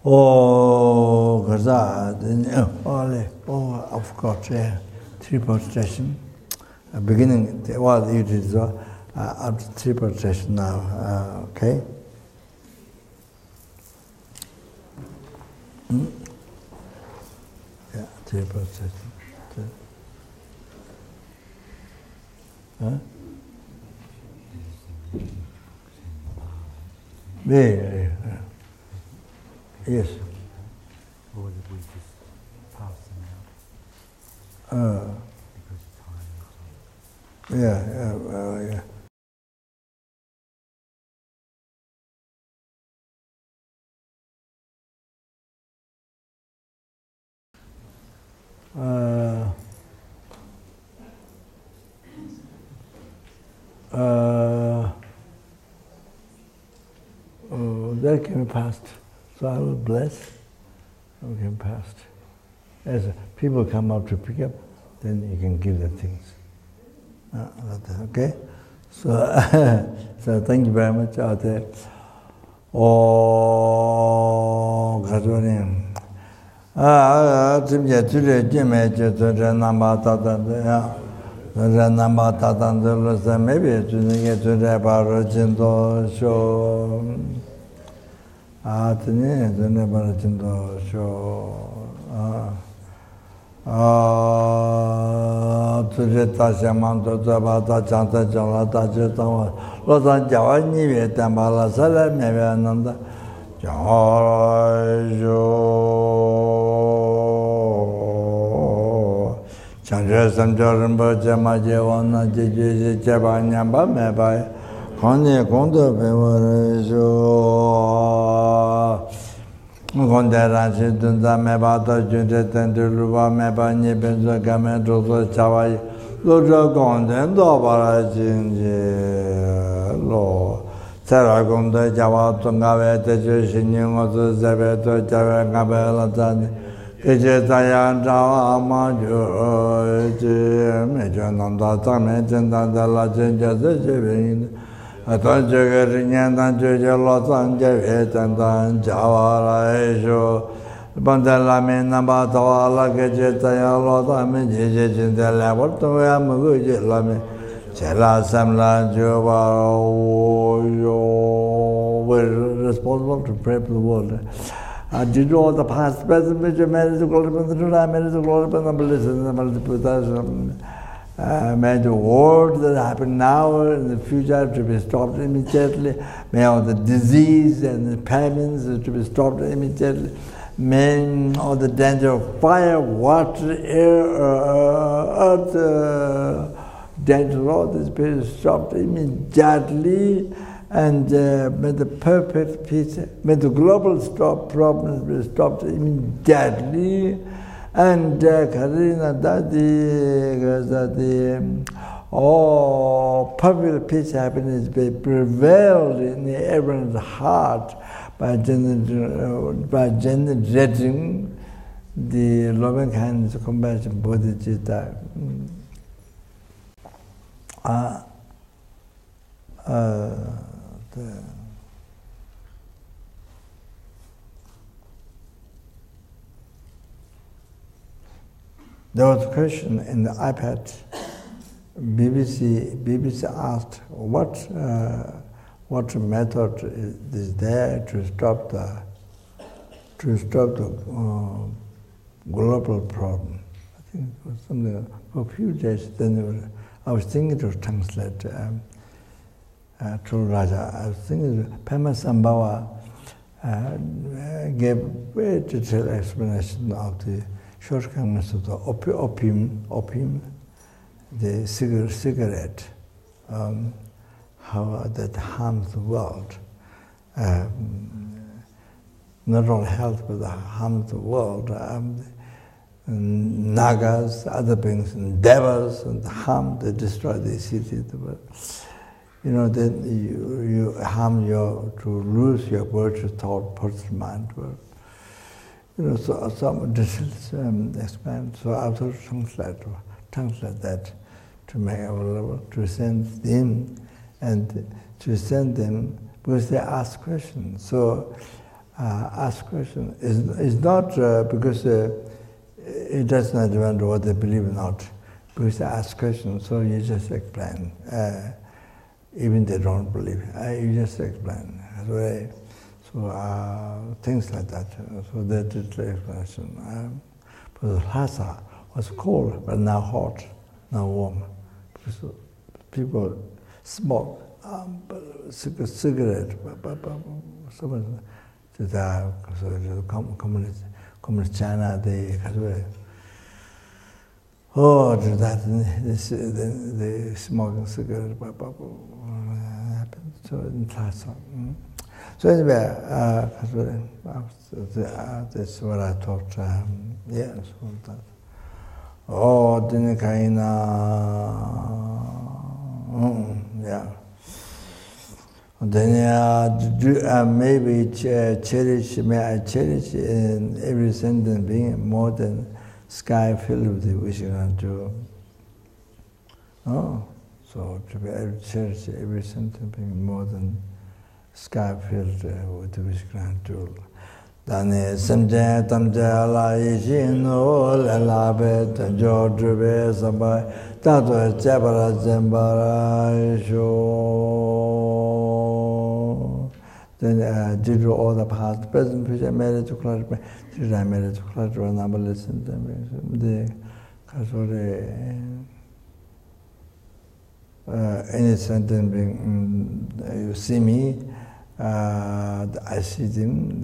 Speaker 1: Oh, Gaza. I forgot. Three-part session. Beginning. Well, you did after three-part session now. Okay. Yeah, three-part session. Huh? Yeah. Yes.
Speaker 2: Or that we just pass them out? Because of time.
Speaker 1: Yeah. That can be passed. So I will bless. That can be passed. As people come up to pick up, then you can give the things. Okay? So, so thank you very much out there. Oh, Gajonim. Timja Ture Jime Ture Namba Tatan. Namba Tatan, maybe to the Baro Jinto show. Tene, the Nebara Jinto show. Tureta Shamanto Tabata Chanta Jalata Jetawa, Losan Javani Vietambala Sala Mevananda Jajo Chandra Samjarambo Jamajewana Jiji Jabanyamba Mebai Kone Kondo Bevarejo Gonderashi Dunda Mebata Junta Tenduruba Meba Nibenza Gamento Chawai Loja Gondendo Barajinji Lo Saragonda Java Tungavete Shinyo Zabeto Java Gabella Tani Kijetayan Java Amajo Mejananda Tametenda Della Jinja Zebin Atanjagarinyanda Jujalotan Javetandan Javara Esho Bandala Menamba Tawala Gajetaya Lota Mijijin Laboratory Muguji Lame Chela Samla Jova were responsible to pray for the world. Did you all the past, present, future, marriage, the glory, the Judah, marriage, the glory, the blessing, the multiplication. May the wars that happen now in the future have to be stopped immediately. May all the disease and the famines have to be stopped immediately. May all the danger of fire, water, air, earth, danger, all this be stopped immediately. And may the perfect peace, may the global problems be stopped immediately. And Karina Dadi, perfect peace, happiness be prevailed in everyone's heart by generating the loving kindness, compassion, bodhichitta. There was a question in the iPad. BBC asked what method is there to stop the global problem. I think it was something for a few days. Then I was thinking to translate to Raja. I was thinking Pema Sambhawa gave very detailed explanation of the shortcomings of the opium, the cigarette, how that harms the world. Not only health, but harms the world. Nagas, other beings, and devas, and harm, they destroy the city. Then you harm to lose your virtuous thought, personal mind. So some details expand. So I have to translate that to make available, to send them, and to send them because they ask questions. So ask questions is not because it does not matter what they believe or not, because they ask questions. So you just explain, even they don't believe. You just explain. So things like that. So that is the explanation. But Lhasa was cold, but now hot, now warm. Because people smoke cigarette. Communist China, they they smoking cigarette. So in Lhasa. So anyway, that's what I thought. Yeah, so that. Oh, Dinikaina. Yeah. Then maybe may I cherish in every sentient being more than sky filled with the wishing unto. Oh, so to be able to cherish every sentient being more than sky filled with the wish granted. Dane Samja Tamja La Yishino Lalabe Tanjo Drube Sabai Tato Jabara Zambara Sho. Then did all the past, present, future, marriage to clarify, did I marriage to clarify, number listen to the any sentence being you see me. I see them.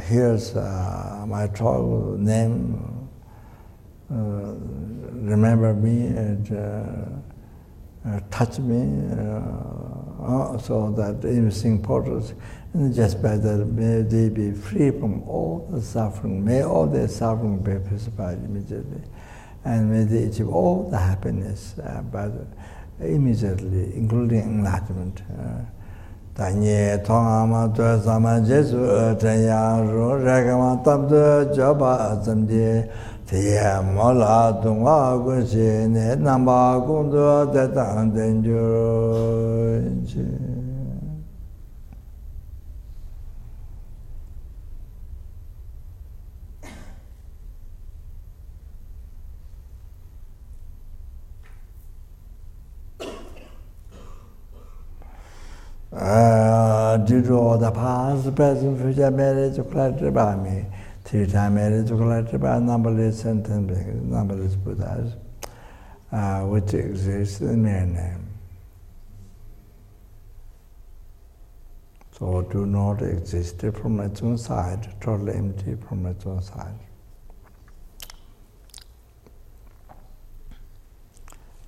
Speaker 1: Here's my talk name. Remember me and touch me, so that everything portraits. And just by that, may they be free from all the suffering. May all their suffering be pacified immediately, and may they achieve all the happiness immediately, including enlightenment. Tanye Tongama Sama Jesu Tanya Ragama Tabda Jaba Zamdi Tia Mola Dunga Gushi Namba Gundo Datan Danger. Due to all the past, present, future marriage collected by me, 3-time marriage collected by numberless sentences, numberless Buddhas, which exist in mere name. So do not exist from its own side, totally empty from its own side.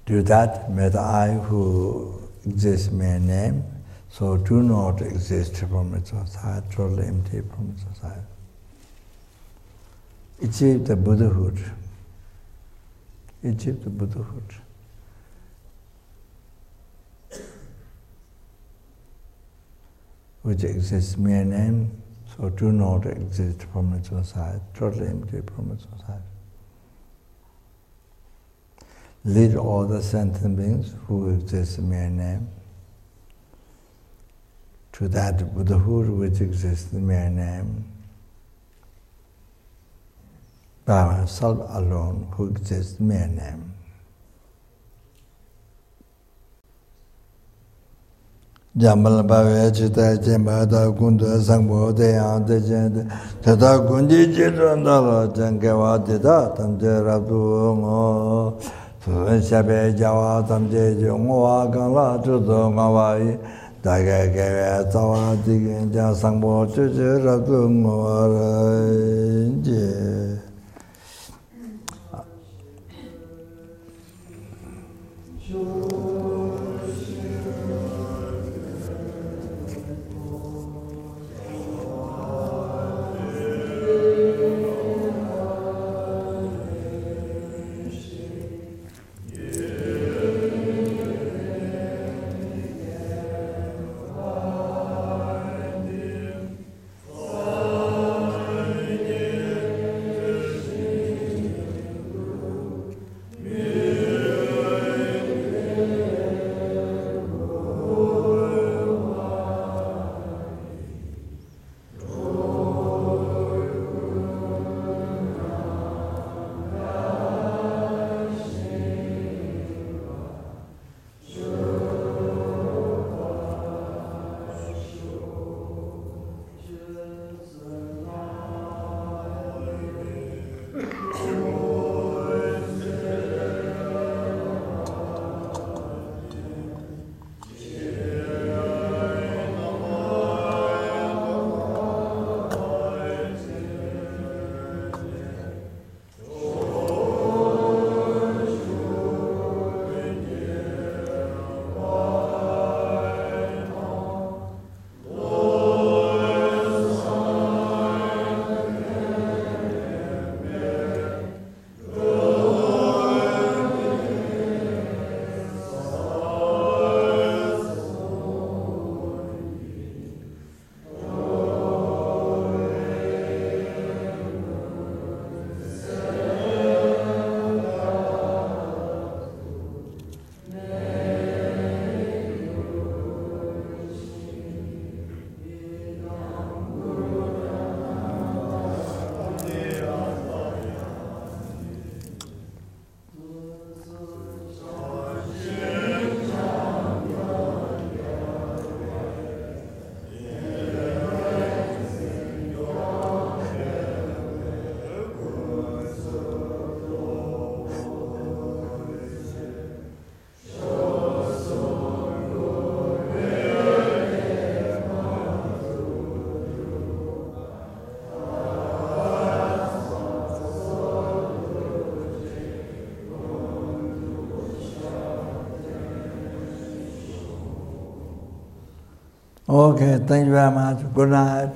Speaker 1: Do that, may the I who exists mere name, so do not exist from its own side, totally empty from its own side. Achieve the Buddhahood. Achieve the Buddhahood. Which exists mere name, so do not exist from its own side, totally empty from its own side. Lead all the sentient beings who exist mere name to that Buddhahood which exists in mere name, by myself alone who exists in mere name. Jamal Bave Chita Jambada Kunda Sangbo Deyang Dejan Tata Kundi Jitandala Jankawa Dita Tamje Rabdu Ngo Tuan Shabe Jawa Tamje Jungwa Gangla Chuzo Ngawai Daga Gawa Tawa Digin Jang Sangbo Chuchi Rabdu Ngo Renje Okay, thank you very much. Good night.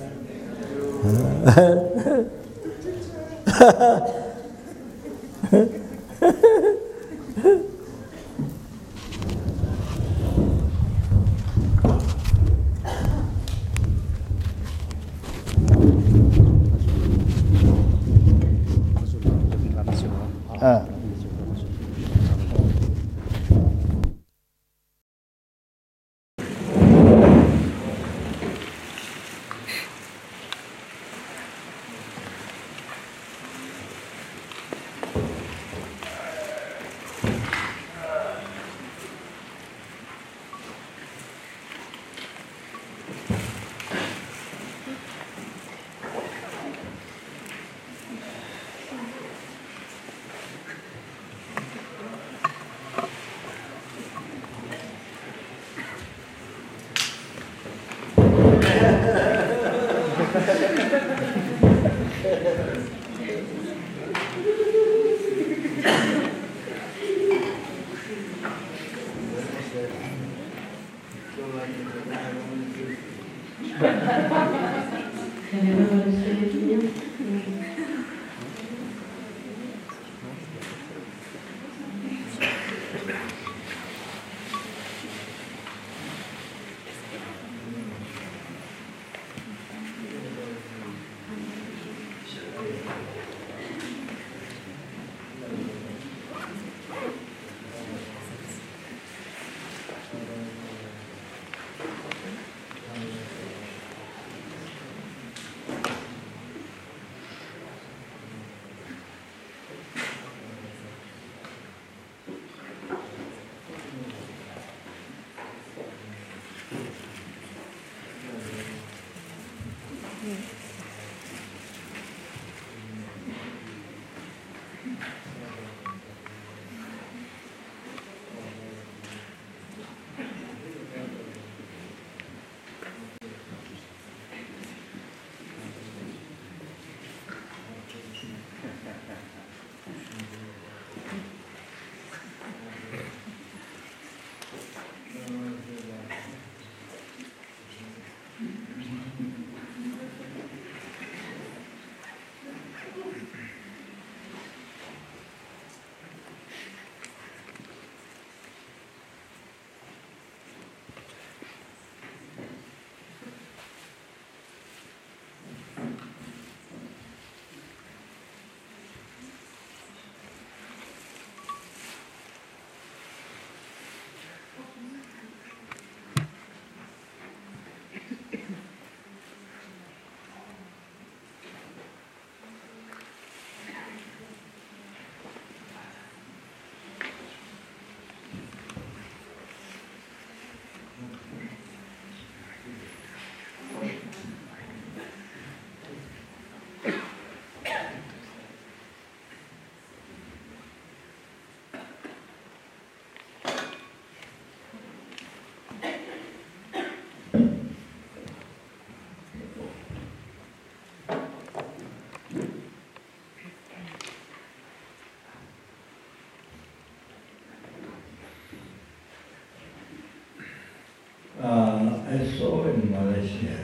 Speaker 1: I saw in Malaysia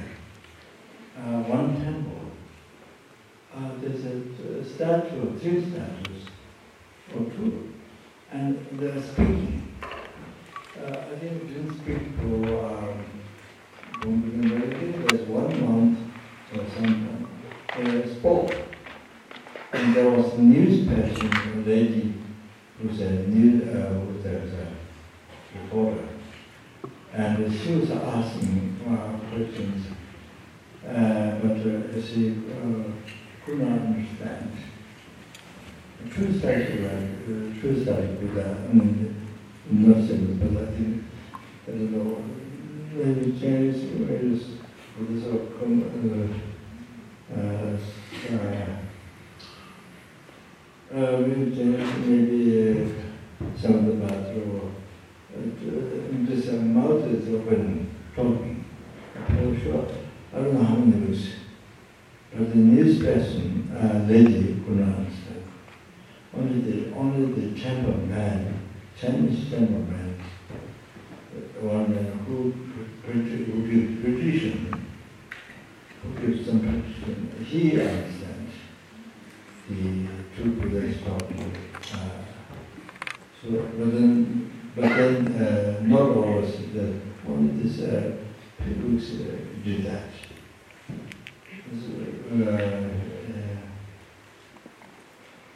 Speaker 1: one temple. There's a statue, 3 statues, or 2, and they're speaking. I think we didn't speak for there's 1 month or something. They spoke, and there was a news person, a lady who's a reporter. And she was asking questions, but she could not understand. True study Buddha, not saying Buddha, I think, I don't know, maybe Chinese, maybe Buddhist or maybe some of the matter. This mouth is open, talking. I'm sure. I don't know how many words. But the news person, lady, could not understand. Only the temple man, Chinese temple man, one who gives tradition, who gives some tradition, he understands the true Buddha is talking. But then not always, only this people do that.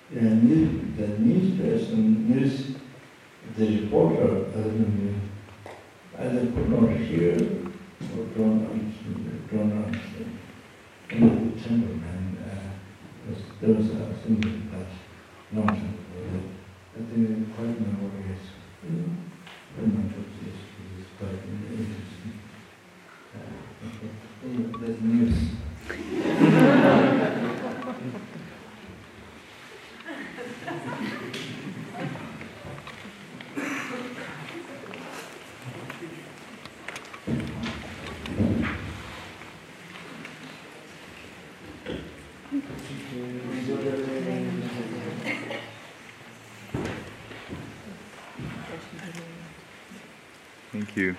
Speaker 1: The news person, the reporter, either could not hear or don't understand. Only the temperament, there was something that nonsense. I think I quite know what it is. Very much of this is quite interesting. That's news.
Speaker 5: Thank you.